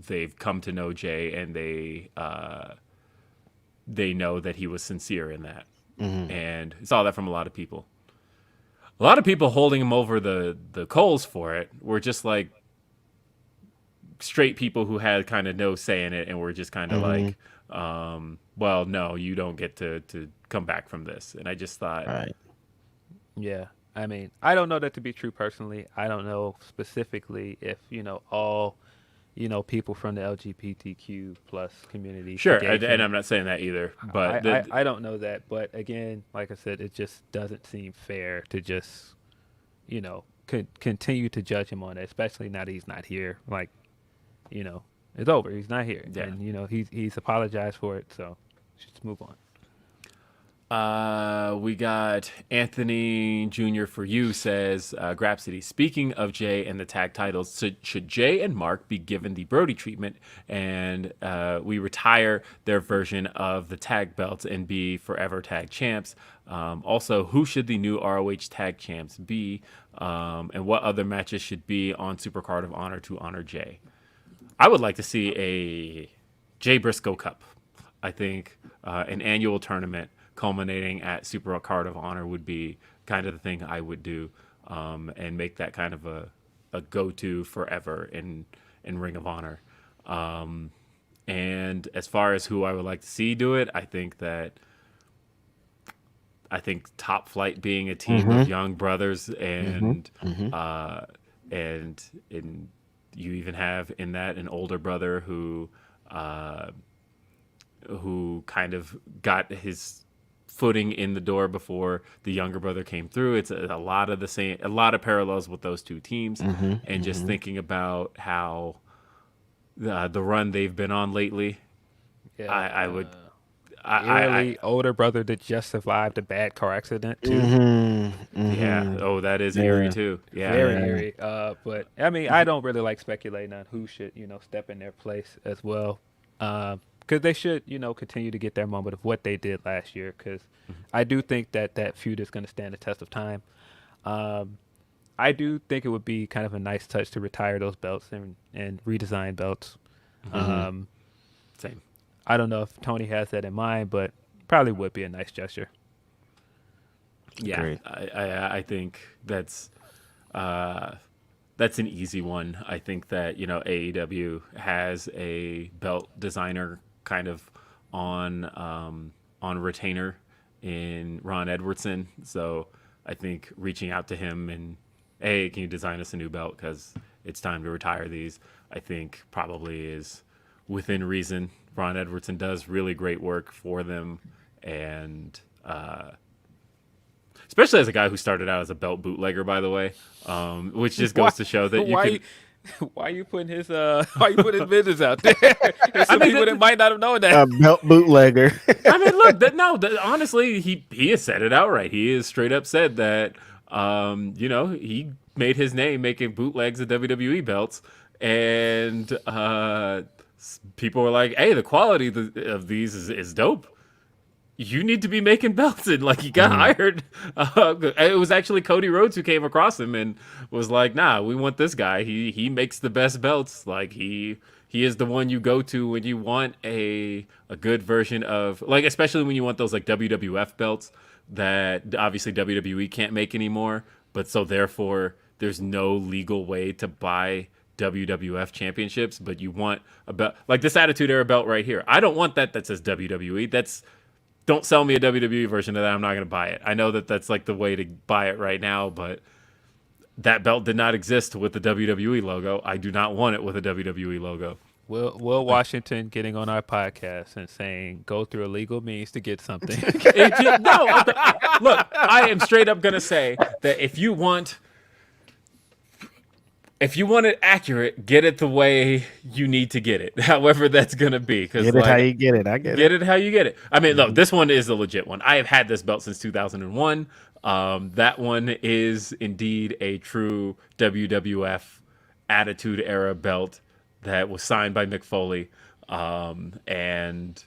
they've come to know Jay and they know that he was sincere in that. And I saw that from a lot of people. A lot of people holding him over the coals for it were just like straight people who had kind of no say in it and were just kind of like, well, no, you don't get to come back from this. And I just thought, Right. Yeah. I mean, I don't know that to be true personally. I don't know specifically if, all, people from the LGBTQ plus community. sure, forgave and him. I'm not saying that either. But I don't know that. But again, like I said, it just doesn't seem fair to just, continue to judge him on it, especially now that he's not here. Like, it's over. He's not here. Yeah. And, he's apologized for it. So let's move on. we got Anthony Jr. for you says, Grapsody, speaking of Jay and the tag titles, should Jay and Mark be given the Brody treatment and we retire their version of the tag belts and be forever tag champs? Also, who should the new ROH tag champs be? And what other matches should be on Supercard of Honor to honor Jay? I would like to see a Jay Briscoe Cup. I think an annual tournament culminating at Super Card of Honor would be kind of the thing I would do, and make that kind of a go-to forever in Ring of Honor. And as far as who I would like to see do it, I think Top Flight being a team of young brothers and you even have in that an older brother who kind of got his footing in the door before the younger brother came through. It's a lot of parallels with those two teams, and just thinking about how the run they've been on lately. Yeah. I would. Eerily older brother that just survived a bad car accident too. Yeah. Oh, that is eerie too. Yeah. Very eerie. But I mean, I don't really like speculating on who should, step in their place as well. Because they should, continue to get their moment of what they did last year. Because I do think that feud is going to stand the test of time. I do think it would be kind of a nice touch to retire those belts and redesign belts. Same. I don't know if Tony has that in mind, but probably would be a nice gesture. Yeah, Agreed. I think that's an easy one. I think that AEW has a belt designer kind of on retainer in Ron Edwardson, so I think reaching out to him and, hey, can you design us a new belt because it's time to retire these, I think probably is within reason. Ron Edwardson does really great work for them, and especially as a guy who started out as a belt bootlegger, by the way, which just goes to show that you can. Why you putting his business out there? There's some people that might not have known that. A belt bootlegger. I mean, look, honestly, he has said it outright. He has straight up said that, he made his name making bootlegs of WWE belts, and people were like, "Hey, the quality of these is dope. You need to be making belts." And like, he got hired. It was actually Cody Rhodes who came across him and was like, "Nah, we want this guy. He makes the best belts. Like he is the one you go to when you want a good version of, like, especially when you want those like WWF belts that obviously WWE can't make anymore. But so therefore there's no legal way to buy WWF championships, but you want a belt like this Attitude Era belt right here. I don't want that says WWE. Don't sell me a WWE version of that. I'm not going to buy it. I know that's like the way to buy it right now, but that belt did not exist with the WWE logo. I do not want it with a WWE logo. Will Washington getting on our podcast and saying go through illegal means to get something. No, look, I am straight up going to say that if you want it accurate, get it the way you need to get it. However that's going to be. Get it how you get it. I get it. Get it how you get it. I mean, look, this one is a legit one. I have had this belt since 2001. That one is indeed a true WWF Attitude Era belt that was signed by Mick Foley. And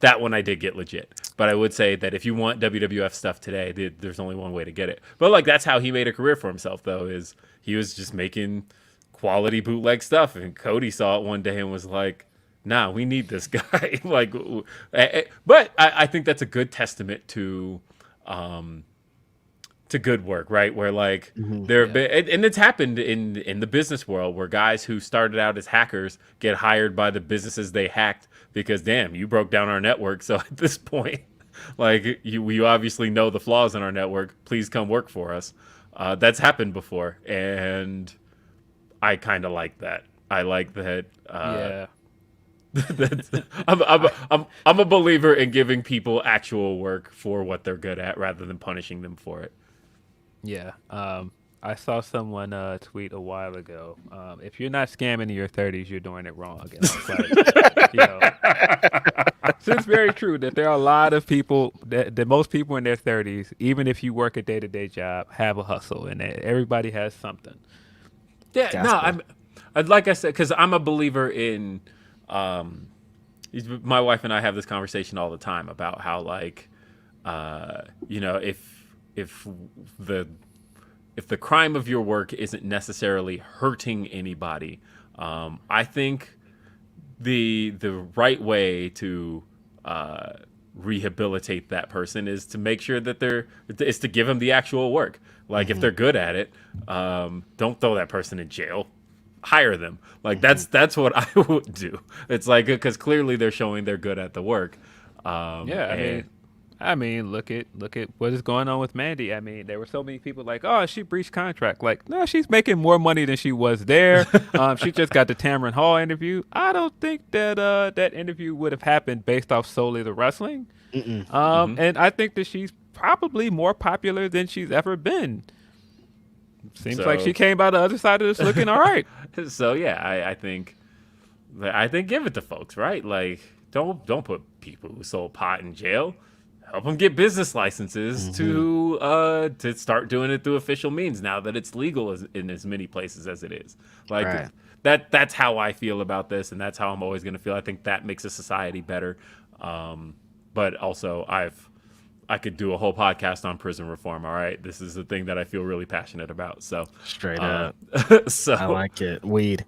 that one I did get legit. But I would say that if you want WWF stuff today, there's only one way to get it. But like, that's how he made a career for himself, though, is he was just making quality bootleg stuff. And Cody saw it one day and was like, nah, we need this guy. But I think that's a good testament to good work, right? Where like there have been, and it's happened in the business world where guys who started out as hackers get hired by the businesses they hacked because, damn, you broke down our network. So at this point, like we obviously know the flaws in our network. Please come work for us. That's happened before, and I kind of like that. I like that. I'm a believer in giving people actual work for what they're good at rather than punishing them for it. Yeah. I saw someone tweet a while ago. If you're not scamming in your 30s, you're doing it wrong. And it's like, so it's very true that there are a lot of people that most people in their 30s, even if you work a day-to-day job, have a hustle, and everybody has something. Yeah, no, like I said, because I'm a believer in. My wife and I have this conversation all the time about how, like, if the crime of your work isn't necessarily hurting anybody, I think the right way to rehabilitate that person is to make sure that is to give them the actual work. Like, if they're good at it, don't throw that person in jail. Hire them. Like, that's what I would do. It's like, because clearly they're showing they're good at the work. I mean, look at what is going on with Mandy. I mean, there were so many people like, oh, she breached contract. Like, no, she's making more money than she was there. She just got the Tamron Hall interview. I don't think that that interview would have happened based off solely the wrestling. And I think that she's probably more popular than she's ever been. Seems like she came by the other side of this looking all right. So yeah, I think give it to folks, right? Like, don't put people who sold pot in jail. Help them get business licenses to start doing it through official means now that it's legal in as many places as it is. Like, that's how I feel about this, and that's how I'm always going to feel. I think that makes a society better. But also, I could do a whole podcast on prison reform. All right, this is the thing that I feel really passionate about. So straight up, so I like it. Weed.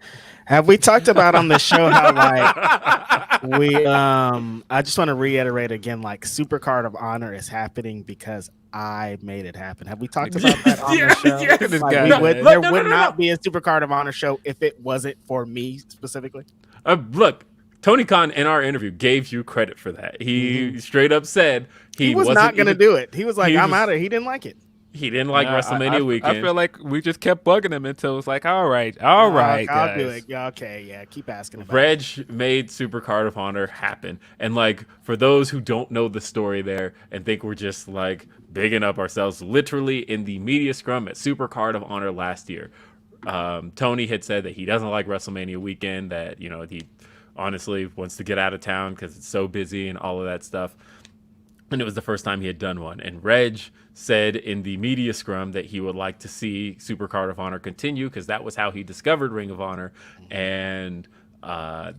Have we talked about on the show how like we? I just want to reiterate again, like, Super Card of Honor is happening because I made it happen. Have we talked about that on the show? Yeah, there would not be a Super Card of Honor show if it wasn't for me specifically. Look. Tony Khan in our interview gave you credit for that. He straight up said he was not going to do it. He was like, I'm out of it. He didn't like it. He didn't like WrestleMania weekend. I feel like we just kept bugging him until it was like, all right, I'll guys. do it. Yeah, okay, yeah, keep asking about Reg made Super Card of Honor happen. And like for those who don't know the story there and think we're just like bigging up ourselves, literally in the media scrum at Super Card of Honor last year, Tony had said that he doesn't like WrestleMania weekend, that, you know, he honestly wants to get out of town because it's so busy and all of that stuff. And it was the first time he had done one. And Reg said in the media scrum that he would like to see Super Card of Honor continue because that was how he discovered Ring of Honor. And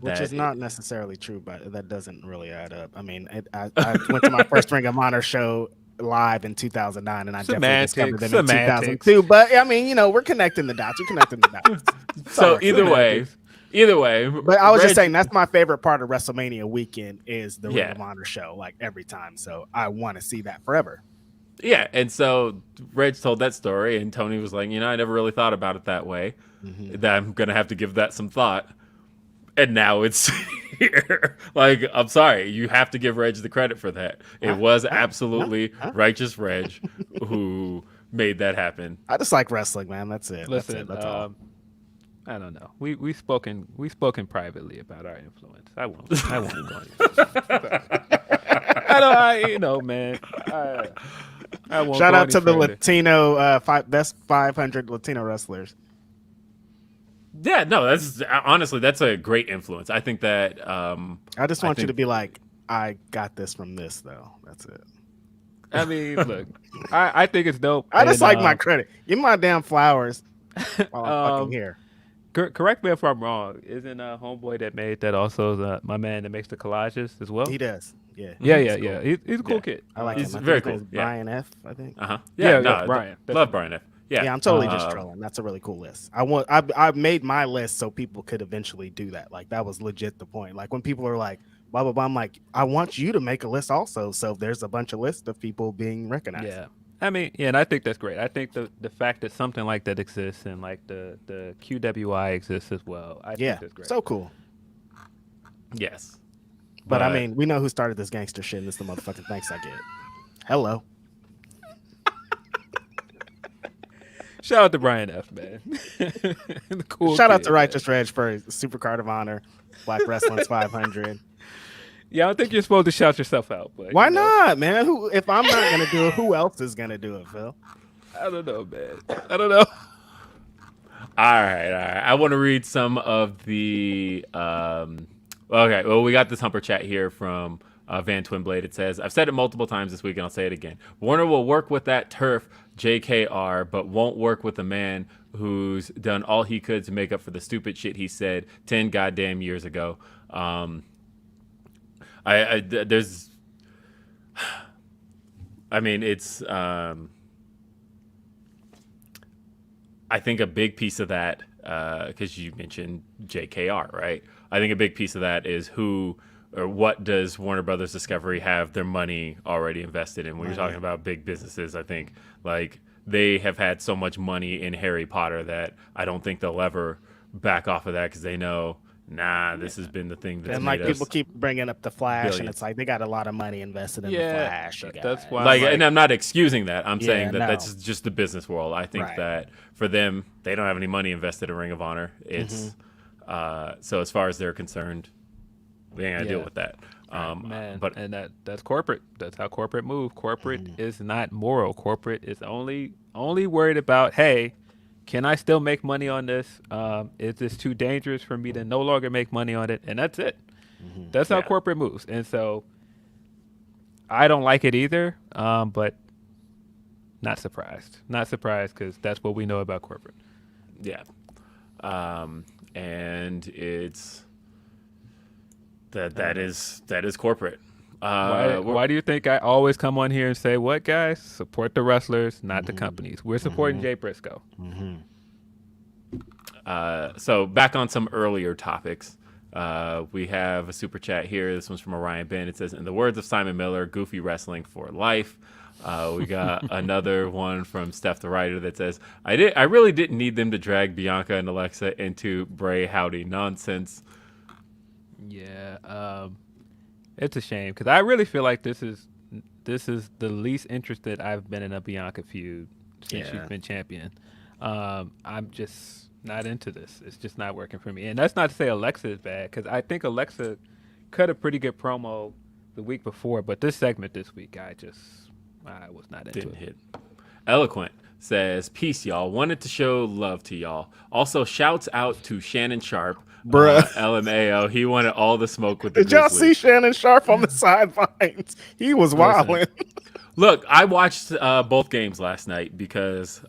which is not necessarily true, but that doesn't really add up. I mean, I went to my first Ring of Honor show live in 2009, and I definitely discovered them in 2002. But I mean, you know, we're connecting the dots. We're connecting the dots. So either way. But I was just saying that's my favorite part of WrestleMania weekend is the Ring of Honor show, like every time. So I want to see that forever. Yeah, and so Reg told that story, and Tony was like, you know, I never really thought about it that way. That I'm gonna have to give that some thought. And now it's here. Like, I'm sorry, you have to give Reg the credit for that. It was absolutely righteous Reg who made that happen. I just like wrestling, man. That's it. Listen, that's all. I don't know. We spoken privately about our influence. I won't go into you know, man. I won't Shout go out to the further. Latino best 500 Latino wrestlers. Yeah, no, that's honestly that's a great influence. I think that I just want you to be like, I got this from this though. That's it. I mean, look, I think it's dope. I just like my credit. Give me my damn flowers while I'm fucking here. Correct me if I'm wrong. Isn't homeboy that made that also my man that makes the collages as well? He does. Yeah. Yeah. Cool. He's a cool kid. I like he's him. very cool. Brian F. I think. Yeah, Brian. Love Brian F. Yeah, I'm totally just trolling. That's a really cool list. I made my list so people could eventually do that. Like that was legit the point. Like when people are like, blah blah blah, I'm like, I want you to make a list also. So there's a bunch of lists of people being recognized. Yeah. I mean, yeah, and I think that's great. I think the fact that something like that exists and like the QWI exists as well. I think that's great. So cool. Yes. But I mean, we know who started this gangster shit, and it's the motherfucking thanks I get. Hello. Shout out to Brian F, man. Cool. Shout out to Righteous Reg for Super Card of Honor, Black Wrestling's 500. Yeah, I don't think you're supposed to shout yourself out, but why not, man? If I'm not gonna do it, who else is gonna do it, Phil? I don't know, man. I don't know. All right. I want to read some of the. Okay, well, we got this humper chat here from Van Twinblade. It says, I've said it multiple times this week, and I'll say it again. Warner will work with that turf JKR, but won't work with a man who's done all he could to make up for the stupid shit he said 10 goddamn years ago. There's, I mean, it's, I think a big piece of that, because you mentioned JKR, right? I think a big piece of that is who or what does Warner Brothers Discovery have their money already invested in? When you're talking about big businesses, I think like they have had so much money in Harry Potter that I don't think they'll ever back off of that because they know, this has been the thing that's and made like people keep bringing up the Flash, billions. and it's like they got a lot of money invested in the Flash. That's why. Like, and I'm not excusing that. I'm saying that no. that's just the business world. I think that for them, they don't have any money invested in Ring of Honor. It's so as far as they're concerned, we ain't gotta deal with that. Man, but and that's corporate. That's how corporate move. Corporate is not moral. Corporate is only worried about, hey, can I still make money on this? Is this too dangerous for me to no longer make money on it? And that's it. That's how corporate moves. And so I don't like it either, but not surprised. Not surprised because that's what we know about corporate. Yeah. And it's that is corporate. Why do you think I always come on here and say, what, guys? Support the wrestlers, not the companies. We're supporting Jay Briscoe. So back on some earlier topics. We have a super chat here. This one's from Orion Ben. It says, in the words of Simon Miller, goofy wrestling for life. We got another one from Steph the writer that says, I really didn't need them to drag Bianca and Alexa into Bray Howdy nonsense. Yeah, it's a shame because I really feel like this is the least interested I've been in a Bianca feud since Yeah. you've been champion. I'm just not into this. It's just not working for me. And that's not to say Alexa is bad, because I think Alexa cut a pretty good promo the week before, but this segment this week, I was not into Didn't it. hit. Eloquent says, peace, y'all. Wanted to show love to y'all. Also, shouts out to Shannon Sharpe. Bruh. LMAO. He wanted all the smoke with the Did y'all Grizzlies. see Shannon Sharpe on the sidelines? He was wilding. Look, I watched both games last night because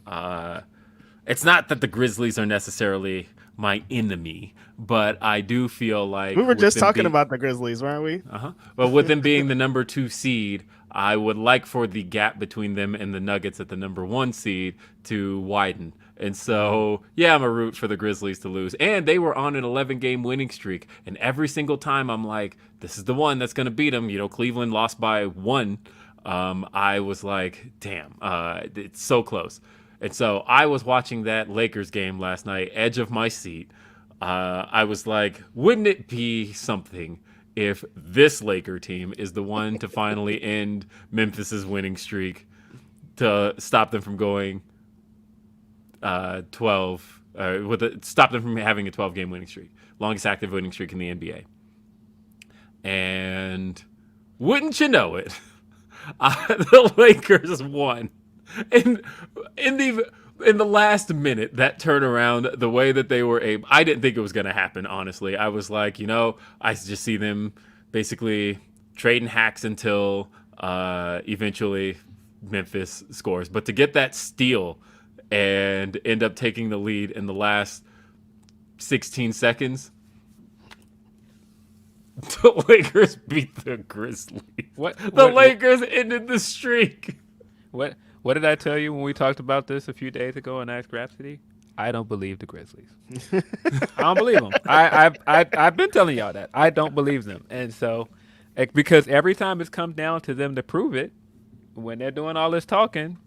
it's not that the Grizzlies are necessarily my enemy, but I do feel like We were with just them talking about the Grizzlies, weren't we? But with them being the number 2 seed, I would like for the gap between them and the Nuggets at the number 1 seed to widen. And so, yeah, I'm a root for the Grizzlies to lose. And they were on an 11-game winning streak. And every single time I'm like, this is the one that's going to beat them. You know, Cleveland lost by 1. I was like, damn, it's so close. And so I was watching that Lakers game last night, edge of my seat. I was like, wouldn't it be something if this Laker team is the one to finally end Memphis's winning streak to stop them from going 12, stop them from having a 12-game winning streak, longest active winning streak in the NBA. And wouldn't you know it, the Lakers won. And in the last minute, that turnaround, the way that they were able, I didn't think it was going to happen, honestly. I was like, I just see them basically trading hacks until eventually Memphis scores. But to get that steal and end up taking the lead in the last 16 seconds, the Lakers beat the Grizzlies. The Lakers ended the streak. What did I tell you when we talked about this a few days ago on Ask Grapsody? I don't believe the Grizzlies. I don't believe them. I've been telling y'all that. I don't believe them. And so, because every time it's come down to them to prove it, when they're doing all this talking,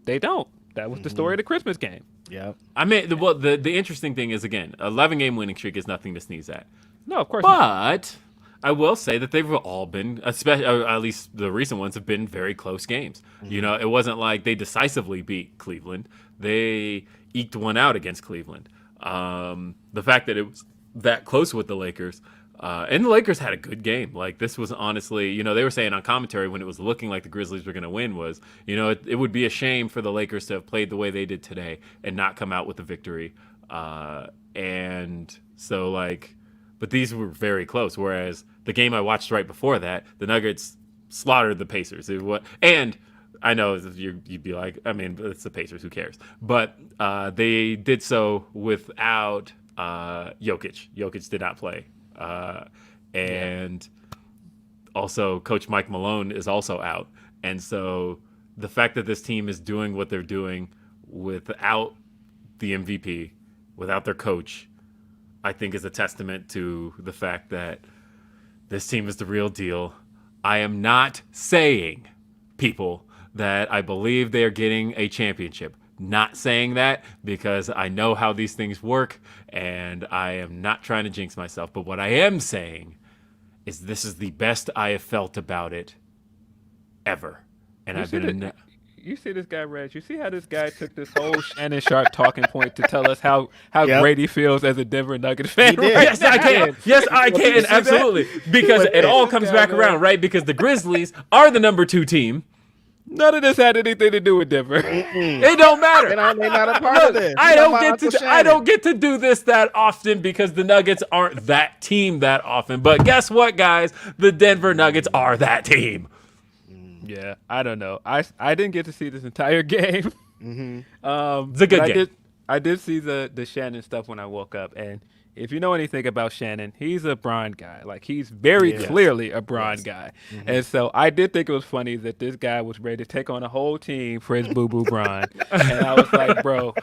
they don't. That was the story of the Christmas game. Yeah. I mean, the interesting thing is, again, 11-game winning streak is nothing to sneeze at. No, of course not. But I will say that they've all been, especially at least the recent ones, have been very close games. It wasn't like they decisively beat Cleveland. They eked one out against Cleveland. The fact that it was that close with the Lakers, and the Lakers had a good game. Like, this was honestly, they were saying on commentary when it was looking like the Grizzlies were going to win was, it would be a shame for the Lakers to have played the way they did today and not come out with a victory. And so, like, but these were very close. Whereas the game I watched right before that, the Nuggets slaughtered the Pacers. And I know you'd be like, I mean, it's the Pacers. Who cares? But they did so without Jokic. Jokic did not play. And also Coach Mike Malone is also out. And so the fact that this team is doing what they're doing without the MVP, without their coach, I think is a testament to the fact that this team is the real deal. I am not saying, people, that I believe they are getting a championship. Not saying that because I know how these things work and I am not trying to jinx myself. But what I am saying is this is the best I have felt about it ever. And You see this guy, Reg. You see how this guy took this whole Shannon Sharpe talking point to tell us how great he feels as a Denver Nuggets fan. He did. Right? Yes, I can. Yes, I can. Absolutely. Because it all comes back around, right? Because the Grizzlies are the number 2 team. None of this had anything to do with Denver. It don't matter. They're not a part of this. I don't get to do this that often because the Nuggets aren't that team that often. But guess what, guys? The Denver Nuggets are that team. Yeah, I don't know. I didn't get to see this entire game. It's a good game. I did see the Shannon stuff when I woke up, and if you know anything about Shannon, he's a Bron guy. Like, he's very clearly a Bron guy. And so I did think it was funny that this guy was ready to take on a whole team for his boo-boo Bron. And I was like, bro,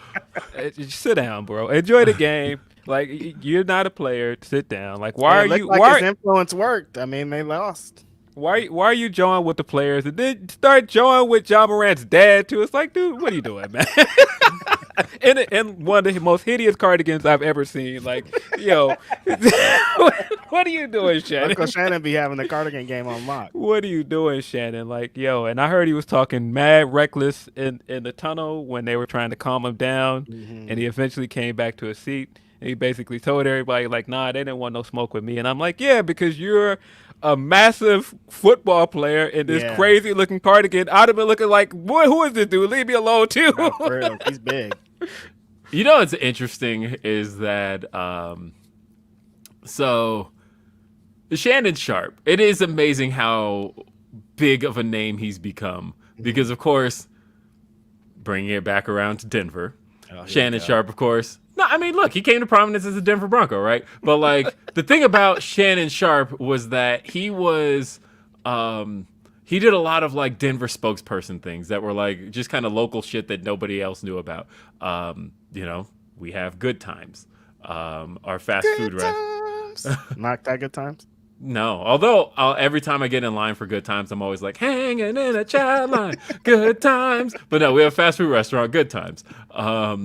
sit down, bro. Enjoy the game. Like, you're not a player. Sit down. Like, why are you? His influence worked. I mean, they lost. Why are you joining with the players and then start joining with John Morant's dad too? It's like, dude, what are you doing, man? and one of the most hideous cardigans I've ever seen. Like, yo, What are you doing, Shannon? Uncle Shannon be having the cardigan game on lock. What are you doing, Shannon? Like, yo, and I heard he was talking mad reckless in the tunnel when they were trying to calm him down, and he eventually came back to his seat. And he basically told everybody, like, nah, they didn't want no smoke with me. And I'm like, yeah, because you're a massive football player in this crazy looking cardigan. I'd have been looking like, boy, who is this dude? Leave me alone, too. No, for real. He's big. You know what's interesting is that, so Shannon Sharpe, it is amazing how big of a name he's become. Because, of course, bringing it back around to Denver, Shannon Sharpe, of course. No, I mean, look, he came to prominence as a Denver Bronco, right? But, like, the thing about Shannon Sharpe was that he was, he did a lot of, like, Denver spokesperson things that were, like, just kind of local shit that nobody else knew about. You know, we have Good Times, our fast food restaurant. Not that Good Times? No, although every time I get in line for Good Times, I'm always like, hanging in a child line, Good Times. But no, we have a fast food restaurant, Good Times. I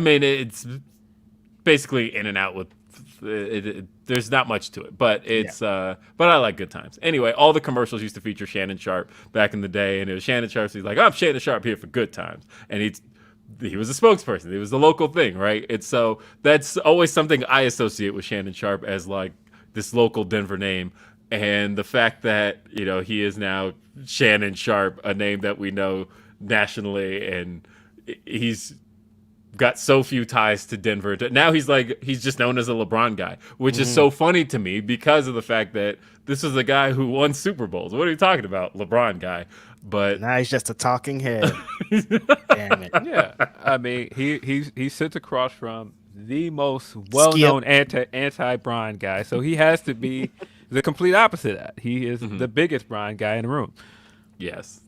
mean, it's basically in and out with, there's not much to it, but it's, but I like Good Times. Anyway, all the commercials used to feature Shannon Sharpe back in the day, and it was Shannon Sharpe, so he's like, I'm Shannon Sharpe here for Good Times. And he was a spokesperson. He was the local thing, right? It's so that's always something I associate with Shannon Sharpe as like this local Denver name. And the fact that, you know, he is now Shannon Sharpe, a name that we know nationally, and he's got so few ties to Denver. Now he's just known as a LeBron guy, which is so funny to me because of the fact that this is a guy who won Super Bowls. What are you talking about, LeBron guy? But now he's just a talking head. Damn it. Yeah, I mean, he sits across from the most well-known anti-Bron guy, so he has to be the complete opposite of that. He is the biggest Bron guy in the room. Yes.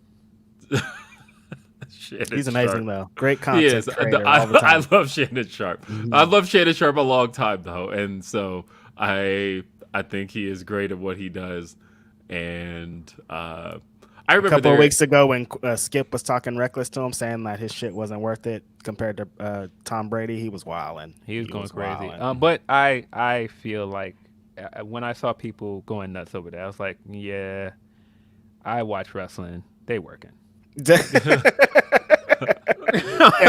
He's amazing, though. Great He content is. creator all the time. I love Shannon Sharpe. I love Shannon Sharpe a long time, though, and so I think he is great at what he does. And I remember a couple of weeks ago when Skip was talking reckless to him, saying that his shit wasn't worth it compared to Tom Brady, he was wilding. He was going crazy. But I feel like when I saw people going nuts over there, I was like, yeah, I watch wrestling. They working. Can't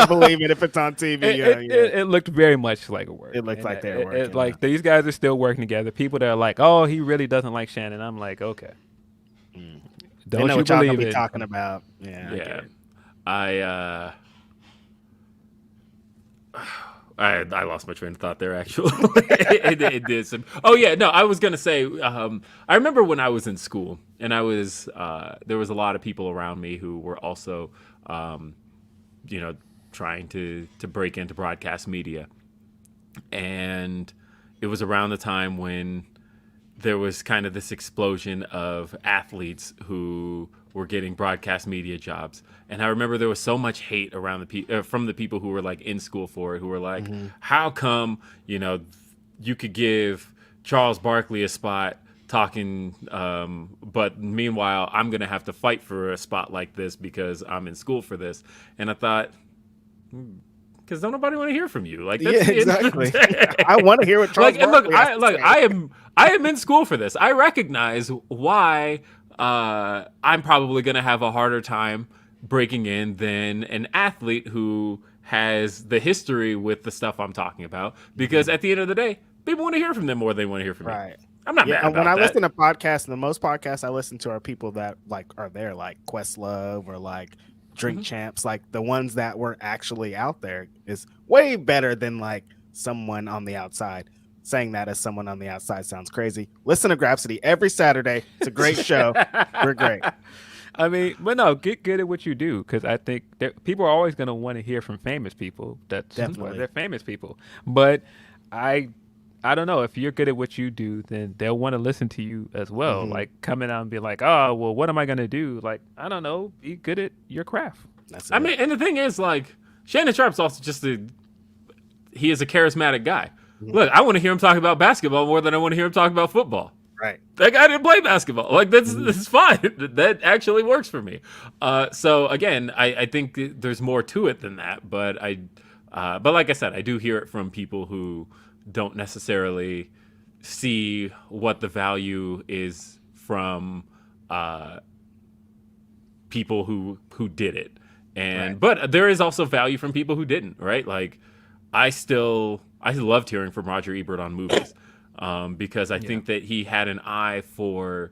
believe it if it's on TV. It looked very much like a work. It looked like they were working. Like these guys are still working together. People that are like, oh, he really doesn't like Shannon. I'm like, okay. Don't know what y'all gonna be talking about. Yeah. I lost my train of thought there. Actually, it did some. Oh yeah, no, I was gonna say. I remember when I was in school, and I was there was a lot of people around me who were also, trying to break into broadcast media, and it was around the time when there was kind of this explosion of athletes who were getting broadcast media jobs. And I remember there was so much hate around from the people who were like in school for it, who were like, how come, you could give Charles Barkley a spot talking, but meanwhile, I'm going to have to fight for a spot like this because I'm in school for this. And I thought, because don't nobody want to hear from you. Like, that's exactly. I want to hear what Charles Barkley has to say. I am in school for this. I recognize why I'm probably going to have a harder time breaking in than an athlete who has the history with the stuff I'm talking about. Because at the end of the day, people want to hear from them more than they want to hear from me. I'm not mad about when I that. listen to podcasts, the most podcasts I listen to are people that like are there, like Questlove or like Drink Champs, like the ones that were actually out there is way better than like someone on the outside. Saying that as someone on the outside sounds crazy. Listen to Grapsody every Saturday. It's a great show. We're great. I mean, but no, get good at what you do, because I think that people are always going to want to hear from famous people. That's why they're famous people. But I don't know, if you're good at what you do, then they'll want to listen to you as well. Like coming out and be like, oh, well, what am I going to do? Like, I don't know, be good at your craft. I mean, and the thing is, like, Shannon Sharpe's also just he is a charismatic guy. Look, I want to hear him talk about basketball more than I want to hear him talk about football. Right. That guy didn't play basketball. Like, that's fine. That actually works for me. So again, I think there's more to it than that. But like I said, I do hear it from people who don't necessarily see what the value is from people who did it. And but there is also value from people who didn't, right? Like I loved hearing from Roger Ebert on movies because I think that he had an eye for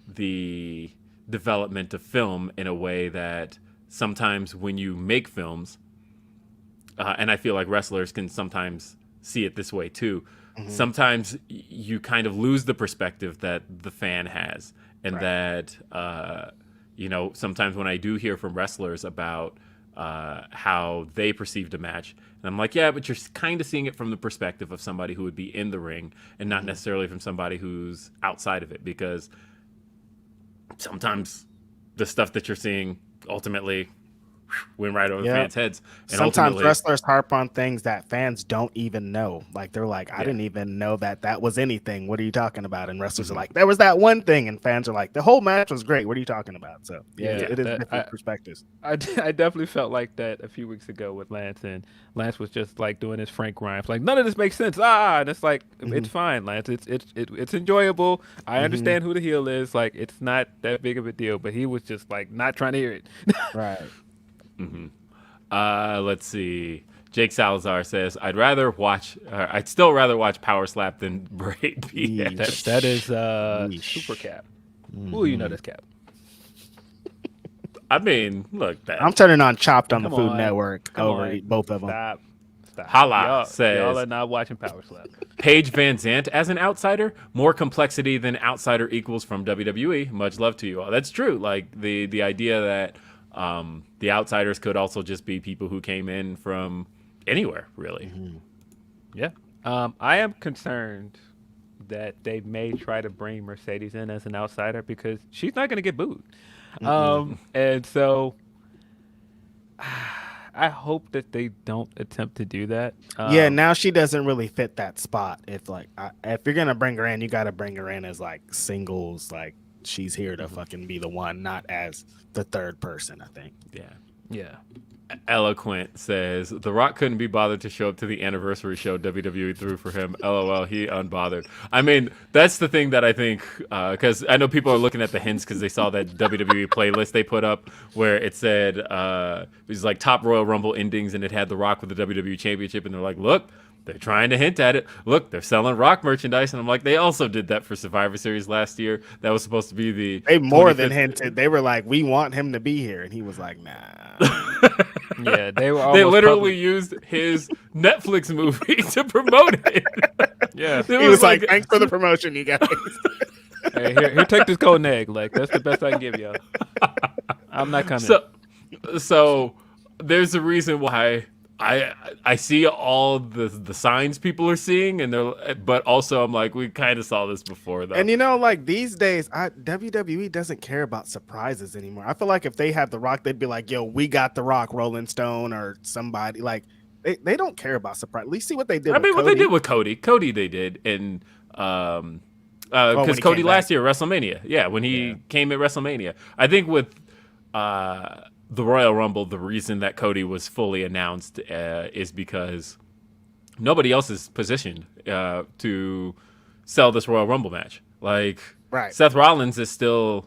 the development of film in a way that sometimes when you make films, and I feel like wrestlers can sometimes see it this way too. Sometimes you kind of lose the perspective that the fan has, and that sometimes when I do hear from wrestlers about how they perceived a match, and I'm like, yeah, but you're kind of seeing it from the perspective of somebody who would be in the ring, and not necessarily from somebody who's outside of it, because sometimes the stuff that you're seeing ultimately went right over fans' heads. And sometimes wrestlers harp on things that fans don't even know. Like they're like, I didn't even know that was anything. What are you talking about? And wrestlers are like, there was that one thing. And fans are like, the whole match was great. What are you talking about? So it is different perspectives. I definitely felt like that a few weeks ago with Lance, and Lance was just like doing his Frank Grimes, like none of this makes sense. And it's like it's fine, Lance. It's enjoyable. I understand who the heel is. Like it's not that big of a deal. But he was just like not trying to hear it. Right. Let's see. Jake Salazar says, I'd still rather watch Power Slap than Bray beat. That is Super Cap. Ooh, you know this Cap. I mean, look, I'm turning on Chopped on the Food Network over both of them. Stop. Hala says, y'all are not watching Power Slap. Paige Van Zant as an outsider, more complexity than outsider equals from WWE. Much love to you all. That's true. Like the idea that the outsiders could also just be people who came in from anywhere, really. Yeah. I am concerned that they may try to bring Mercedes in as an outsider because she's not going to get booed. And so I hope that they don't attempt to do that. Now she doesn't really fit that spot. If you're going to bring her in, you got to bring her in as like singles, like she's here to fucking be the one, not as the third person, I think. Yeah. Eloquent says, The Rock couldn't be bothered to show up to the anniversary show WWE threw for him. LOL, he unbothered. I mean, that's the thing that I think, because I know people are looking at the hints because they saw that WWE playlist they put up where it said, it was like top Royal Rumble endings, and it had The Rock with the WWE Championship, and they're like, look, they're trying to hint at it. Look, they're selling Rock merchandise. And I'm like, they also did that for Survivor Series last year. That was supposed to be They more than hinted. They were like, we want him to be here. And he was like, nah. Yeah, they literally used his Netflix movie to promote it. Yeah. He was like, thanks for the promotion, you guys. Hey, here, take this golden egg. Like, that's the best I can give y'all. I'm not coming. So there's a reason why I see all the signs people are seeing, but also I'm like, we kind of saw this before, though. And like these days, WWE doesn't care about surprises anymore. I feel like if they had The Rock, they'd be like, yo, we got The Rock, Rolling Stone, or somebody. Like they don't care about surprise. At least see what they did. What they did with Cody. Cody they did, and because Cody last year WrestleMania, when he came at WrestleMania, I think with the Royal Rumble, the reason that Cody was fully announced is because nobody else is positioned to sell this Royal Rumble match. Like, Seth Rollins is still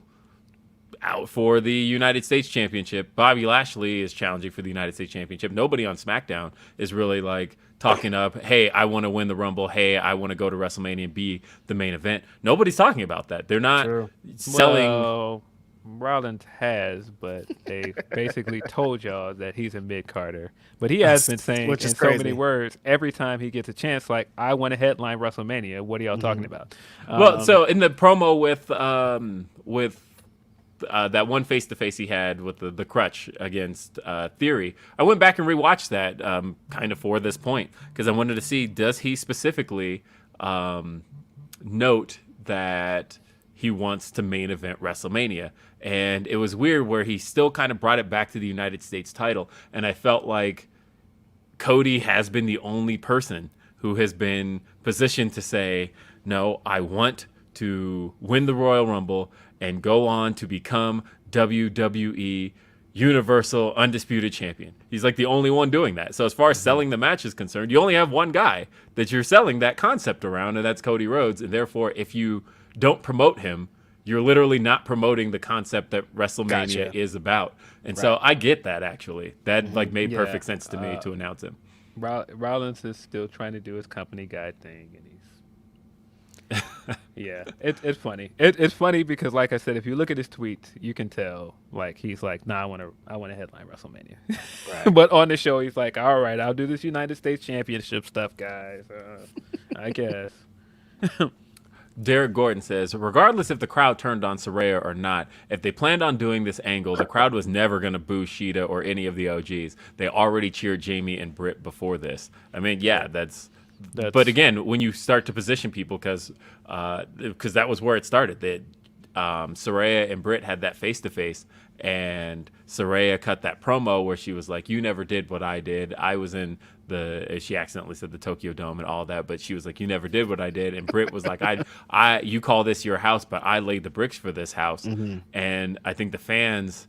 out for the United States Championship. Bobby Lashley is challenging for the United States Championship. Nobody on SmackDown is really like talking up, hey, I want to win the Rumble. Hey, I want to go to WrestleMania and be the main event. Nobody's talking about that. They're not selling. Well, Rollins has, but they basically told y'all that he's a mid-carder. But he has been saying in so many words every time he gets a chance, like, I want to headline WrestleMania. What are y'all talking about? Well, so in the promo with that one face-to-face he had with the crutch against Theory, I went back and rewatched that kind of for this point because I wanted to see, does he specifically note that he wants to main event WrestleMania? And it was weird where he still kind of brought it back to the United States title. And I felt like Cody has been the only person who has been positioned to say, no, I want to win the Royal Rumble and go on to become WWE Universal Undisputed Champion. He's like the only one doing that. So as far as selling the match is concerned, you only have one guy that you're selling that concept around, and that's Cody Rhodes. And therefore, if you don't promote him, you're literally not promoting the concept that WrestleMania is about. And so I get that, actually. That like made perfect sense to me to announce him. Rollins is still trying to do his company guy thing, and it's funny. It's funny because, like I said, if you look at his tweets, you can tell like he's like, "Nah, I want to headline WrestleMania." Right. But on the show, he's like, "All right, I'll do this United States Championship stuff, guys. I guess." Derek Gordon says, regardless if the crowd turned on Saraya or not, if they planned on doing this angle, the crowd was never going to boo Sheeta or any of the OGs. They already cheered Jamie and Britt before this. I mean, that's but again, when you start to position people, because that was where it started. That Saraya and Britt had that face-to-face, and Saraya cut that promo where she was like, "You never did what I did. I was in she accidentally said the Tokyo Dome and all that, but she was like, you never did what I did." And Britt was like, you call this your house, but I laid the bricks for this house. And I think the fans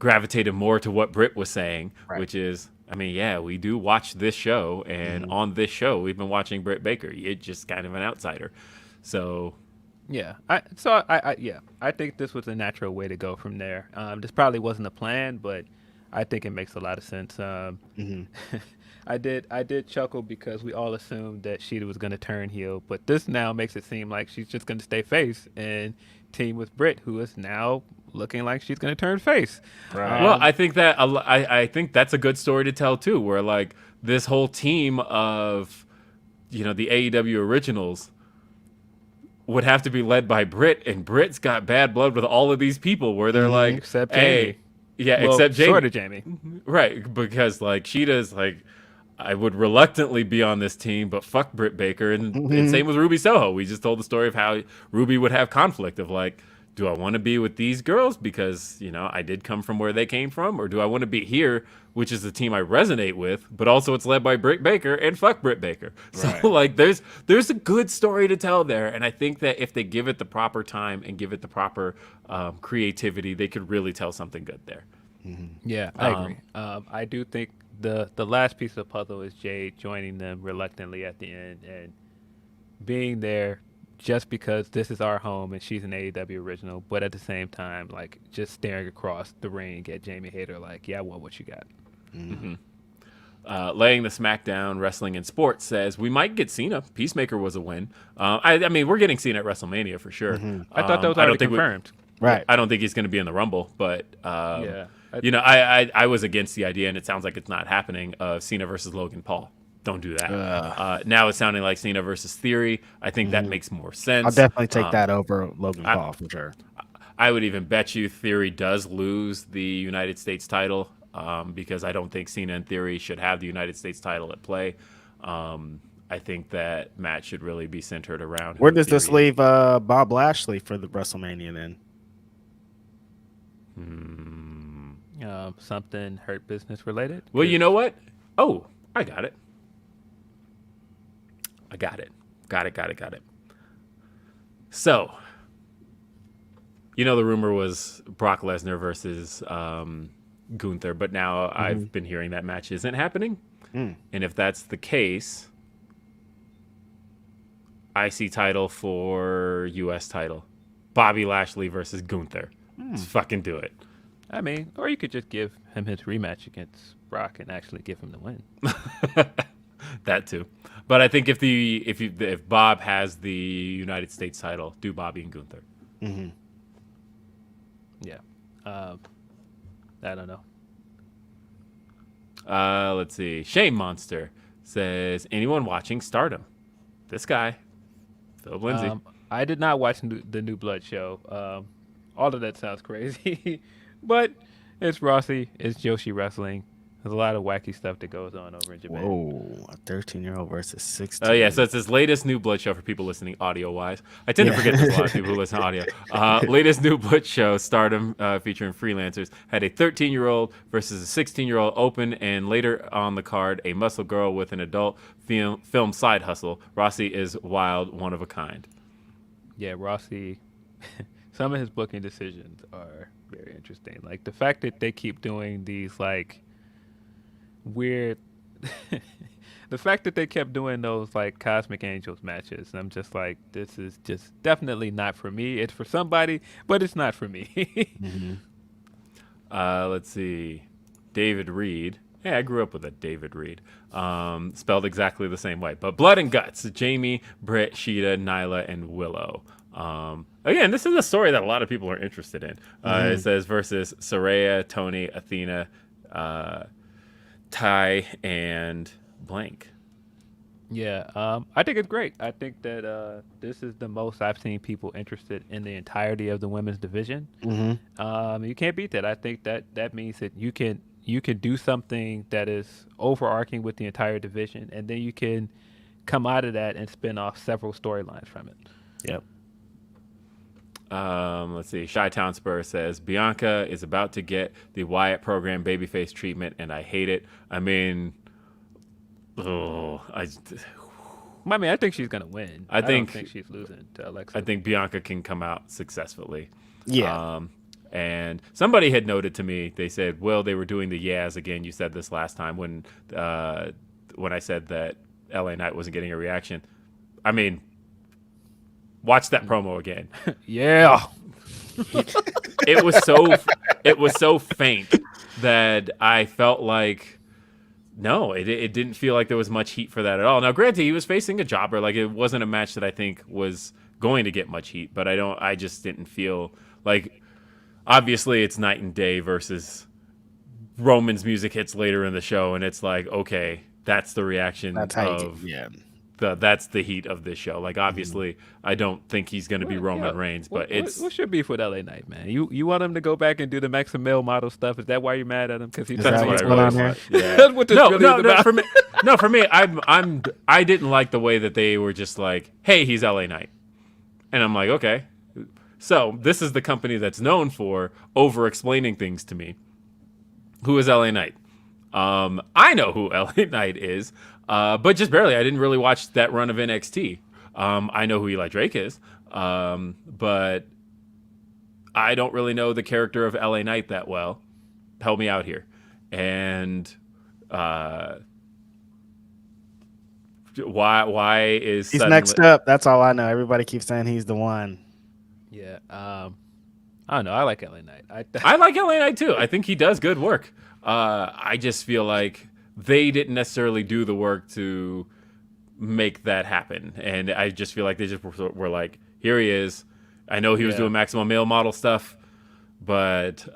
gravitated more to what Britt was saying, which is, I mean, yeah, we do watch this show, and on this show, we've been watching Britt Baker. You're just kind of an outsider. So I think this was a natural way to go from there. This probably wasn't a plan, but I think it makes a lot of sense. I did chuckle because we all assumed that Sheeta was going to turn heel, but this now makes it seem like she's just going to stay face and team with Britt, who is now looking like she's going to turn face. Right. Well, I think that I think that's a good story to tell too, where like this whole team of the AEW originals would have to be led by Britt, and Britt's got bad blood with all of these people, where they're like, except hey, Jamie. Except Jamie. Sort of Jamie. Right, because like Sheeta's like, I would reluctantly be on this team, but fuck Britt Baker. And same with Ruby Soho. We just told the story of how Ruby would have conflict of like, do I want to be with these girls because, I did come from where they came from? Or do I want to be here, which is the team I resonate with, but also it's led by Britt Baker, and fuck Britt Baker. Right. So like there's a good story to tell there. And I think that if they give it the proper time and give it the proper creativity, they could really tell something good there. Yeah, I agree. I do think the last piece of the puzzle is Jay joining them reluctantly at the end and being there just because this is our home and she's an AEW original, but at the same time, like just staring across the ring at Jamie Hayter, like, yeah, I want what you got. Laying the SmackDown Wrestling and Sports says we might get Cena. Peacemaker was a win. I mean, we're getting Cena at WrestleMania for sure. I thought that was already confirmed. Right. I don't think he's going to be in the Rumble, but I was against the idea, and it sounds like it's not happening, of Cena versus Logan Paul. Don't do that. Now it's sounding like Cena versus Theory. I think that makes more sense. I'll definitely take that over Logan Paul for sure. I would even bet you Theory does lose the United States title because I don't think Cena and Theory should have the United States title at play. I think that match should really be centered around. Where does this leave Bob Lashley for the WrestleMania then? Something Hurt Business related? Well, you know what? Oh, I got it. Got it. So, the rumor was Brock Lesnar versus Gunther, but now I've been hearing that match isn't happening. And if that's the case, IC title for US title. Bobby Lashley versus Gunther. Let's fucking do it. I mean, or you could just give him his rematch against Brock and actually give him the win. That too. But I think if Bob has the United States title, do Bobby and Gunther. Yeah. I don't know. Let's see. Shame Monster says, anyone watching Stardom? This guy, Philip Lindsay. I did not watch the New Blood show. All of that sounds crazy. But it's Rossi. It's Joshi Wrestling. There's a lot of wacky stuff that goes on over in Japan. Whoa, a 13-year-old versus 16. Oh, yeah, so it's his latest New Blood show for people listening audio-wise. I tend to forget there's a lot of people who listen audio. Latest New Blood show, Stardom, featuring freelancers, had a 13-year-old versus a 16-year-old open, and later on the card, a muscle girl with an adult film side hustle. Rossi is wild, one of a kind. Yeah, Rossi. some of his booking decisions are very interesting. Like the fact that they keep doing these like weird the fact that they kept doing those like Cosmic Angels matches, and I'm just like, this is just definitely not for me. It's for somebody, but it's not for me. Let's see. David Reed. Hey, I grew up with a David Reed. Spelled exactly the same way. But Blood and Guts. Jamie, Britt, Sheeta, Nyla, and Willow. Again, this is a story that a lot of people are interested in. It says versus Saraya, Tony, Athena, Ty, and blank. Yeah, I think it's great. I think that this is the most I've seen people interested in the entirety of the women's division. You can't beat that. I think that means that you can do something that is overarching with the entire division, and then you can come out of that and spin off several storylines from it. Yep. Let's see. Chi-Town Spur says Bianca is about to get the Wyatt program babyface treatment, and I hate it. I mean, I think she's gonna win. I don't think she's losing to Alexa. I think Bianca can come out successfully. Yeah. And somebody had noted to me, they said, "Well, they were doing the yas again." You said this last time when I said that LA Knight wasn't getting a reaction. I mean, watch that promo again. Yeah. It was so faint that I felt like, no, it didn't feel like there was much heat for that at all. Now, granted, he was facing a jobber. Like, it wasn't a match that I think was going to get much heat, but I just didn't feel like, obviously it's night and day versus Roman's music hits later in the show, and it's like, okay, that's the reaction that's the heat of this show. Like, obviously, I don't think he's going to be Roman Reigns, but what's your beef with LA Knight, man? You want him to go back and do the Maximil model stuff? Is that why you're mad at him? Because that's what I really want. Yeah. That's what this really is about. For me, I didn't like the way that they were just like, hey, he's LA Knight, and I'm like, okay, so this is the company that's known for over explaining things to me. Who is LA Knight? I know who LA Knight is, but just barely. I didn't really watch that run of NXT. I know who Eli Drake is, but I don't really know the character of LA Knight that well. Help me out here. And why is he's next up? That's all I know. Everybody keeps saying he's the one. Yeah. I don't know. I like LA Knight. I like LA Knight too. I think he does good work. I just feel like they didn't necessarily do the work to make that happen. And I just feel like they just were like, here he is. I know he was doing maximum male model stuff, but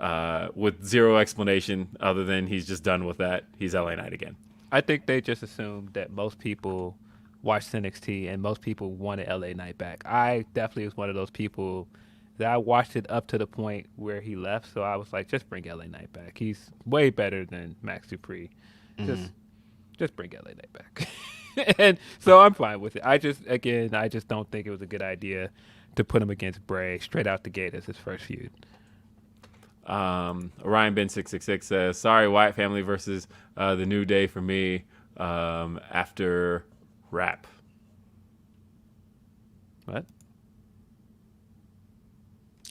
with zero explanation other than he's just done with that. He's LA Knight again. I think they just assumed that most people watched NXT and most people wanted LA Knight back. I definitely was one of those people that I watched it up to the point where he left, so I was like, just bring LA Knight back. He's way better than Max Dupree. Just bring LA Knight back. And so I'm fine with it. I just don't think it was a good idea to put him against Bray straight out the gate as his first feud. Orion Ben 666 says, sorry, Wyatt family versus the New Day for me after rap. What?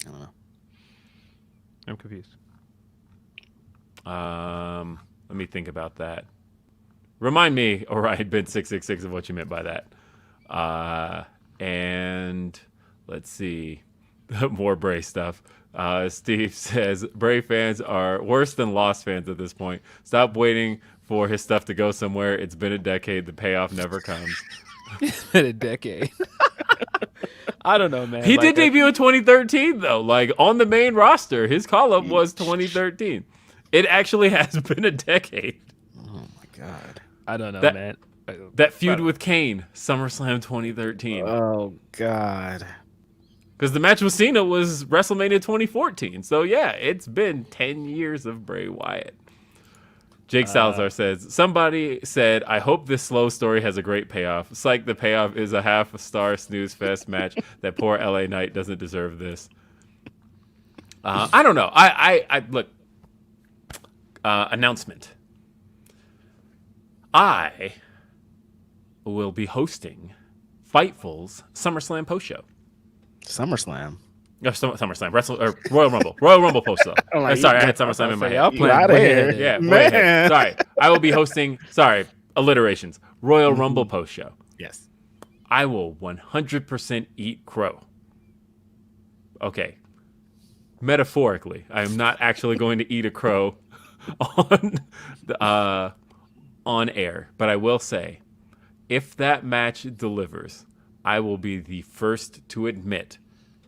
I don't know. I'm confused. Let me think about that. Remind me, Orion Ben 666, of what you meant by that. And let's see. More Bray stuff. Steve says, Bray fans are worse than Lost fans at this point. Stop waiting for his stuff to go somewhere. It's been a decade. The payoff never comes. It's been a decade. I don't know, man. He did debut in 2013, though. Like, on the main roster, his call-up was 2013. It actually has been a decade. Oh, my God. I don't know, man. That feud with Kane, SummerSlam 2013. Oh, God. Because the match with Cena was WrestleMania 2014. So, yeah, it's been 10 years of Bray Wyatt. Jake Salazar says, somebody said, I hope this slow story has a great payoff. Psych, the payoff is a half-star snooze fest match. That poor LA Knight doesn't deserve this. I don't know. I look, announcement. I will be hosting Fightful's SummerSlam post-show. SummerSlam? SummerSlam, Royal Rumble post show. Sorry, I had SummerSlam in my head. Y'all playing outta way here. ahead. Yeah, Man. way ahead. Sorry, I will be hosting. Sorry, alliterations. Royal Rumble post show. Yes. I will 100% eat crow. Okay. Metaphorically, I am not actually going to eat a crow on air, but I will say, if that match delivers, I will be the first to admit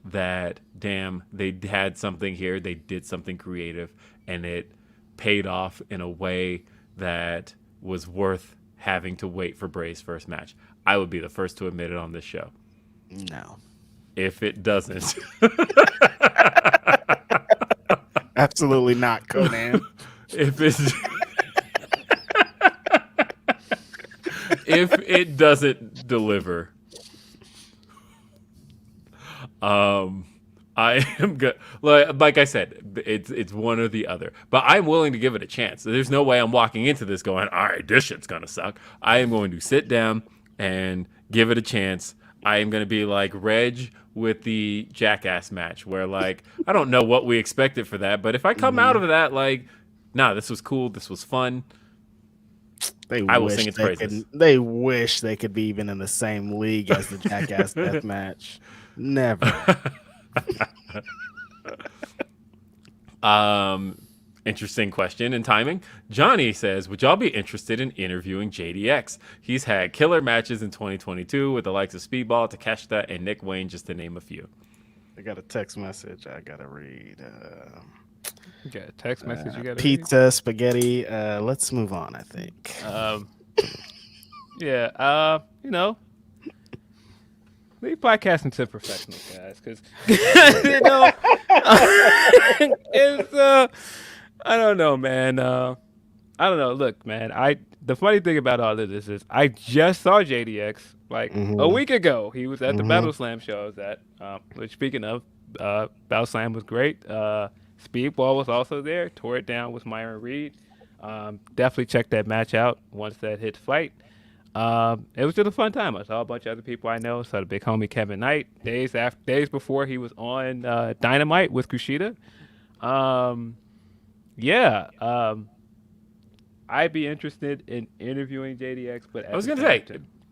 that, damn, they had something here, they did something creative, and it paid off in a way that was worth having to wait for Bray's first match. I would be the first to admit it on this show. No. If it doesn't. Absolutely not, Conan. If it doesn't deliver, I am good. Like I said, it's one or the other. But I'm willing to give it a chance. There's no way I'm walking into this going, all right, this shit's gonna suck. I am going to sit down and give it a chance. I am going to be like Reg with the Jackass match, where like I don't know what we expected for that, but if I come out of that like, nah, this was cool, this was fun, I will sing its praises. They wish they could be even in the same league as the Jackass Death Match. Never. Interesting question and timing. Johnny says, would y'all be interested in interviewing JDX? He's had killer matches in 2022 with the likes of Speedball, Takeshita, and Nick Wayne, just to name a few. I got a text message I gotta read. You got a text message you got to pizza, spaghetti. Let's move on, I think. Leave podcasting to professionals, guys, because it's I don't know, man. I don't know. Look, man. The funny thing about all of this is I just saw JDX like a week ago. He was at the Battle Slam show I was at. Which, speaking of, Battle Slam was great. Speedball was also there. Tore it down with Myron Reed. Definitely check that match out once that hits Fight. It was just a fun time. I saw a bunch of other people I know. Saw the big homie Kevin Knight days before he was on Dynamite with Kushida. I'd be interested in interviewing JDX, but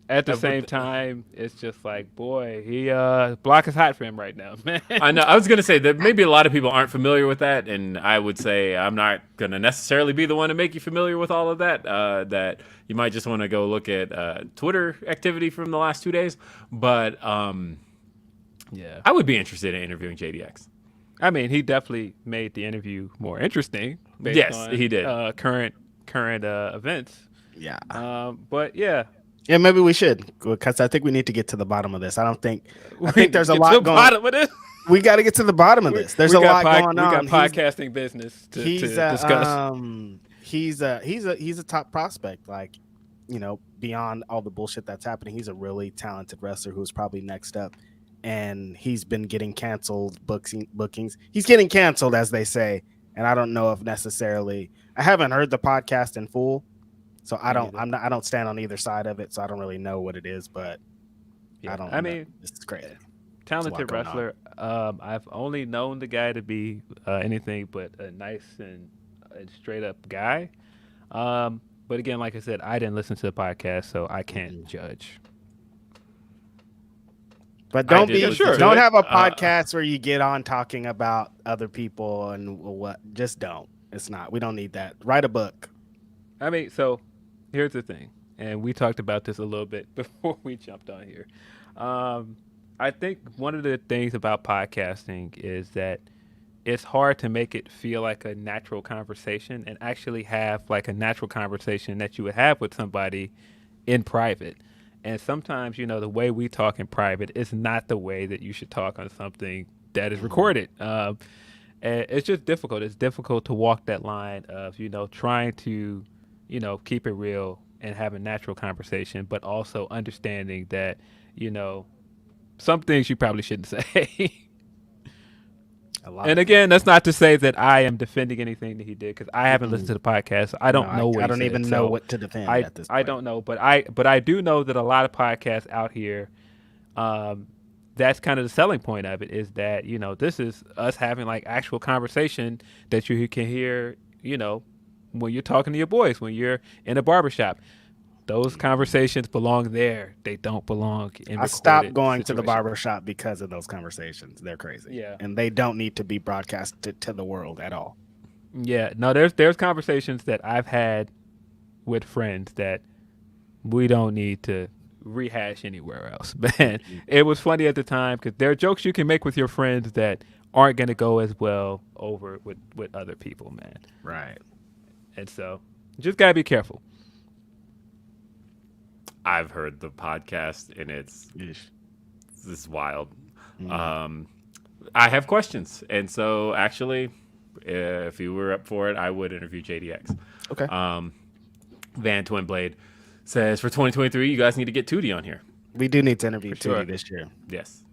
at the same time, it's just like, boy, block is hot for him right now, man. I know. I was gonna say that maybe a lot of people aren't familiar with that, and I would say I'm not gonna necessarily be the one to make you familiar with all of that. That you might just want to go look at Twitter activity from the last 2 days. But I would be interested in interviewing JDX. I mean, he definitely made the interview more interesting. Yes, on, he did. Current events. Yeah. But yeah. Yeah, maybe we should, because I think we need to get to the bottom of this. I think there's a lot going on. We got to get to the bottom of this. There's a lot going on. We got podcasting business to discuss. He's a top prospect. Like, beyond all the bullshit that's happening, he's a really talented wrestler who's probably next up. And he's been getting canceled bookings. He's getting canceled, as they say. And I don't know if necessarily. I haven't heard the podcast in full. So I don't stand on either side of it, so I don't really know what it is, but I mean, this is crazy. Talented wrestler. I've only known the guy to be anything but a nice and straight up guy. But again, like I said, I didn't listen to the podcast, so I can't judge. But don't have a podcast where you get on talking about other people and what. Just don't. It's not. We don't need that. Write a book. I mean, so here's the thing, and we talked about this a little bit before we jumped on here. I think one of the things about podcasting is that it's hard to make it feel like a natural conversation and actually have like a natural conversation that you would have with somebody in private. And sometimes, the way we talk in private is not the way that you should talk on something that is recorded. And it's just difficult. It's difficult to walk that line of, trying to keep it real and have a natural conversation, but also understanding that, some things you probably shouldn't say. And again, that's not to say that I am defending anything that he did, because I haven't listened to the podcast. So I don't know what I don't even know what to defend at this point. I don't know, but I do know that a lot of podcasts out here that's kind of the selling point of it, is that, this is us having like actual conversation that you can hear, when you're talking to your boys, when you're in a barbershop. Those conversations belong there. They don't belong in I stopped going to situation. the barbershop because of those conversations. They're crazy. Yeah. And they don't need to be broadcasted to the world at all. Yeah. No, there's conversations that I've had with friends that we don't need to rehash anywhere else. Man, it was funny at the time because there are jokes you can make with your friends that aren't going to go as well over with other people, man. Right. And so just got to be careful. I've heard the podcast, and this is wild. I have questions, and so actually, if you were up for it, I would interview JDX. Okay. Van Twinblade says for 2023, you guys need to get Tootie on here. We do need to interview For sure. Tootie this year. Yes,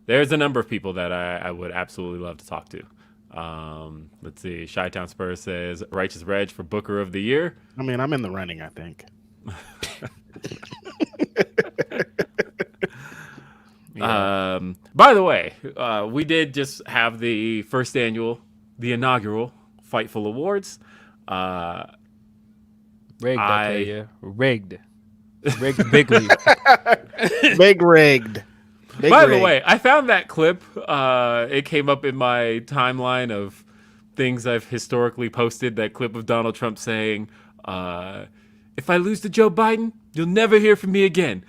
there's a number of people that I would absolutely love to talk to. Let's see. Chi-Town Spurs says Righteous Reg for Booker of the Year. I mean, I'm in the running, I think. By the way, we did just have the inaugural Fightful Awards. Rigged, I tell you. Rigged bigly. Big rigged. By the way, I found that clip. It came up in my timeline of things I've historically posted. That clip of Donald Trump saying, if I lose to Joe Biden, you'll never hear from me again.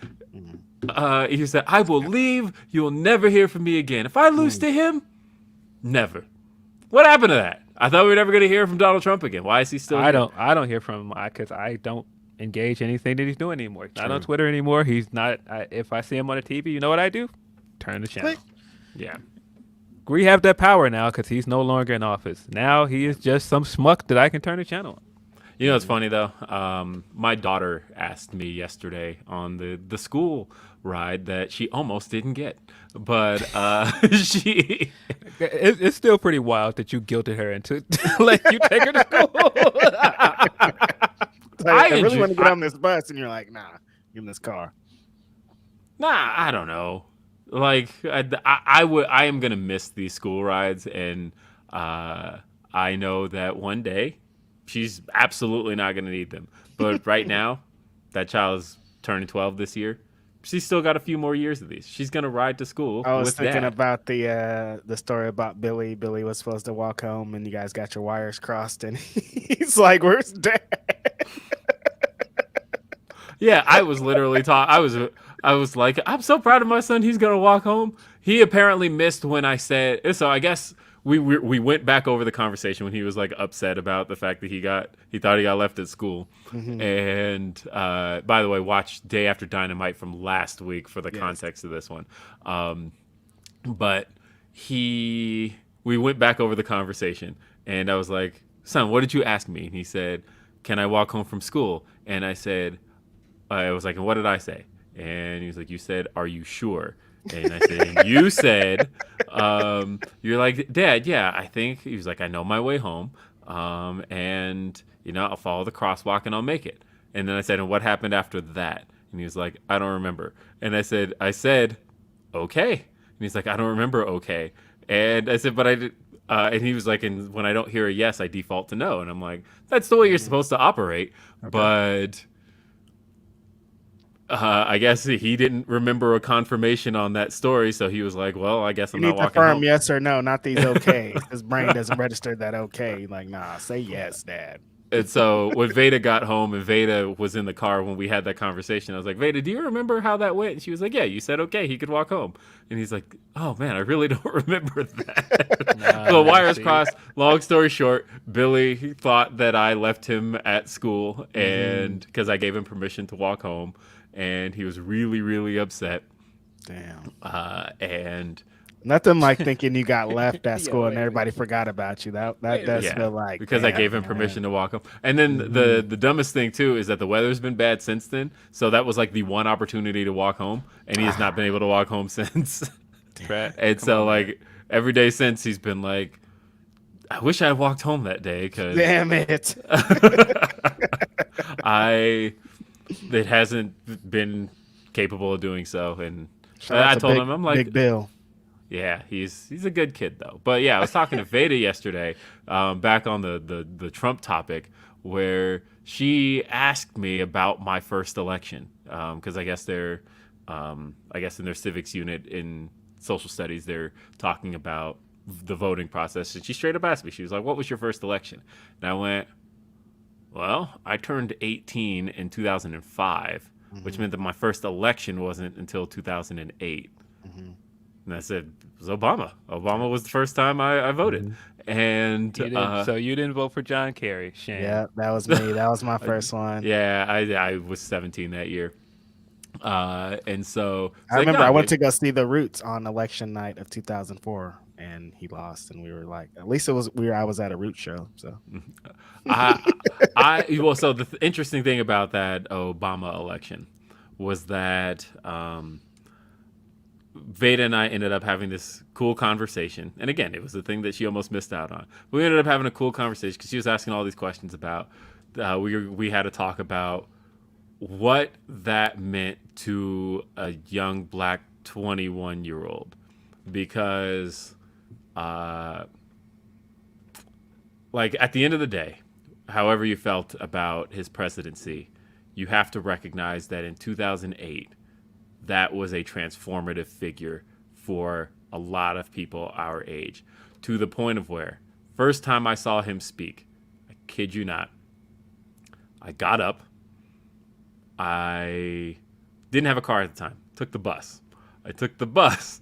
He said, I will leave. You'll never hear from me again. If I lose to him, never. What happened to that? I thought we were never going to hear from Donald Trump again. Why is he still here? I don't hear from him because I don't engage anything that he's doing anymore. He's not on Twitter anymore. He's not. If I see him on the TV, you know what I do? Turn the channel. Yeah. We have that power now because he's no longer in office. Now he is just some schmuck that I can turn the channel on. You know what's funny though? My daughter asked me yesterday on the school ride that she almost didn't get, but it's still pretty wild that you guilted her into let you take her to school. I really want to get on this bus, and you're like, nah, get in this car. Nah, I don't know. Like I am gonna miss these school rides, and I know that one day she's absolutely not gonna need them. But right now, that child's turning 12 this year. She's still got a few more years of these. She's gonna ride to school. I was with thinking Dad. about the story about Billy. Billy was supposed to walk home, and you guys got your wires crossed, and he's like, "Where's Dad?" Yeah, I was literally I was like, I'm so proud of my son. He's gonna walk home. He apparently missed when I said. So I guess we went back over the conversation when he was like upset about the fact that he thought he got left at school. Mm-hmm. And by the way, watch Day After Dynamite from last week for the context of this one. But we went back over the conversation, and I was like, son, what did you ask me? And he said, can I walk home from school? And I said, I was like, and what did I say? And he was like, you said, are you sure? And I said, and you said, you're like, Dad, yeah, I think. He was like, I know my way home. And, I'll follow the crosswalk and I'll make it. And then I said, and what happened after that? And he was like, I don't remember. And I said, okay. And he's like, I don't remember okay. And I said, but I did. And he was like, and when I don't hear a yes, I default to no. And I'm like, that's the way you're supposed to operate. Okay. But I guess he didn't remember a confirmation on that story. So he was like, well, I guess I'm not walking home. You need to confirm yes or no, not these okay. His brain doesn't register that okay. Like, nah, say yes, Dad. And so when Veda got home and Veda was in the car when we had that conversation, I was like, Veda, do you remember how that went? And she was like, yeah, you said okay, he could walk home. And he's like, oh, man, I really don't remember that. So wires crossed. Long story short, Billy thought that I left him at school and because I gave him permission to walk home. And he was really, really upset. Damn. And nothing like thinking you got left at school and everybody forgot about you. That does feel like because I gave him permission to walk home. And then the dumbest thing too is that the weather's been bad since then. So that was like the one opportunity to walk home, and he has not been able to walk home since. And so like every day since, he's been like, I wish I had walked home that day. Cause damn it. It hasn't been capable of doing so, and Shout out I to told him, I'm like, Big Bill. yeah, he's a good kid though. But yeah, I was talking to Veda yesterday, back on the Trump topic, where she asked me about my first election, because I guess in their civics unit in social studies they're talking about the voting process, and she straight up asked me. She was like, "What was your first election?" And I went, "Well, I turned 18 in 2005, which meant that my first election wasn't until 2008." And I said, it was Obama. Obama was the first time I voted. And so you didn't vote for John Kerry, Shane? Yeah, that was me. That was my first one. yeah, I was 17 that year. And so I remember I went to go see the Roots on election night of 2004, and he lost, and we were like, at least it was I was at a Roots show. So so the interesting thing about that Obama election was that Veda and I ended up having this cool conversation. And again, it was the thing that she almost missed out on. We ended up having a cool conversation because she was asking all these questions about, we had to talk about what that meant to a young black 21-year-old. Because, like, at the end of the day, however you felt about his presidency, you have to recognize that in 2008, that was a transformative figure for a lot of people our age, to the point of where, first time I saw him speak, I kid you not, I got up. I didn't have a car at the time. Took the bus. I took the bus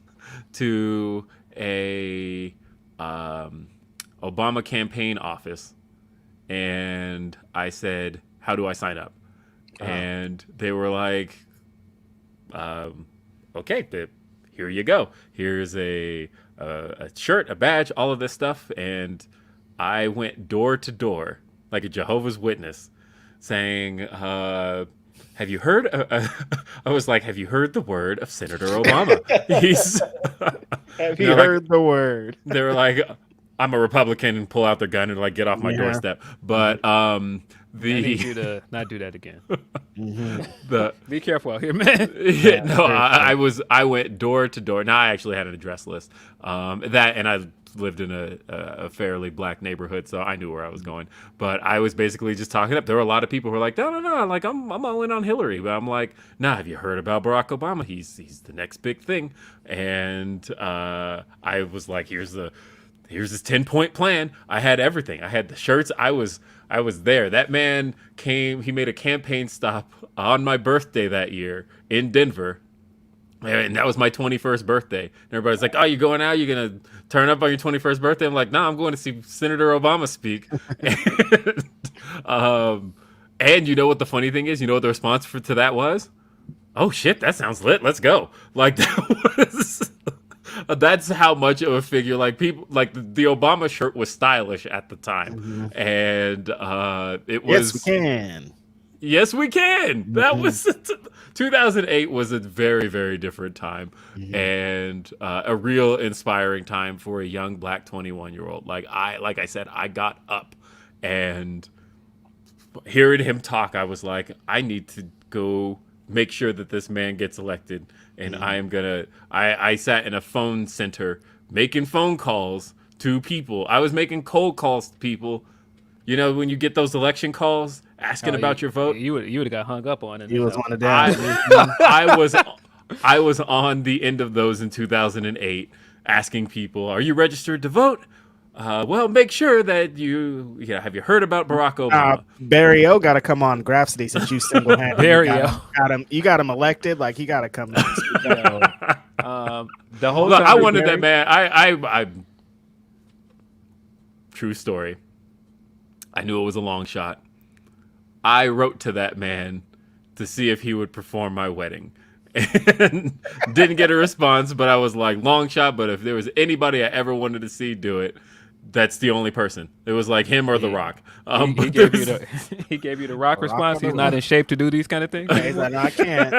to a Obama campaign office, and I said, "How do I sign up?" And they were like, "Okay, here you go. Here's a shirt, a badge, all of this stuff." And I went door to door like a Jehovah's Witness, saying, "Have you heard?" I was like, "Have you heard the word of Senator Obama?" Have you heard the word? They were like, "I'm a Republican," and pull out their gun and like get off my doorstep. But I need you to not do that again. Be careful out here, man. I went door to door. Now I actually had an address list. And I lived in a fairly black neighborhood, so I knew where I was going. But I was basically just talking up. There were a lot of people who were like, no, like I'm all in on Hillary. But I'm like, nah, have you heard about Barack Obama? He's the next big thing. And I was like, here's this 10-point plan. I had everything. I had the shirts. I was there. That man came. He made a campaign stop on my birthday that year in Denver. And that was my 21st birthday. And everybody's like, "Oh, you going out? You going to turn up on your 21st birthday?" I'm like, "No, I'm going to see Senator Obama speak." And you know what the funny thing is? You know what the response to that was? "Oh, shit, that sounds lit. Let's go." Like, that was... That's how much of a figure, like, people, like, the Obama shirt was stylish at the time. And it was... Yes, we can. Yes, we can. That was 2008 was a very, very different time, and a real inspiring time for a young black 21-year-old. Like I said, I got up, and hearing him talk, I was like, I need to go make sure that this man gets elected, and I sat in a phone center making phone calls to people. I was making cold calls to people. You know, when you get those election calls asking about your vote, you would have got hung up on it. He was one of them. I was on the end of those in 2008, asking people, "Are you registered to vote? Well, make sure that have you heard about Barack Obama?" Barry O got to come on Grapsody since you single-handedly you got him elected. Like, he got to come. The whole Look, time I wanted that man. I true story. I knew it was a long shot. I wrote to that man to see if he would perform my wedding. And didn't get a response, but I was like, long shot, but if there was anybody I ever wanted to see do it, that's the only person. It was like him or The Rock. He gave you the Rock response. He's not in shape to do these kind of things. He's like, "No, I can't.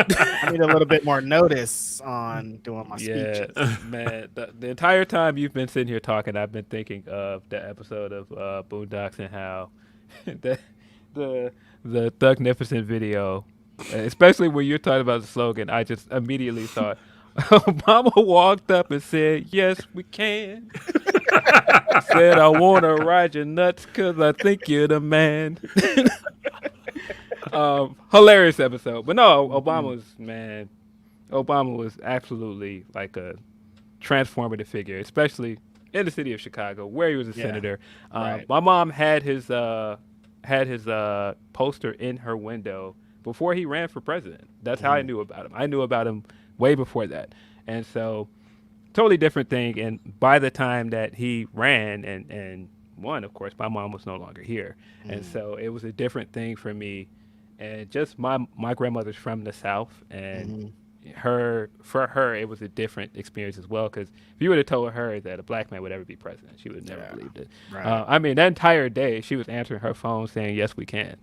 I need a little bit more notice on doing my speeches." Man. The entire time you've been sitting here talking, I've been thinking of the episode of Boondocks and how the Thugnificent video, especially when you're talking about the slogan, I just immediately thought, Obama walked up and said, "Yes, we can." Said, "I want to ride your nuts because I think you're the man." Hilarious episode. But no, Obama was absolutely like a transformative figure, especially in the city of Chicago, where he was a senator. right. My mom had his poster in her window before he ran for president. That's how I knew about him. I knew about him way before that, and so totally different thing. And by the time that he ran and won, of course, my mom was no longer here, and so it was a different thing for me. And just my grandmother's from the South, and for her it was a different experience as well, because if you would have told her that a black man would ever be president, she would have never believed it. Right. I mean, that entire day she was answering her phone saying, "Yes, we can."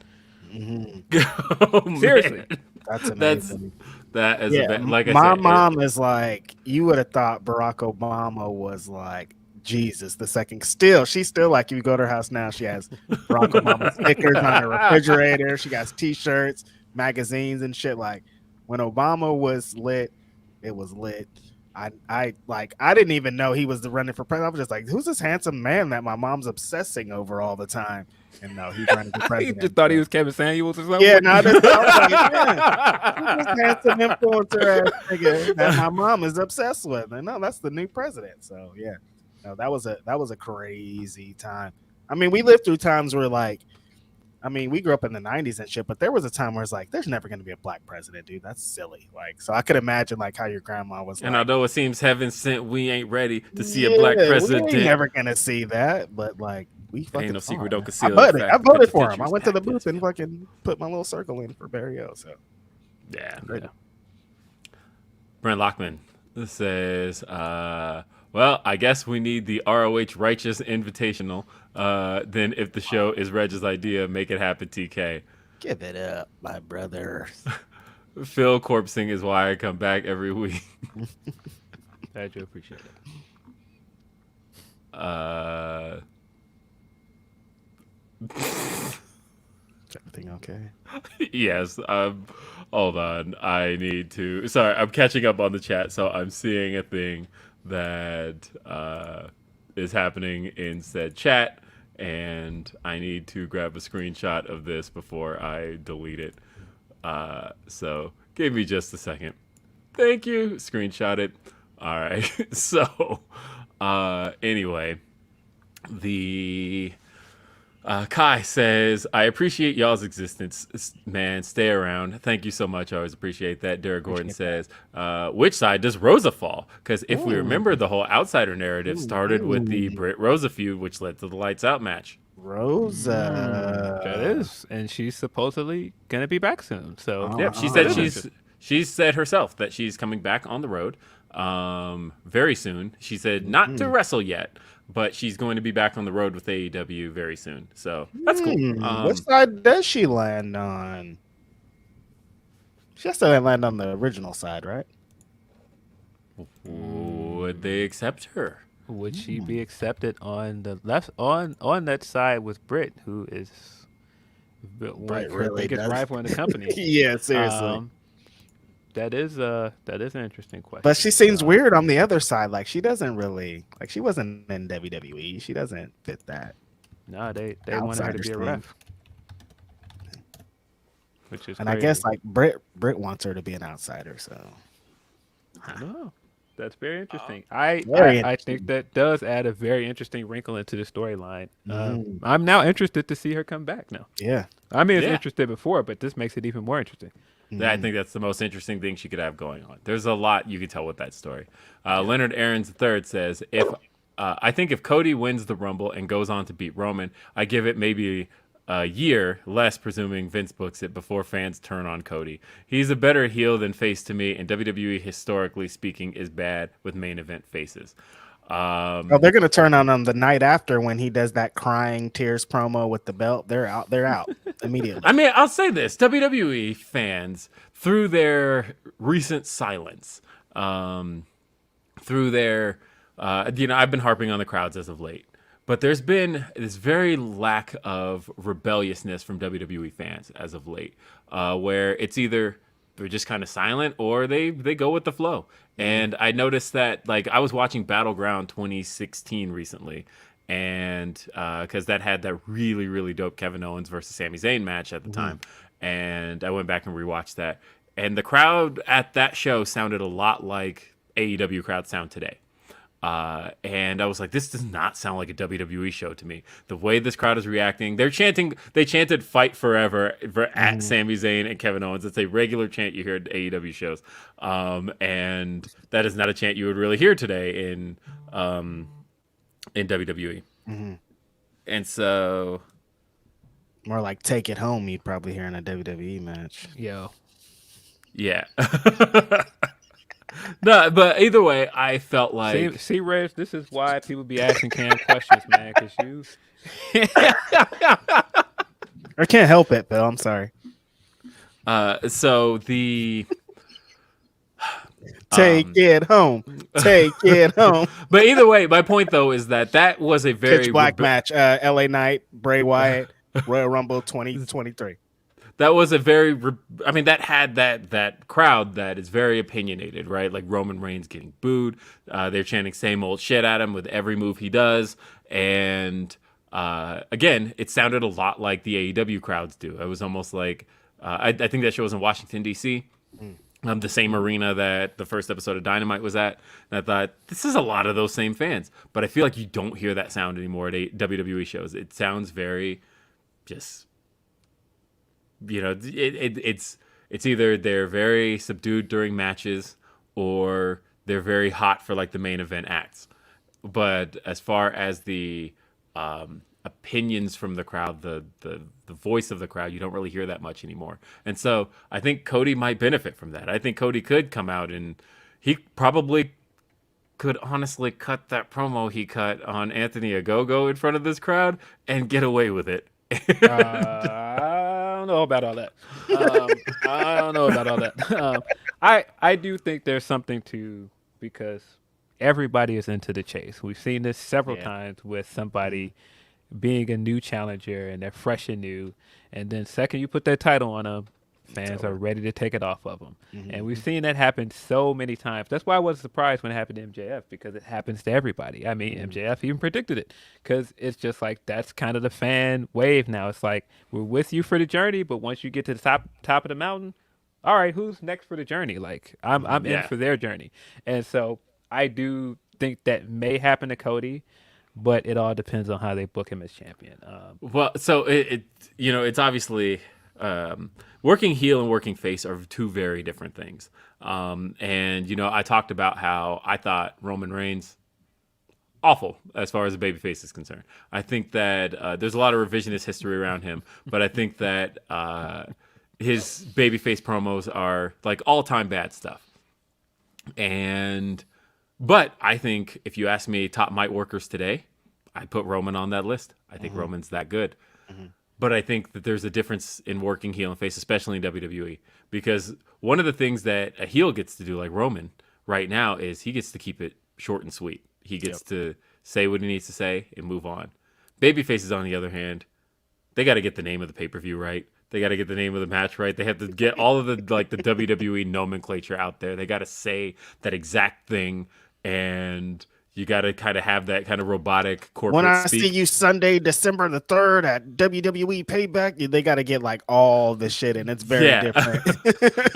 Oh, Seriously. man. That's amazing. That is Yeah, like I my said, mom is like, you would have thought Barack Obama was like Jesus the second. She's still like, if you go to her house now, she has Barack Obama stickers on her refrigerator. She got T-shirts, magazines, and shit. Like when Obama was lit, it was lit. I didn't even know he was running for president. I was just like, who's this handsome man that my mom's obsessing over all the time? And no, he's running for You president. just thought he was Kevin Samuels or something. Yeah, no, I was like, man, who's this handsome influencer ass nigga that my mom is obsessed with? And no, that's the new president. So yeah, no, that was a crazy time. I mean, we lived through times where like, I mean, we grew up in the 90s and shit, but there was a time where it's like, there's never going to be a black president, dude. That's silly. Like, so I could imagine like how your grandma was. and like, although it seems heaven sent, we ain't ready to see a black president. We ain't never gonna see that, but like we fucking Ain't no secret, saw don't it. conceal I the voted. fact I that voted the for him. future I is went to the packed, booth yes, and fucking put my little circle in for Barrio. So Yeah. Right. Brent Lockman says, well, I guess we need the ROH Righteous Invitational. Then if the show is Reg's idea, make it happen, TK. give it up, my brother. Phil corpsing is why I come back every week. I do appreciate it. Is everything okay? Yes. Hold on. I need to. Sorry, I'm catching up on the chat, so I'm seeing a thing that is happening in said chat, and I need to grab a screenshot of this before I delete it. So give me just a second. Thank you. Screenshot it. All right. So anyway, the Kai says, I appreciate y'all's existence, man. Stay around. Thank you so much. I always appreciate that. Derek Gordon says, which side does Rosa fall? Because if we remember, the whole outsider narrative started with the Britt Rosa feud, which led to the Lights Out match. Rosa. That is, and she's supposedly gonna be back soon. So Yeah, she said she's said herself that she's coming back on the road very soon. She said not to wrestle yet, but she's going to be back on the road with AEW very soon. So that's cool. What side does she land on? She has to land on the original side, right? Would they accept her? would she be accepted on the left on that side with Britt, who is one of her really biggest does. rival in the company? Yeah, seriously. That is an interesting question. But she seems weird on the other side. Like she doesn't really like she wasn't in WWE. She doesn't fit that. No, they wanted her to be a ref, which is And crazy. I guess like Britt wants her to be an outsider. So I don't know. That's very interesting. I think that does add a very interesting wrinkle into the storyline. I'm now interested to see her come back now. yeah, I mean, it's Yeah. interested before, but this makes it even more interesting. I think that's the most interesting thing she could have going on. There's a lot you can tell with that story. Leonard Aarons III says, I think if Cody wins the Rumble and goes on to beat Roman, I give it maybe a year less, presuming Vince books it, before fans turn on Cody. He's a better heel than face to me, and WWE, historically speaking, is bad with main event faces. they're gonna turn on him the night after when he does that crying tears promo with the belt. They're out immediately. I mean, I'll say this. WWE fans, through their recent silence, through their, I've been harping on the crowds as of late, but there's been this very lack of rebelliousness from WWE fans as of late, where it's either they're just kind of silent or they go with the flow. And I noticed that, like, I was watching Battleground 2016 recently, and because that had that really, really dope Kevin Owens versus Sami Zayn match at the time. And I went back and rewatched that. And the crowd at that show sounded a lot like AEW crowd sound today. And I was like, this does not sound like a WWE show to me. The way this crowd is reacting, they chanted "Fight Forever" at Sami Zayn and Kevin Owens. It's a regular chant you hear at AEW shows, and that is not a chant you would really hear today in WWE. And so, More like "Take It Home" you'd probably hear in a WWE match. Yo. yeah. No, but either way, I felt like See, Reg, this is why people be asking Cam questions, man, because you. I can't help it, Bill. I'm sorry. so the Take it home. Take it home. But either way, my point though is that was a very Pitch Black match. LA Knight, Bray Wyatt, Royal Rumble 2023. That was a very, I mean, that had that crowd that is very opinionated, right? Like Roman Reigns getting booed. They're chanting same old shit at him with every move he does. And again, it sounded a lot like the AEW crowds do. It was almost like, I think that show was in Washington, D.C., the same arena that the first episode of Dynamite was at. And I thought, this is a lot of those same fans. But I feel like you don't hear that sound anymore at WWE shows. It sounds very just... it's either they're very subdued during matches or they're very hot for like the main event acts. But as far as the opinions from the crowd, the voice of the crowd, you don't really hear that much anymore. And so I think Cody might benefit from that. I think Cody could come out and he probably could honestly cut that promo he cut on Anthony Ogogo in front of this crowd and get away with it. I don't know about all that. I do think there's something to, because everybody is into the chase. We've seen this several times with somebody being a new challenger and they're fresh and new, and then second you put that title on them, fans are ready to take it off of them. And we've seen that happen so many times. That's why I wasn't surprised when it happened to MJF, because it happens to everybody. I mean, MJF even predicted it, because it's just like that's kind of the fan wave now. It's like we're with you for the journey, but once you get to the top of the mountain, all right, who's next for the journey? Like I'm in for their journey. And so I do think that may happen to Cody, but it all depends on how they book him as champion. Well, so it's obviously working heel and working face are two very different things. And I talked about how I thought Roman Reigns awful as far as the babyface is concerned. I think that there's a lot of revisionist history around him, but I think that his babyface promos are like all-time bad stuff. But I think if you ask me top mic workers today, I'd put Roman on that list. I think Roman's that good. But I think that there's a difference in working heel and face, especially in WWE, because one of the things that a heel gets to do, like Roman right now, is he gets to keep it short and sweet. He gets to say what he needs to say and move on. Babyfaces, on the other hand, they got to get the name of the pay-per-view right. They got to get the name of the match right. They have to get all of the WWE nomenclature out there. They got to say that exact thing, and you got to kind of have that kind of robotic corporate When I speak. see you Sunday, December the 3rd at WWE Payback, they got to get like all the shit, and it's very different.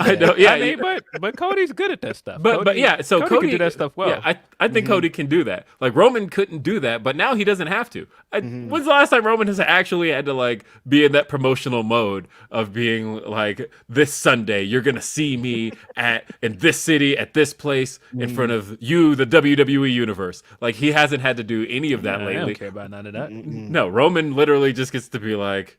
I know. Yeah, I mean, but Cody's good at that stuff. But so Cody can do that stuff well. Yeah, I think Cody can do that. Like Roman couldn't do that, but now he doesn't have to. When's the last time Roman has actually had to like be in that promotional mode of being like, this Sunday you're gonna see me in this city at this place in front of you, the WWE universe. Like he hasn't had to do any of that lately. I don't care about none of that. No, Roman literally just gets to be like,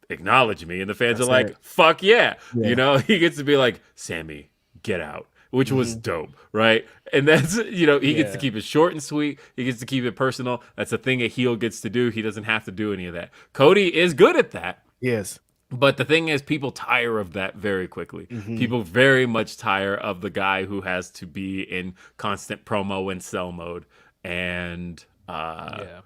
acknowledge me, and the fans are like, fuck yeah. He gets to be like, Sammy, get out, which was dope, right? And that's he gets to keep it short and sweet. He gets to keep it personal. That's a thing a heel gets to do. He doesn't have to do any of that. Cody is good at that. Yes. But the thing is, people tire of that very quickly. People very much tire of the guy who has to be in constant promo and sell mode. And I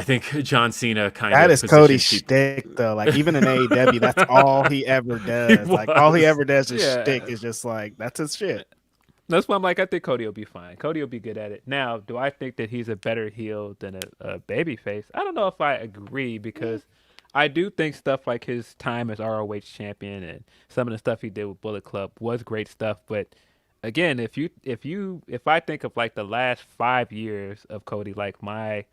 think John Cena that is Cody's shtick, though. Like even in AEW, that's all he ever does. Like all he ever does is shtick. Is just like that's his shit. That's why I'm like, I think Cody will be fine. Cody will be good at it. Now, do I think that he's a better heel than a baby face? I don't know if I agree because I do think stuff like his time as ROH champion and some of the stuff he did with Bullet Club was great stuff. But again, if I think of like the last 5 years of Cody, like my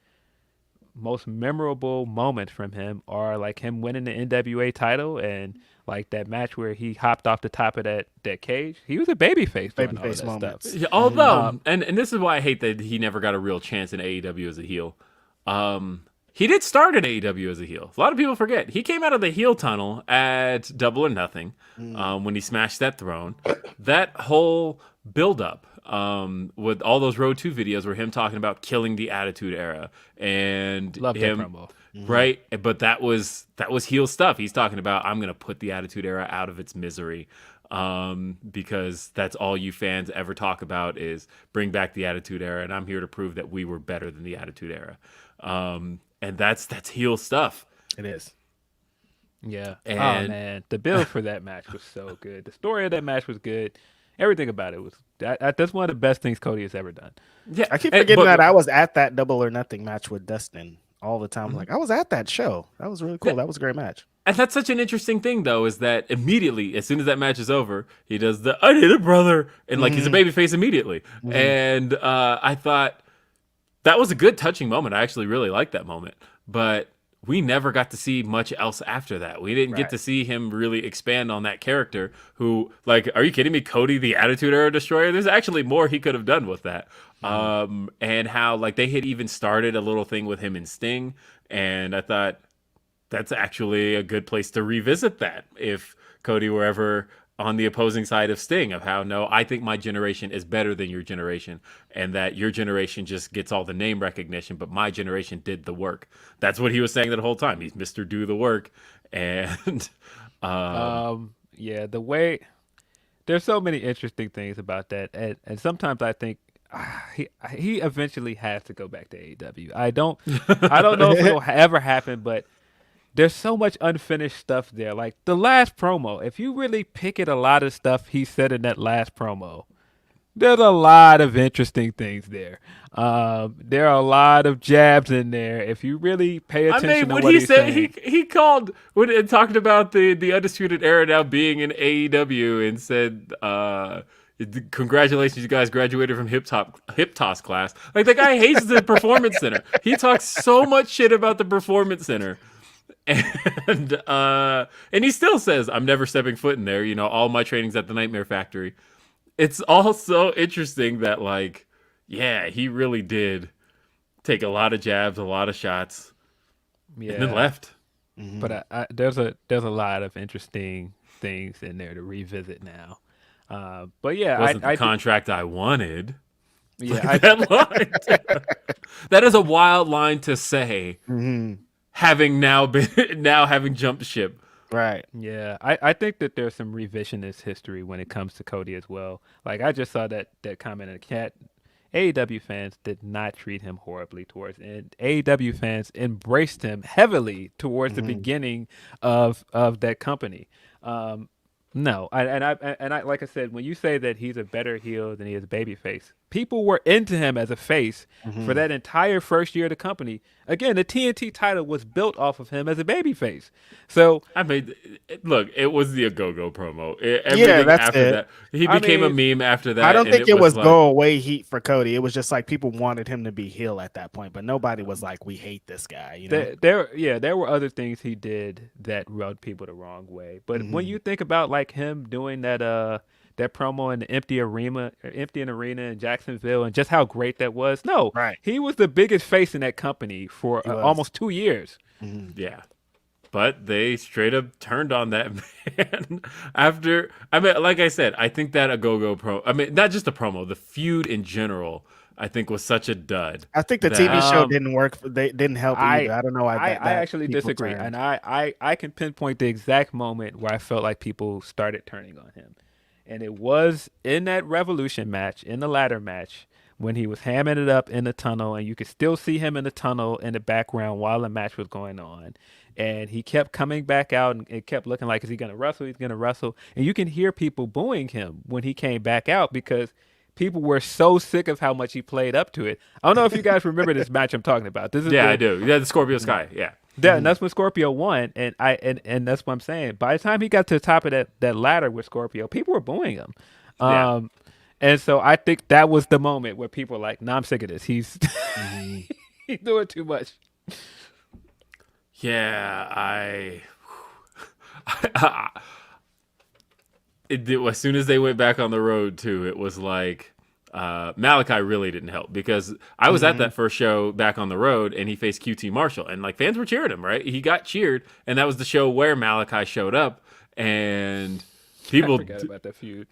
most memorable moments from him are like him winning the NWA title and like that match where he hopped off the top of that cage. He was a babyface during all of Babyface that moments. stuff. Yeah, although, and this is why I hate that he never got a real chance in AEW as a heel. He did start in AEW as a heel. A lot of people forget. He came out of the heel tunnel at Double or Nothing when he smashed that throne. That whole build-up with all those Road 2 videos were him talking about killing the Attitude Era and Love that him, promo. right? But that was heel stuff. He's talking about, I'm going to put the Attitude Era out of its misery because that's all you fans ever talk about is bring back the Attitude Era, and I'm here to prove that we were better than the Attitude Era. And that's heel stuff. It is. Yeah. And- oh man, the build for that match was so good. The story of that match was good. Everything about it was. That's one of the best things Cody has ever done. Yeah, I keep forgetting that I was at that Double or Nothing match with Dustin all the time. Like, I was at that show. That was really cool. That was a great match. And that's such an interesting thing, though, is that immediately, as soon as that match is over, he does the "I need a brother," and like he's a babyface immediately. And I thought that was a good touching moment. I actually really liked that moment, but we never got to see much else after that. We didn't get to see him really expand on that character. Who, like, are you kidding me? Cody, the Attitude Era Destroyer. There's actually more he could have done with that. And how like they had even started a little thing with him and Sting, and I thought that's actually a good place to revisit that if Cody were ever on the opposing side of Sting, of how, no, I think my generation is better than your generation, and that your generation just gets all the name recognition, but my generation did the work. That's what he was saying that whole time. He's Mr. Do the Work. And yeah, the way there's so many interesting things about that, and sometimes I think he eventually has to go back to AEW. I don't know if it'll ever happen, but there's so much unfinished stuff there. Like the last promo, if you really pick at a lot of stuff he said in that last promo, there's a lot of interesting things there. There are a lot of jabs in there. If you really pay attention to what he he's said, saying. he called when it talked about the Undisputed Era now being in AEW and said, congratulations, you guys graduated from hip toss class. Like, the guy hates the Performance Center. He talks so much shit about the Performance Center. And he still says, I'm never stepping foot in there. You know, all my training's at the Nightmare Factory. It's also interesting that, like, yeah, he really did take a lot of jabs, a lot of shots, and then left. But there's a lot of interesting things in there to revisit now. But yeah, Wasn't the contract I wanted. Yeah, That line. That is a wild line to say. Having having jumped ship. Right. Yeah, I think that there's some revisionist history when it comes to Cody as well. Like, I just saw that comment in the chat. AEW fans did not treat him horribly towards, and AEW fans embraced him heavily towards the beginning of that company. No, I like I said, when you say that he's a better heel than he is a babyface, people were into him as a face for that entire first year of the company. Again, the TNT title was built off of him as a babyface. So I mean, look, it was the Agogo promo. That's after it. that, he became a meme after that. I don't and think it was like, go away heat for Cody. It was just like people wanted him to be heel at that point, but nobody was like, we hate this guy. You know? there were other things he did that rubbed people the wrong way. But when you think about like him doing that promo in the empty arena in Jacksonville and just how great that was, he was the biggest face in that company for almost 2 years. Yeah. But they straight up turned on that man after. I mean, like I said, I think that Agogo promo, I mean, not just the promo, the feud in general, I think was such a dud. I think the TV show didn't work. They didn't help either. I don't know why. I actually disagree. Turned. And I can pinpoint the exact moment where I felt like people started turning on him. And it was in that Revolution match, in the ladder match, when he was hamming it up in the tunnel, and you could still see him in the tunnel in the background while the match was going on. And he kept coming back out, and it kept looking like, is he going to wrestle? He's going to wrestle. And you can hear people booing him when he came back out because people were so sick of how much he played up to it. I don't know if you guys remember this match I'm talking about. This is I do. Yeah, the Scorpio Sky. Yeah. And that's when Scorpio won, and that's what I'm saying. By the time he got to the top of that ladder with Scorpio, people were booing him. And so I think that was the moment where people were like, "Nah, I'm sick of this. He's he's doing too much." Yeah, as soon as they went back on the road too, it was like Malachi really didn't help, because I was at that first show back on the road and he faced QT Marshall, and like fans were cheering him, right? He got cheered, and that was the show where Malachi showed up, and people I forgot about that feud.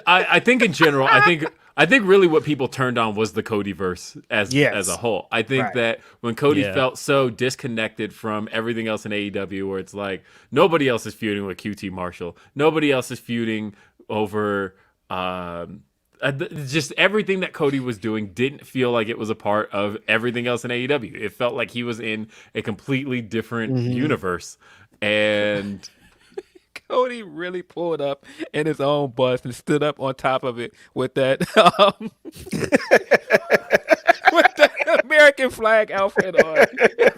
I think in general, I think really what people turned on was the Cody verse as a whole. I think that when Cody felt so disconnected from everything else in AEW, where it's like nobody else is feuding with QT Marshall, nobody else is feuding over just everything that Cody was doing didn't feel like it was a part of everything else in AEW. It felt like he was in a completely different universe, and Cody really pulled up in his own bus and stood up on top of it with that with the American flag outfit on.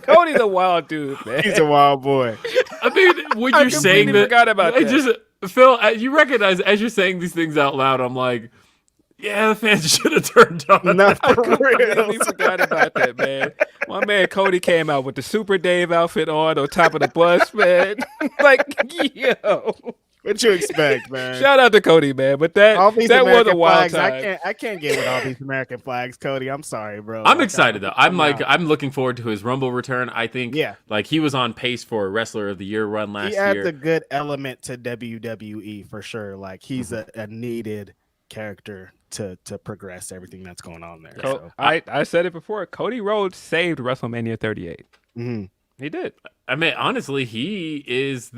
Cody's a wild dude, man. He's a wild boy. I mean, when you're saying that, forgot about that. Just Phil, you recognize as you're saying these things out loud, I'm like, yeah, the fans should have turned on. Not I for completely real. forgot about that, man. My man Cody came out with the Super Dave outfit on top of the bus, man. Like, yo. What you expect, man? Shout out to Cody, man. But that was a wild flags, time. I can't get with all these American flags, Cody. I'm sorry, bro. I'm excited though. I'm looking forward to his Rumble return. I think like he was on pace for a Wrestler of the Year run last year. He adds a good element to WWE for sure. Like he's a needed character to progress everything that's going on there. So. I said it before. Cody Rhodes saved WrestleMania 38. He did. I mean, honestly, he is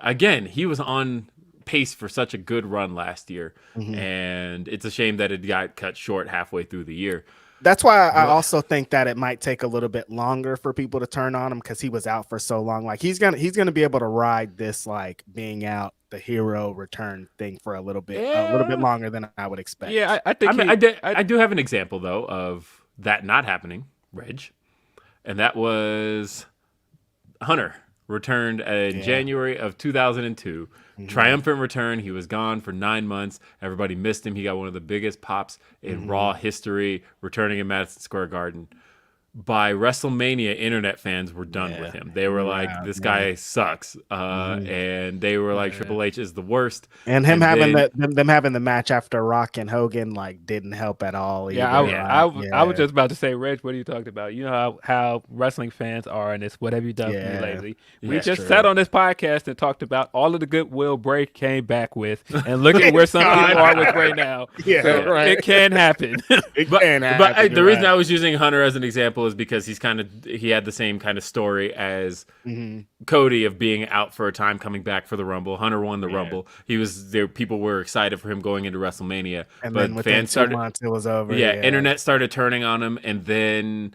again, he was on pace for such a good run last year, and it's a shame that it got cut short halfway through the year. That's why I also think that it might take a little bit longer for people to turn on him, because he was out for so long. Like he's gonna be able to ride this like being out, the hero return thing for a little bit longer than I would expect. Yeah, I think. I do have an example though of that not happening, Reg, and that was Hunter returned in January of 2002. Triumphant return. He was gone for 9 months. Everybody missed him. He got one of the biggest pops in Raw history, returning in Madison Square Garden. By WrestleMania, internet fans were done with him. They were like, this guy sucks. And they were like, Triple H is the worst. And him having them having the match after Rock and Hogan like didn't help at all. I was just about to say, Reg, what are you talking about? You know how wrestling fans are, and it's what have you done for me lately? We just sat on this podcast and talked about all of the goodwill Bray came back with, and look at where some people are with Bray now. It can happen. But the reason I was using Hunter as an example is because he had the same kind of story as Cody of being out for a time, coming back for the Rumble. Hunter won the Rumble. He was there. People were excited for him going into WrestleMania, and but then within fans started. 2 months, it was over. Internet started turning on him, and then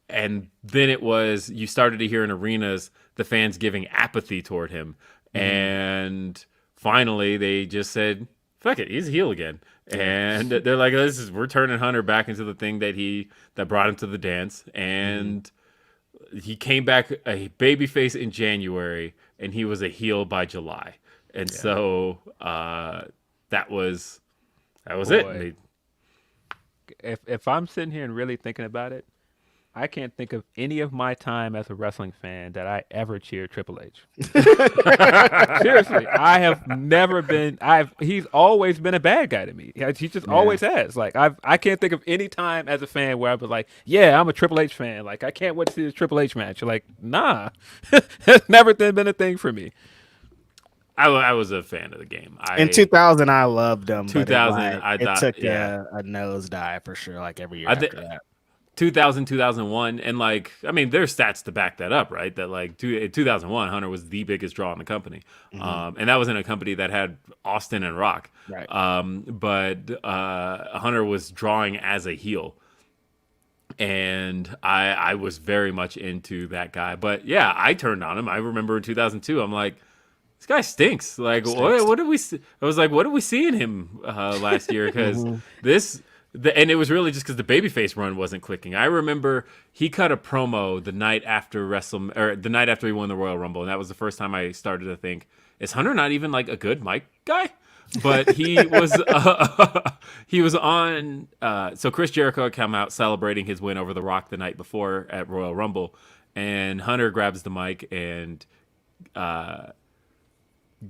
it was you started to hear in arenas the fans giving apathy toward him, and finally they just said, "Fuck it, he's a heel again." And they're like, we're turning Hunter back into the thing that brought him to the dance. And he came back a babyface in January, and he was a heel by July. And so that was it. If I'm sitting here and really thinking about it, I can't think of any of my time as a wrestling fan that I ever cheered Triple H. Seriously, I have never been. He's always been a bad guy to me. He just always has. Like I can't think of any time as a fan where I was like, yeah, I'm a Triple H fan. Like I can't wait to see this Triple H match. Like, nah, it's never been a thing for me. I was a fan of the game. In 2000, I loved him. 2000, it took a nosedive for sure. Like every year after that. 2000, 2001, and like, I mean, there's stats to back that up, right? That like 2001, Hunter was the biggest draw in the company, and that was in a company that had Austin and Rock, right? But Hunter was drawing as a heel, and I was very much into that guy. But yeah, I turned on him. I remember in 2002, I'm like, this guy stinks. Like, what did we see? I was like, what did we see in him last year? Because and it was really just because the babyface run wasn't clicking. I remember he cut a promo the night after the night after he won the Royal Rumble, and that was the first time I started to think, is Hunter not even like a good mic guy? But he was on. So Chris Jericho had come out celebrating his win over The Rock the night before at Royal Rumble, and Hunter grabs the mic and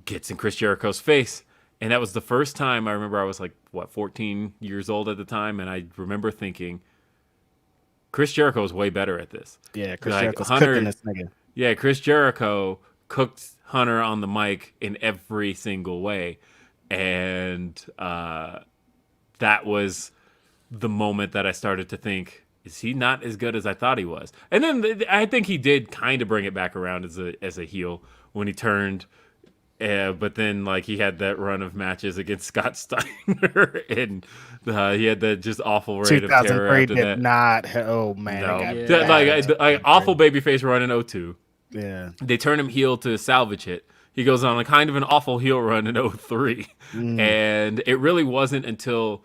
gets in Chris Jericho's face. And that was the first time I remember. I was like, 14 years old at the time, and I remember thinking, Chris Jericho is way better at this. Yeah, Chris Jericho's cooking this nigga. Yeah, Chris Jericho cooked Hunter on the mic in every single way. And that was the moment that I started to think, is he not as good as I thought he was? And then I think he did kind of bring it back around as a heel when he turned. But then, like, he had that run of matches against Scott Steiner, and he had that just awful reign of terror after did that. Not. Oh man, No, like awful babyface run in 2002. Yeah, they turn him heel to salvage it. He goes on a kind of an awful heel run in 2003. And it really wasn't until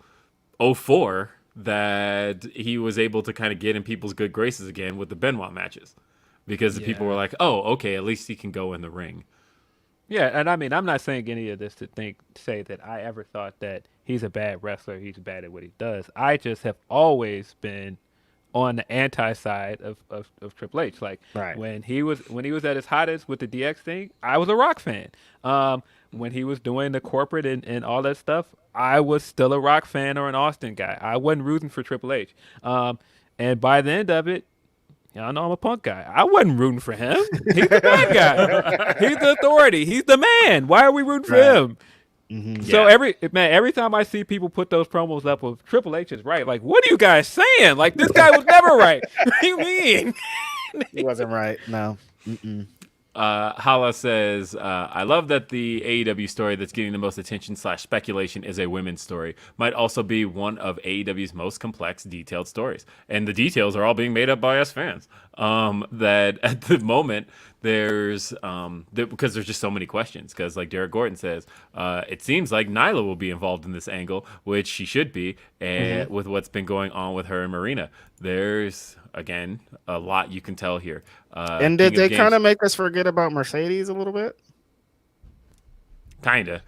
2004 that he was able to kind of get in people's good graces again with the Benoit matches, because the people were like, oh, okay, at least he can go in the ring. Yeah, and I mean, I'm not saying any of this to say that I ever thought that he's a bad wrestler, he's bad at what he does. I just have always been on the anti side of Triple H. Like, when he was at his hottest with the DX thing, I was a Rock fan. When he was doing the corporate and all that stuff, I was still a Rock fan or an Austin guy. I wasn't rooting for Triple H. And by the end of it, y'all know I'm a Punk guy. I wasn't rooting for him. He's the bad guy. He's the authority. He's the man. Why are we rooting for him? Mm-hmm. So every time I see people put those promos up with Triple H is right, like, what are you guys saying? Like, this guy was never right. What do you mean? He wasn't right. No. Hala says, I love that the AEW story that's getting the most attention / speculation is a women's story. Might also be one of AEW's most complex, detailed stories. And the details are all being made up by us fans. That at the moment, there's because there's just so many questions. Because like Derek Gordon says, it seems like Nyla will be involved in this angle, which she should be, and with what's been going on with her and Marina. There's, again, a lot you can tell here. And did they kind of make us forget about Mercedes a little bit? Kinda.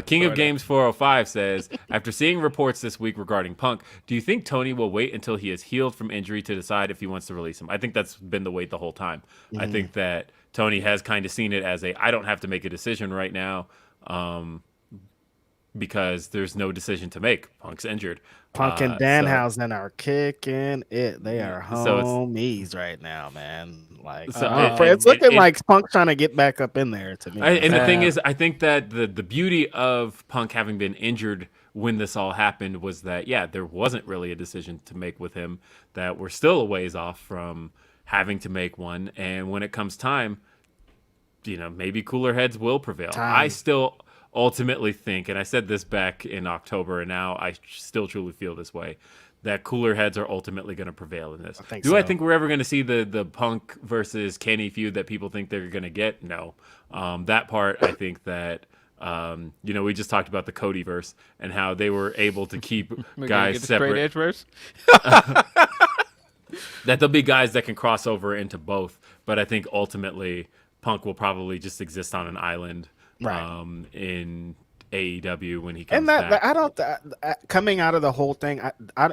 King of Games 405 says, after seeing reports this week regarding Punk, do you think Tony will wait until he is healed from injury to decide if he wants to release him? I think that's been the wait the whole time. I think that Tony has kind of seen it as I don't have to make a decision right now, because there's no decision to make. Punk's injured. Punk and Danhausen are kicking it. They are homies right now, man. Like, it's looking like Punk's trying to get back up in there to me. And the thing is, I think that the beauty of Punk having been injured when this all happened was that, there wasn't really a decision to make with him, that we're still a ways off from having to make one. And when it comes time, maybe cooler heads will prevail. I still ultimately think, and I said this back in October, and now I still truly feel this way, that cooler heads are ultimately going to prevail in this. I think we're ever going to see the Punk versus Kenny feud that people think they're going to get? No. That part, I think that, we just talked about the Cody verse and how they were able to keep guys separate. Straight edge verse? That there'll be guys that can cross over into both, but I think ultimately Punk will probably just exist on an island. In AEW when he comes back. I don't coming out of the whole thing.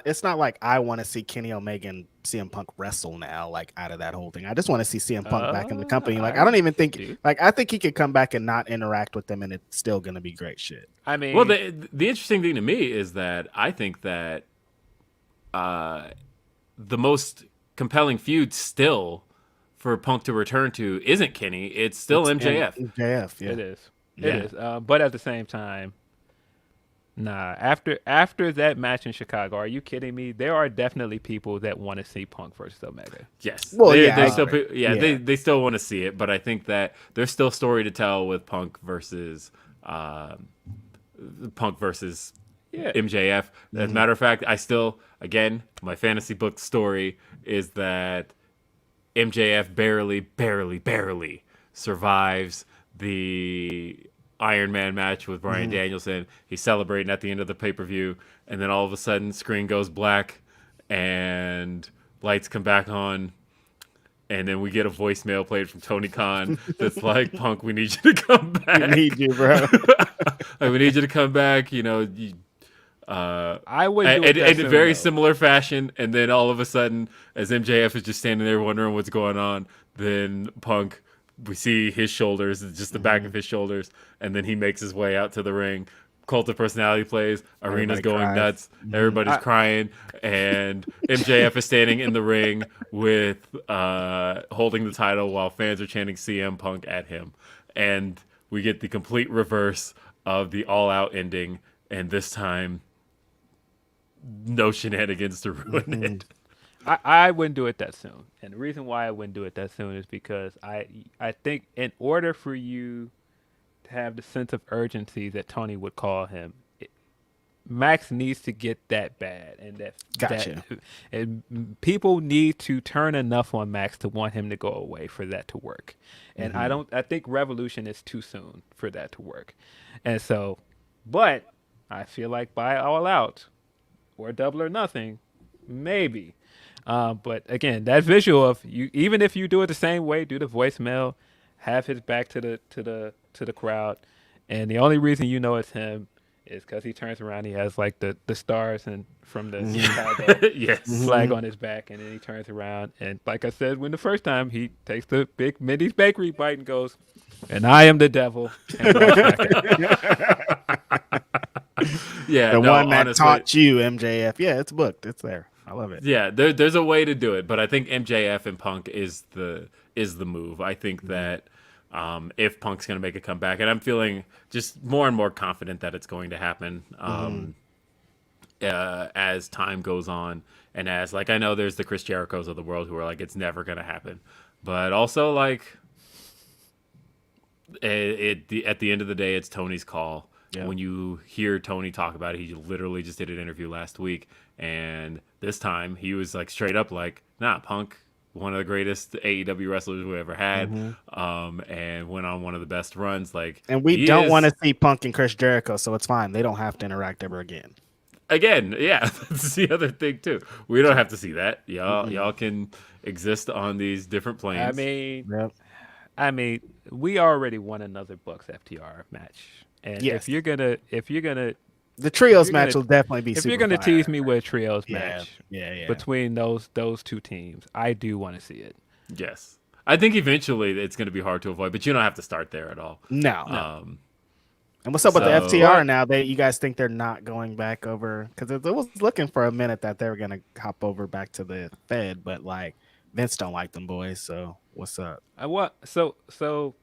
It's not like I want to see Kenny Omega and CM Punk wrestle now. Like, out of that whole thing, I just want to see CM Punk back in the company. Like, I don't even think I think he could come back and not interact with them, and it's still gonna be great shit. I mean, well, the interesting thing to me is that I think that the most compelling feud still for Punk to return to isn't Kenny. It's still MJF. MJF, yeah. It is. It is. But at the same time, nah. After that match in Chicago, are you kidding me? There are definitely people that want to see Punk versus Omega. Yes. Well, they still want to see it, but I think that there's still story to tell with Punk versus MJF. As a matter of fact, I still, again, my fantasy book story is that MJF barely survives the Iron Man match with Bryan Danielson. He's celebrating at the end of the pay-per-view, and then all of a sudden, screen goes black, and lights come back on, and then we get a voicemail played from Tony Khan that's like, "Punk, we need you to come back. We need you, bro." Like, we need you to come back. I would do it that in a soon, very though. similar fashion, and then all of a sudden, as MJF is just standing there wondering what's going on, then Punk, we see his shoulders, just the back of his shoulders, and then he makes his way out to the ring. Cult of Personality plays, arena's Everybody going cries. nuts, everybody's crying, and MJF is standing in the ring with holding the title while fans are chanting CM Punk at him, and we get the complete reverse of the all-out ending, and this time, no shenanigans to ruin it. I wouldn't do it that soon. And the reason why I wouldn't do it that soon is because I think in order for you to have the sense of urgency that Tony would call him, Max needs to get that bad, and Gotcha. and people need to turn enough on Max to want him to go away for that to work. And I think Revolution is too soon for that to work. And so, but I feel like by All Out or Double or Nothing, maybe. But again, that visual of you, even if you do it the same way, do the voicemail, have his back to the crowd, and the only reason you know it's him is because he turns around, he has like the stars and from the Chicago Yes. flag on his back, and then he turns around, and like I said, when the first time he takes the big Mindy's Bakery bite and goes, "And I am the devil," and walks back out. Yeah, The no, one that honestly, taught you, MJF. Yeah, it's booked. It's there. I love it. Yeah, there's a way to do it, but I think MJF and Punk is the move. I think that if Punk's going to make a comeback, and I'm feeling just more and more confident that it's going to happen as time goes on, and as like I know there's the Chris Jerichos of the world who are like it's never going to happen, but also like at the end of the day, it's Tony's call. Yeah. When you hear Tony talk about it, he literally just did an interview last week, and this time he was like straight up like, "Nah, Punk, one of the greatest AEW wrestlers we ever had, and went on one of the best runs." Like, And we he don't is- want to see Punk and Chris Jericho, so it's fine. They don't have to interact ever again. Again, yeah, that's the other thing too. We don't have to see that. Y'all can exist on these different planes. Yep. I mean, we already won another Bucks FTR match, and Yes. if you're gonna The trios If you're match gonna- will definitely be if super you're gonna fire. tease me with a trios Yeah, match yeah. between those two teams, I do want to see it. Yes, I think eventually it's going to be hard to avoid, but you don't have to start there at all. No. And what's up with the So- FTR now? You guys think they're not going back over? Because it was looking for a minute that they were going to hop over back to the Fed, but like Vince don't like them boys. So what's up? So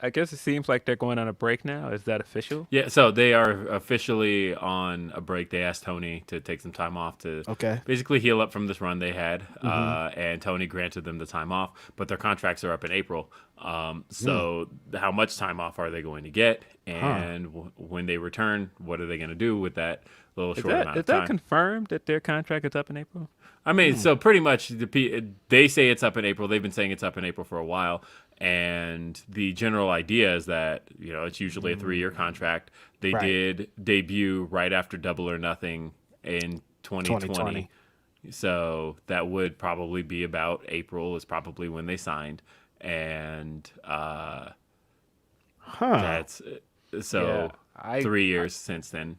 I guess it seems like they're going on a break now. Is that official? Yeah, so they are officially on a break. They asked Tony to take some time off to Okay. basically heal up from this run they had, and Tony granted them the time off, but their contracts are up in April. So how much time off are they going to get? And when they return, what are they going to do with that little short amount Is of time? that confirmed that their contract is up in April? I mean, so pretty much they say it's up in April. They've been saying it's up in April for a while. And the general idea is that, it's usually a 3-year contract. They Right. did debut right after Double or Nothing in 2020. So that would probably be about April is probably when they signed. And that's so Yeah, 3 years since then.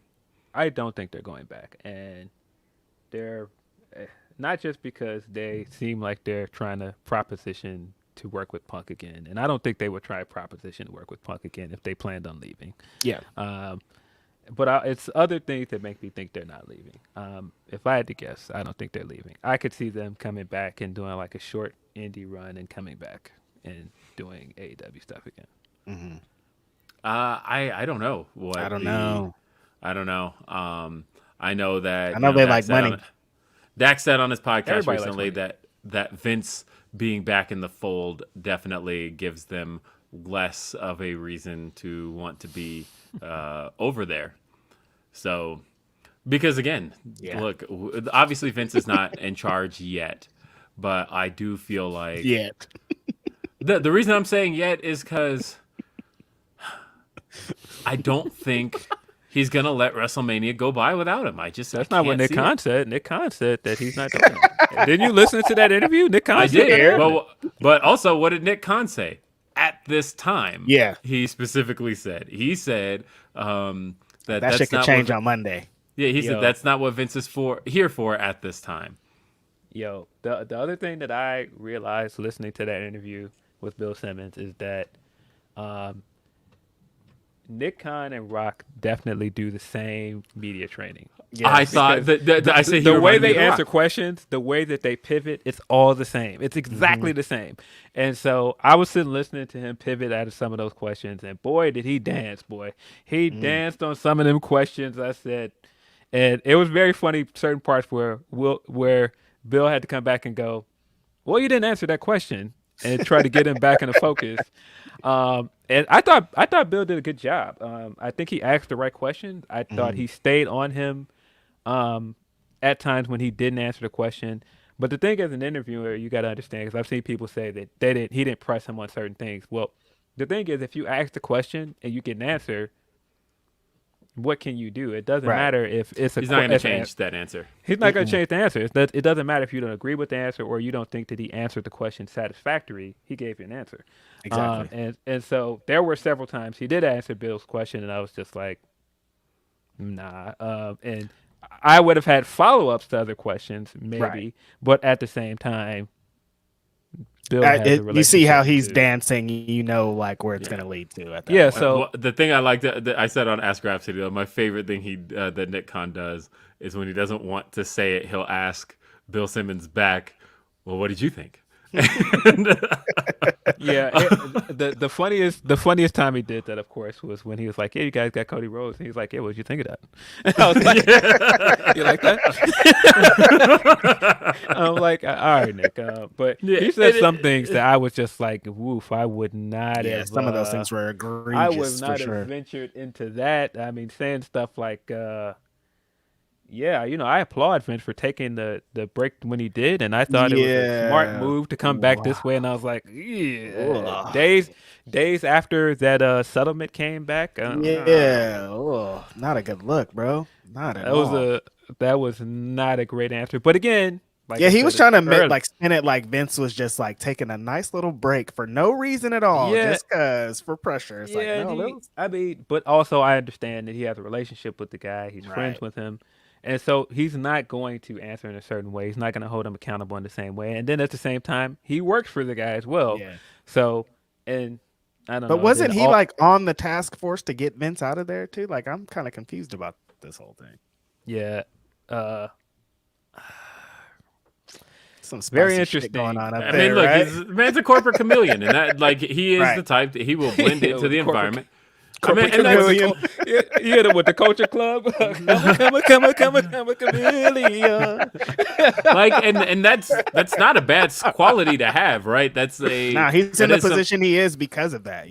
I don't think they're going back, and they're not just because they seem like they're trying to proposition to work with Punk again, and I don't think they would try proposition to work with Punk again if they planned on leaving. Yeah. But it's other things that make me think they're not leaving. If I had to guess, I don't think they're leaving. I could see them coming back and doing like a short indie run and coming back and doing AEW stuff again. I don't know what I don't know. I don't know. I know that I know they like Dak said money. Dak said on his podcast Everybody likes recently money. that Vince being back in the fold definitely gives them less of a reason to want to be over there. So, because again, look, obviously Vince is not in charge yet, but I do feel like Yeah. the reason I'm saying yet is because I don't think he's gonna let WrestleMania go by without him. That's not what Nick Khan said. Nick Khan said that he's not doing it. Didn't you listen to that interview? Nick Khan I said did. that. But also, what did Nick Khan say? At this time, Yeah. he specifically said. He said that shit could change on Monday. Yeah, he said that's not what Vince is here for at this time. Yo, the other thing that I realized listening to that interview with Bill Simmons is that Nick Khan and Rock definitely do the same media training. Yes, I thought I say the way they answer questions, the way that they pivot, it's all the same. It's exactly the same. And so I was sitting listening to him pivot out of some of those questions, and boy, did he dance! Boy, he danced on some of them questions. I said, and it was very funny. Certain parts where Bill had to come back and go, "Well, you didn't answer that question," and try to get him back into focus. And I thought Bill did a good job. I think he asked the right questions. I thought he stayed on him at times when he didn't answer the question. But the thing as an interviewer, you got to understand, because I've seen people say that he didn't press him on certain things. Well, the thing is, if you ask the question and you get an answer, what can you do? It doesn't matter if it's a. He's not going to change that answer. He's not going to change the answer. It doesn't matter if you don't agree with the answer or you don't think that he answered the question satisfactory. He gave you an answer. Exactly. And so there were several times he did answer Bill's question, and I was just like, nah. And I would have had follow-ups to other questions, maybe, but at the same time, Bill has a relationship. You see how he's dancing, you know, like where it's going to lead to. At that point. So the thing I like that I said on Ask Grapsody, though, my favorite thing that Nick Khan does is when he doesn't want to say it, he'll ask Bill Simmons back, "Well, what did you think?" The funniest time he did that, of course, was when he was like, "Yeah, you guys got Cody Rhodes," and he was like, "Yeah, what did you think of that?" I was like, "You like that?" I'm like, "All right, Nick," but he said some things that I was just like, "Woof!" I would not have. Some of those things were egregious. I would not have ventured into that. I mean, saying stuff like. Yeah, I applaud Vince for taking the break when he did, and I thought it was a smart move to come back this way. And I was like, days after that settlement came back, not a good look, bro. Not at all. That was not a great answer. But again, he was trying to spin it like Vince was just like taking a nice little break for no reason at all, just because for pressure. It's but also I understand that he has a relationship with the guy. He's friends with him. And so he's not going to answer in a certain way. He's not going to hold him accountable in the same way. And then at the same time, he works for the guy as well. Yeah. So, and I don't know. But wasn't he on the task force to get Vince out of there too? Like, I'm kind of confused about this whole thing. Yeah. Some very interesting going on up I there, mean, look, right? man's a corporate chameleon, and that he is the type that he will blend into the environment. Corporate chameleon. You hit him with the culture club. Come a chameleon. And that's not a bad quality to have, right? He's in the position he is because of that,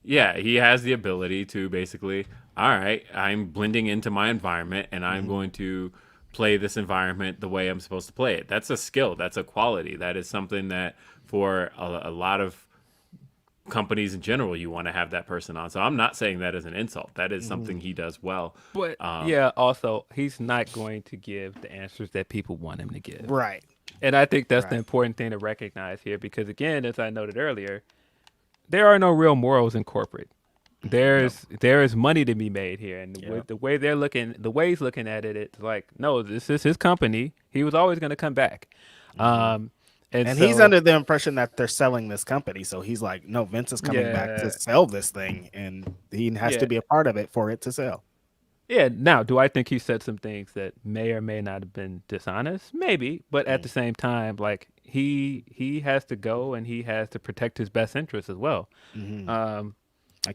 Yeah, he has the ability to basically, all right, I'm blending into my environment, and I'm going to play this environment the way I'm supposed to play it. That's a skill. That's a quality. That is something that for a lot of companies in general, you want to have that person on. So I'm not saying that as an insult. That is something he does well. But also he's not going to give the answers that people want him to give. Right. And I think that's the important thing to recognize here, because again, as I noted earlier, there are no real morals in corporate. There is money to be made here, and with the way he's looking at it, it's like, no, this is his company. He was always going to come back. And so, he's under the impression that they're selling this company. So he's like, no, Vince is coming back to sell this thing, and he has to be a part of it for it to sell. Yeah. Now, do I think he said some things that may or may not have been dishonest? Maybe. But at the same time, like, he has to go, and he has to protect his best interests as well.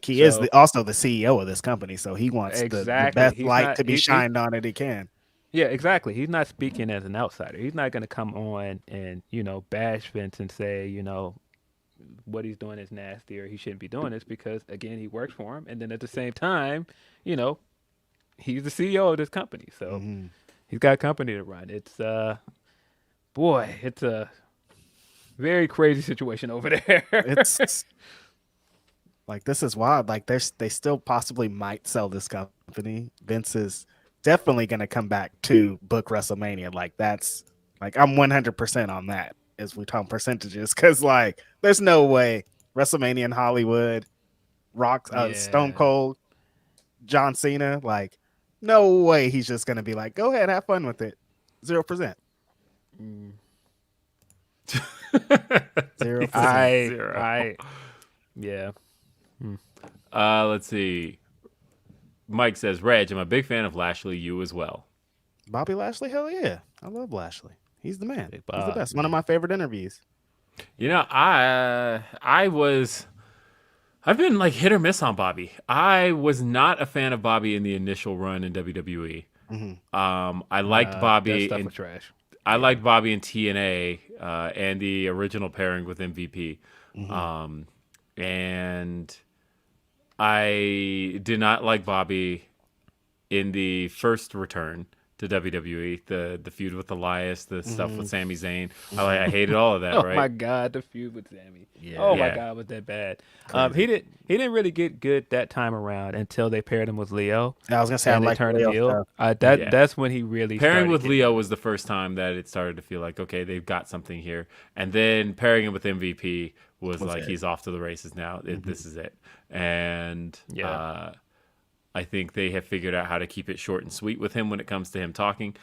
He is also the CEO of this company, so he wants the best light to be shined on it he can. Yeah, exactly. He's not speaking as an outsider. He's not going to come on and, bash Vince and say, what he's doing is nasty or he shouldn't be doing this, because, again, he works for him. And then at the same time, he's the CEO of this company. So he's got a company to run. It's, it's a very crazy situation over there. Like this is wild. Like they still possibly might sell this company. Vince is definitely going to come back to book WrestleMania. Like that's like I'm 100% on that as we talk percentages because like there's no way WrestleMania in Hollywood, Stone Cold, John Cena, like no way he's just going to be like, go ahead, have fun with it. 0%. 0%. Yeah. Let's see. Mike says, Reg, I'm a big fan of Lashley. You as well. Bobby Lashley, hell yeah. I love Lashley. He's the man. He's the best. Man. One of my favorite interviews. You know, I've been like hit or miss on Bobby. I was not a fan of Bobby in the initial run in WWE. Mm-hmm. I liked Bobby. That stuff was trash. I liked Bobby in TNA and the original pairing with MVP. Mm-hmm. And I did not like Bobby in the first return to WWE, the feud with Elias, the stuff with Sami Zayn. I hated all of that, Oh right? my God, the feud with Sami. Yeah. Oh my Yeah. God, was that bad? He didn't really get good that time around until they paired him with Leo. I was gonna say I And they like turned him Leo heel. stuff. That's when he really Pairing started with getting Leo good. was the first time that it started to feel like, okay, they've got something here. And then pairing him with MVP was like, it. he's off to the races now. This is it. And I think they have figured out how to keep it short and sweet with him when it comes to him talking.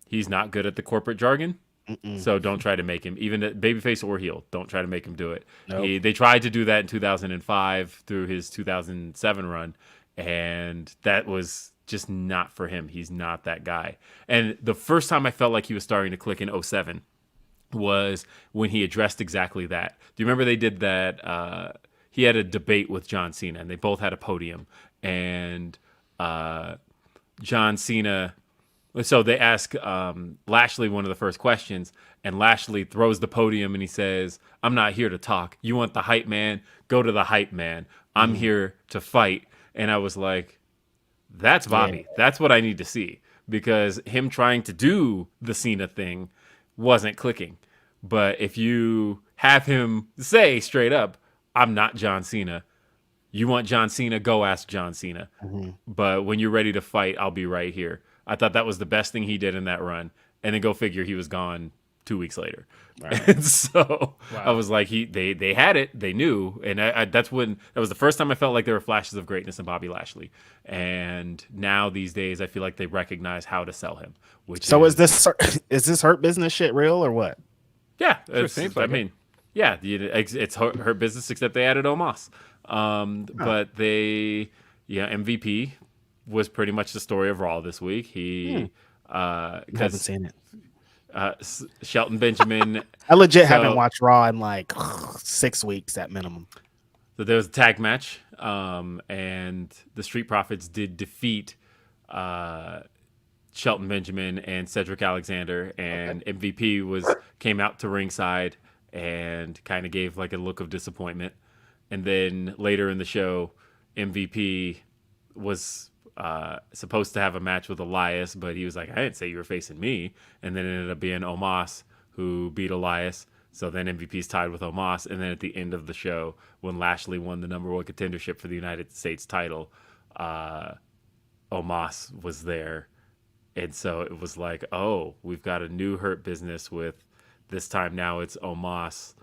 He's not good at the corporate jargon. So don't try to make him, even babyface or heel, don't try to make him do it. Nope. They tried to do that in 2005 through his 2007 run, and that was just not for him. He's not that guy. And the first time I felt like he was starting to click in 07 was when he addressed exactly that. Do you remember they did that? He had a debate with John Cena, and they both had a podium. And John Cena... So they ask Lashley one of the first questions, and Lashley throws the podium and he says, I'm not here to talk. You want the hype man? Go to the hype man. I'm here to fight. And I was like, that's Bobby. Yeah. That's what I need to see, because him trying to do the Cena thing wasn't clicking. But if you have him say straight up, I'm not John Cena. You want John Cena? Go ask John Cena. But when you're ready to fight, I'll be right here. I thought that was the best thing he did in that run. And then go figure, he was gone 2 weeks later. Right. And so I was like, they had it, they knew, and that was the first time I felt like there were flashes of greatness in Bobby Lashley. And now these days, I feel like they recognize how to sell him. Is this Hurt Business shit real or what? Yeah, yeah, it's her business, except they added Omas. But MVP was pretty much the story of Raw this week. He haven't seen it. Shelton Benjamin. I legit haven't watched Raw in like 6 weeks at minimum. So there was a tag match, and the Street Profits did defeat Shelton Benjamin and Cedric Alexander, and MVP came out to ringside and kind of gave like a look of disappointment. And then later in the show, MVP was supposed to have a match with Elias, but he was like, I didn't say you were facing me. And then it ended up being Omas who beat Elias. So then MVP's tied with Omas. And then at the end of the show, when Lashley won the #1 contendership for the United States title, Omas was there. And so it was like, oh, we've got a new Hurt Business with, this time now it's Omas,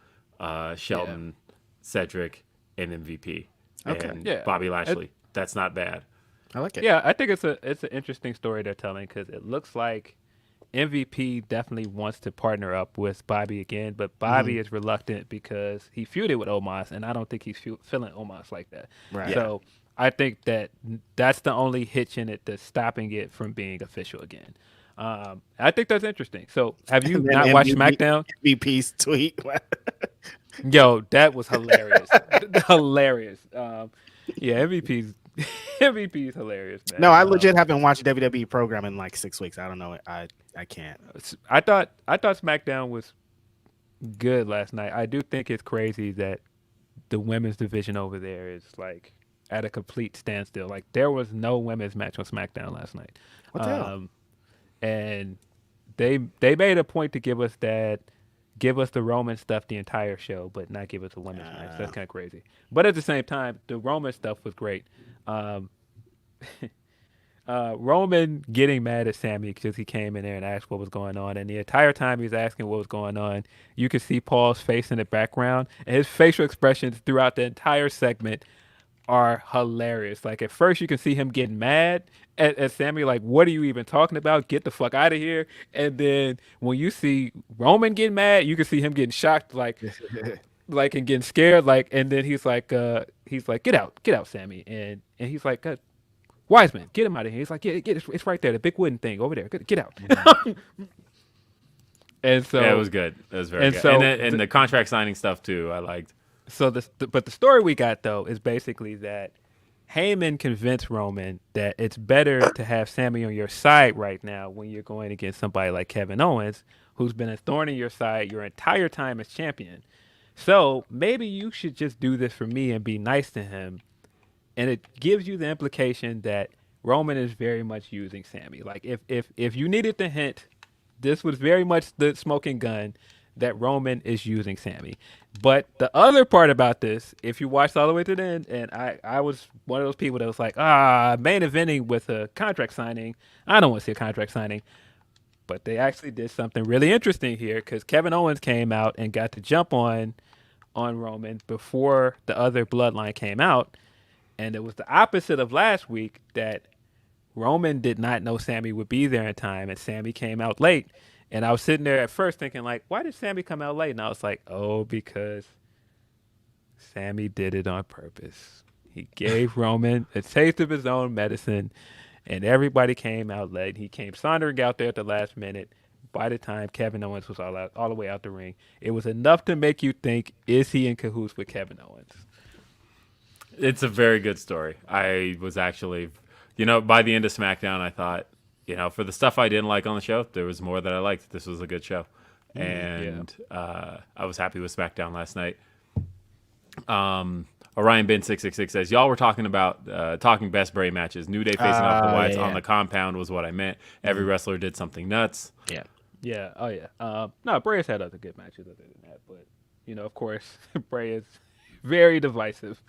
Shelton, Cedric, and MVP. Okay. And Bobby Lashley. That's not bad. I like it. Yeah, I think it's an interesting story they're telling, because it looks like MVP definitely wants to partner up with Bobby again, but Bobby is reluctant because he feuded with Omas, and I don't think he's feeling Omas like that. Right. So I think that's the only hitch in it that's stopping it from being official again. I think that's interesting. So have you not watched SmackDown? MVP's tweet. Yo, that was hilarious. Hilarious. MVP's hilarious, man. No, I legit haven't watched WWE program in like 6 weeks. I don't know. I can't. I thought SmackDown was good last night. I do think it's crazy that the women's division over there is like at a complete standstill. Like there was no women's match on SmackDown last night. What the hell? And they made a point to give us give us the Roman stuff the entire show, but not give us the women's match. That's kind of crazy. But at the same time, the Roman stuff was great. Roman getting mad at Sammy because he came in there and asked what was going on, and the entire time he was asking what was going on, you could see Paul's face in the background, and his facial expressions throughout the entire segment are hilarious. Like, at first you can see him getting mad at Sammy, like, what are you even talking about? Get the fuck out of here. And then when you see Roman getting mad, you can see him getting shocked, like and getting scared, like, and then he's like, get out, Sammy. And he's like, Wiseman, get him out of here. He's like, yeah, it's right there, the big wooden thing over there. Get out. And so yeah, it was good. It was very good. So and the contract signing stuff too, I liked. So but the story we got though is basically that Heyman convinced Roman that it's better to have Sammy on your side right now when you're going against somebody like Kevin Owens, who's been a thorn in your side your entire time as champion. So maybe you should just do this for me and be nice to him. And it gives you the implication that Roman is very much using Sammy. Like, if you needed the hint, this was very much the smoking gun that Roman is using Sammy. But the other part about this, if you watched all the way to the end, and I was one of those people that was like, main eventing with a contract signing. I don't want to see a contract signing. But they actually did something really interesting here because Kevin Owens came out and got to jump on Roman before the other Bloodline came out. And it was the opposite of last week that Roman did not know Sammy would be there in time, and Sammy came out late. And I was sitting there at first thinking, like, why did Sammy come out late? And I was like, oh, because Sammy did it on purpose. He gave Roman a taste of his own medicine, and everybody came out late. He came sauntering out there at the last minute. By the time Kevin Owens was all the way out the ring, it was enough to make you think, is he in cahoots with Kevin Owens? It's a very good story. I was actually, by the end of SmackDown, I thought, for the stuff I didn't like on the show, there was more that I liked. This was a good show. I was happy with SmackDown last night. Orion Bin 666 says, y'all were talking about talking best Bray matches. New Day facing off the Wyatts on the compound was what I meant. Every wrestler did something nuts. Yeah. Yeah. Oh, yeah. No, Bray has had other good matches other than that. But, of course, Bray is very divisive.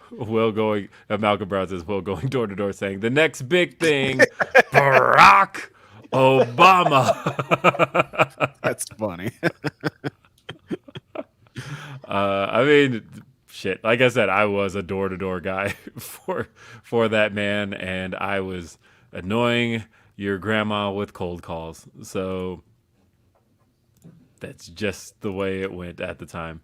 Malcolm Brown says, Will going door to door saying, the next big thing, Barack Obama. That's funny. I mean, shit. Like I said, I was a door to door guy for that man, and I was annoying your grandma with cold calls. So that's just the way it went at the time.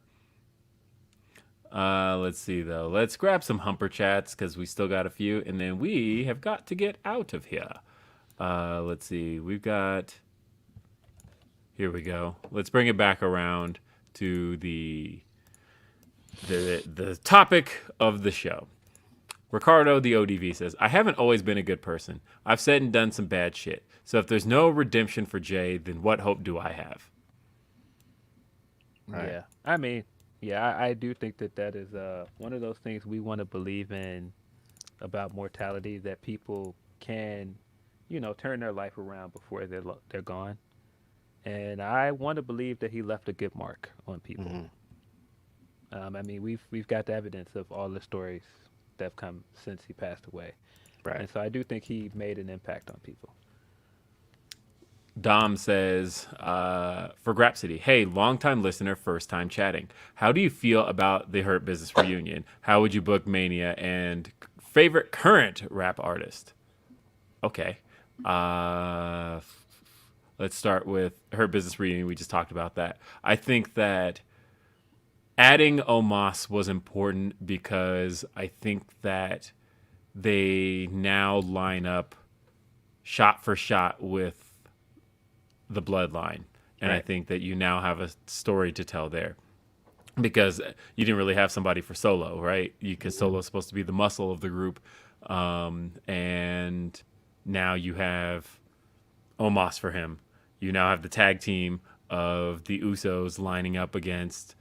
Let's see, though. Let's grab some humper chats because we still got a few, and then we have got to get out of here. Let's see. We've got... Here we go. Let's bring it back around to the topic of the show. Ricardo, the ODV, says, I haven't always been a good person. I've said and done some bad shit. So if there's no redemption for Jay, then what hope do I have? Right. Yeah. I mean... Yeah, I do think that is one of those things we want to believe in about mortality, that people can, turn their life around before they're gone. And I want to believe that he left a good mark on people. Mm-hmm. I mean, we've got the evidence of all the stories that have come since he passed away. Right. And so I do think he made an impact on people. Dom says, for Grapsody, hey, long-time listener, first-time chatting. How do you feel about the Hurt Business reunion? How would you book Mania? And favorite current rap artist? Okay. Let's start with Hurt Business reunion. We just talked about that. I think that adding Omas was important because I think that they now line up shot for shot with the Bloodline, and right. I think that you now have a story to tell there because you didn't really have somebody for Solo, right? Because Solo's supposed to be the muscle of the group, and now you have Omas for him. You now have the tag team of the Usos lining up against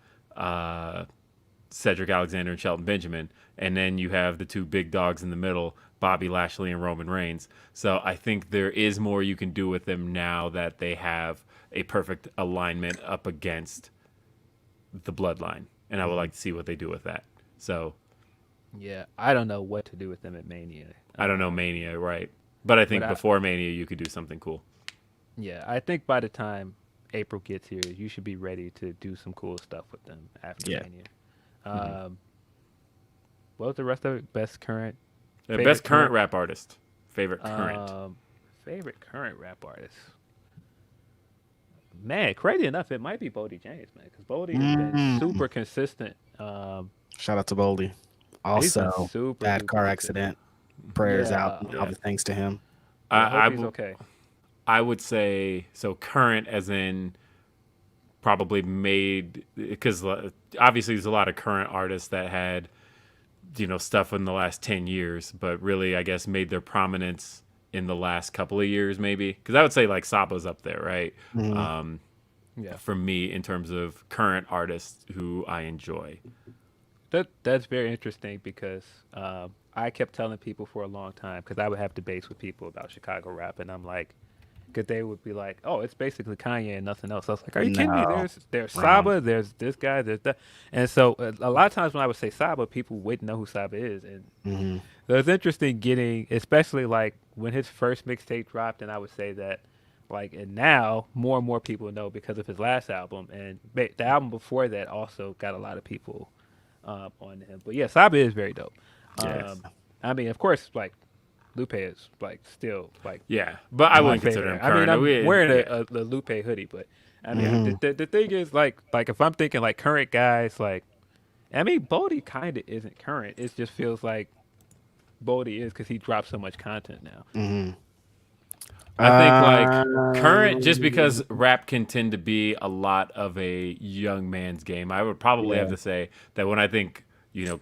Cedric Alexander and Shelton Benjamin, and then you have the two big dogs in the middle, Bobby Lashley and Roman Reigns. So I think there is more you can do with them now that they have a perfect alignment up against the Bloodline, and I would like to see what they do with that. So Yeah, I don't know what to do with them at Mania. I don't know Mania, right? But I think before Mania, you could do something cool. Yeah, I think by the time April gets here, you should be ready to do some cool stuff with them after Mania. What was the rest of it? Best current Rap artist. Favorite current. Favorite current rap artist. Man, crazy enough, it might be Bodie James, man, because Bodie has been super consistent. Shout out to Boldy. Also, bad car accident. Prayers out. All the thanks to him. I hope he's okay. I would say so. Current, as in probably made, because obviously there's a lot of current artists that had stuff in the last 10 years, but really I guess made their prominence in the last couple of years, maybe. Because I would say like Saba's up there, right? For me, in terms of current artists who I enjoy. That's very interesting because I kept telling people for a long time, because I would have debates with people about Chicago rap, and I'm like, because they would be like, "Oh, it's basically Kanye and nothing else." I was like, "Are you kidding me? There's Saba, there's this guy, there's that." And so a lot of times when I would say Saba, people wouldn't know who Saba is, and so it's interesting getting, especially like when his first mixtape dropped, and I would say that, like, and now more and more people know because of his last album, and the album before that also got a lot of people on him. But yeah, Saba is very dope. Yes. I mean, of course, like, Lupe is like still like, yeah, but I wouldn't consider him current. I mean, I'm wearing a Lupe hoodie, but I mean, the thing is like if I'm thinking like current guys, like, I mean, Bodie kind of isn't current. It just feels like Bodie is because he drops so much content now. I think like current, just because rap can tend to be a lot of a young man's game. I would probably have to say that when I think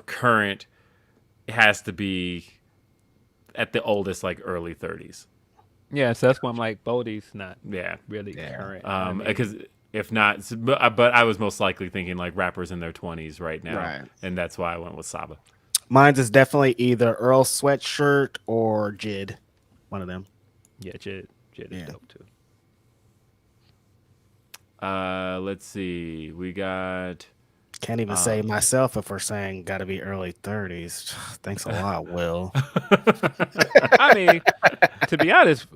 current, it has to be at the oldest, like early 30s. Yeah, so that's why I'm like, Bodie's not really current. Because if not, but I was most likely thinking like rappers in their 20s right now, and that's why I went with Saba. Mine's is definitely either Earl Sweatshirt or Jid, one of them. Yeah, Jid is dope too. Let's see, we got. Can't even say myself if we're saying got to be early 30s. Thanks a lot, Will. I mean, to be honest,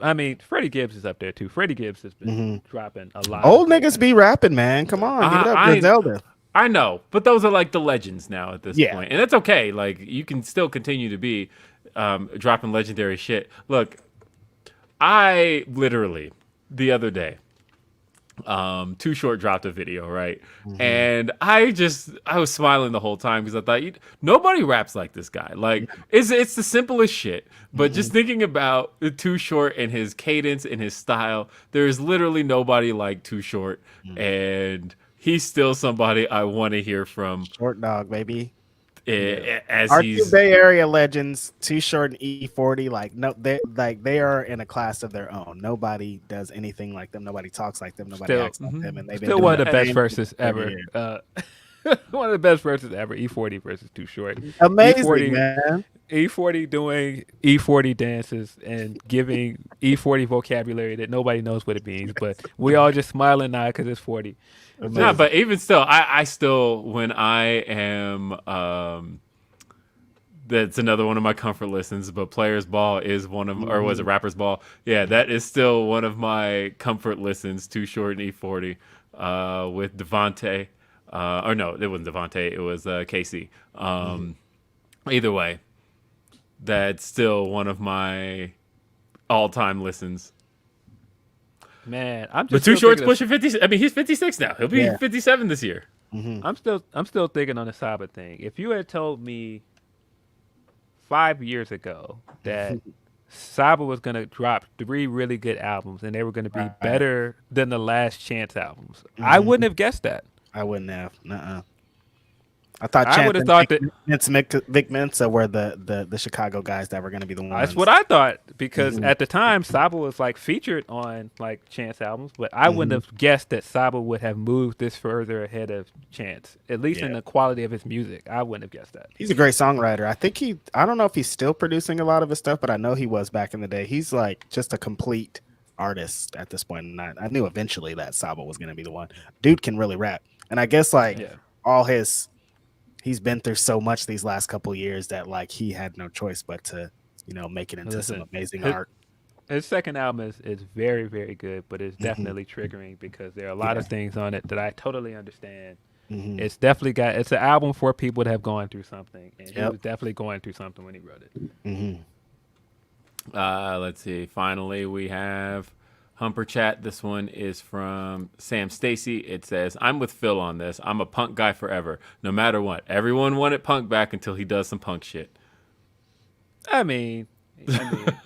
Freddie Gibbs is up there too. Freddie Gibbs has been dropping a lot. Old niggas be rapping, man. Come on, give it up, Griselda. I know, but those are like the legends now at this point, and that's okay. Like, you can still continue to be dropping legendary shit. Look, I literally the other day, Too Short dropped a video, right? And I was smiling the whole time because I thought nobody raps like this guy. Like, it's the simplest shit, but just thinking about Too Short and his cadence and his style, there is literally nobody like Too Short, and he's still somebody I want to hear from. Short dog, baby. As our he's two Bay Area legends, Too Short and E40, they are in a class of their own. Nobody does anything like them. Nobody talks like them. Nobody acts like them. And they've been still one of the best verses ever. One of the best verses ever. E40 versus Too Short. Amazing, E40, man. E40 doing E40 dances and giving E40 vocabulary that nobody knows what it means, but we all just smiling now because it's 40. No, but even still, I still, when I am, that's another one of my comfort listens, but Players Ball is one of, or was it Rappers Ball? Yeah, that is still one of my comfort listens, Too Short and E40, with Devontae. Or no, it wasn't Devontae, it was Casey. Either way, that's still one of my all-time listens. Man, I'm just. But Too Short's pushing 50. I mean, he's 56 now. He'll be 57 this year. I'm still thinking on the Saba thing. If you had told me 5 years ago that Saba was gonna drop 3 really good albums and they were gonna be better than the Last Chance albums, I wouldn't have guessed that. I wouldn't have. I thought I Chance would have and thought that. Vic Mensa were the Chicago guys that were going to be the ones. That's what I thought because Mhm. at the time Saba was like featured on like Chance albums, but I wouldn't have guessed that Saba would have moved this further ahead of Chance, at least in Yeah. the quality of his music. I wouldn't have guessed that. He's a great songwriter. I don't know if he's still producing a lot of his stuff, but I know he was back in the day. He's like just a complete artist at this point. And I knew eventually that Saba was going to be the one. Dude can really rap. And I guess like Yeah. he's been through so much these last couple of years that like he had no choice but to, make it into some Listen, amazing his, art. his second album is very, very good, but it's definitely triggering because there are a lot of things on it that I totally understand. It's definitely it's an album for people that have gone through something, and he was definitely going through something when he wrote it. Let's see. Finally, we have Humper Chat. This one is from Sam Stacy. It says, I'm with Phil on this. I'm a punk guy forever, no matter what. Everyone wanted Punk back until he does some punk shit. I mean,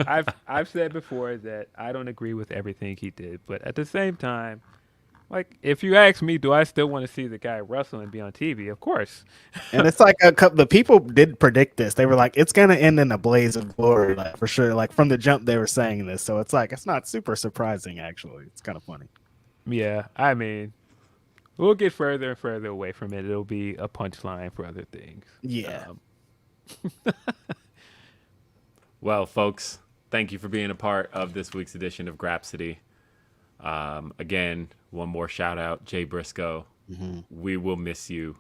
I've said before that I don't agree with everything he did, but at the same time, like if you ask me, do I still want to see the guy wrestle and be on TV? Of course. And it's like the people did predict this. They were like, it's gonna end in a blaze of glory, like for sure. Like from the jump, they were saying this, so it's like it's not super surprising. Actually, it's kind of funny. Yeah, I mean, we'll get further and further away from it. It'll be a punchline for other things. Yeah. Well, folks, thank you for being a part of this week's edition of Grapsody. Again, one more shout out, Jay Briscoe. We will miss you.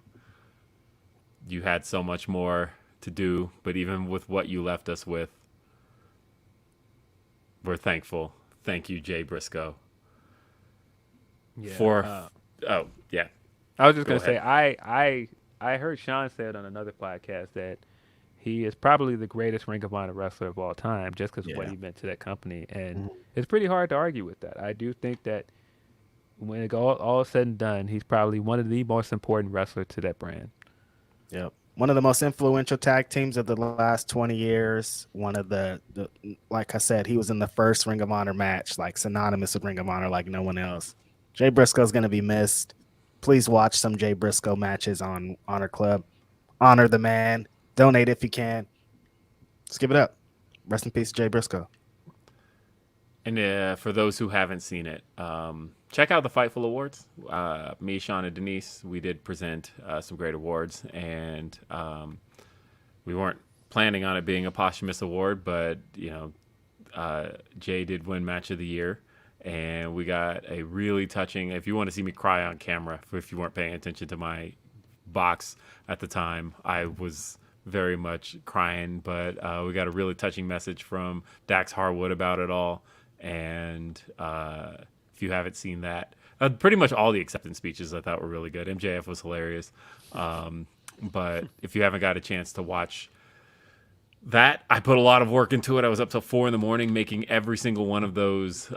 You had so much more to do, but even with what you left us with, we're thankful. Thank you, Jay Briscoe. Yeah. Yeah. I was just Go gonna say I heard Sean say it on another podcast that he is probably the greatest Ring of Honor wrestler of all time, just because of what he meant to that company, and it's pretty hard to argue with that. I do think that when it all said and done, he's probably one of the most important wrestlers to that brand. Yep. One of the most influential tag teams of the last 20 years. One of the like I said, he was in the first Ring of Honor match, like synonymous with Ring of Honor, like no one else. Jay Briscoe's going to be missed. Please watch some Jay Briscoe matches on Honor Club. Honor the man. Donate if you can. Let's give it up. Rest in peace, Jay Briscoe. And for those who haven't seen it, check out the Fightful Awards. Me, Sean, and Denise, we did present some great awards, and we weren't planning on it being a posthumous award, but Jay did win Match of the Year, and we got a really touching. If you want to see me cry on camera, if you weren't paying attention to my box at the time, I was very much crying, but we got a really touching message from Dax Harwood about it all. And if you haven't seen that, pretty much all the acceptance speeches I thought were really good. MJF was hilarious. But if you haven't got a chance to watch that, I put a lot of work into it. I was up till 4 a.m. making every single one of those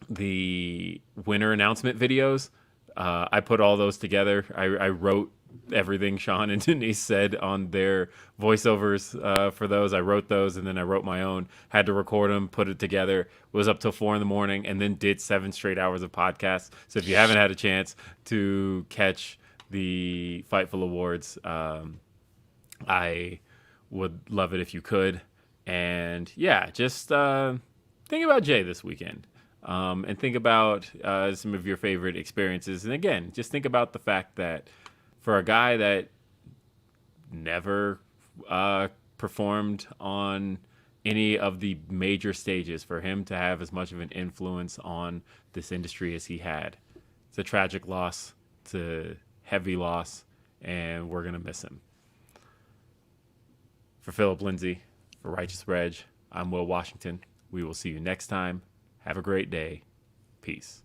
the winner announcement videos. I put all those together. I wrote everything Sean and Denise said on their voiceovers for those. I wrote those, and then I wrote my own. Had to record them, put it together. Was up till 4 a.m. and then did 7 straight hours of podcasts. So if you haven't had a chance to catch the Fightful Awards, I would love it if you could. And yeah, just think about Jay this weekend. And think about some of your favorite experiences. And again, just think about the fact that for a guy that never performed on any of the major stages, for him to have as much of an influence on this industry as he had, it's a tragic loss. It's a heavy loss, and we're going to miss him. For Philip Lindsay, for Righteous Reg, I'm Will Washington. We will see you next time. Have a great day. Peace.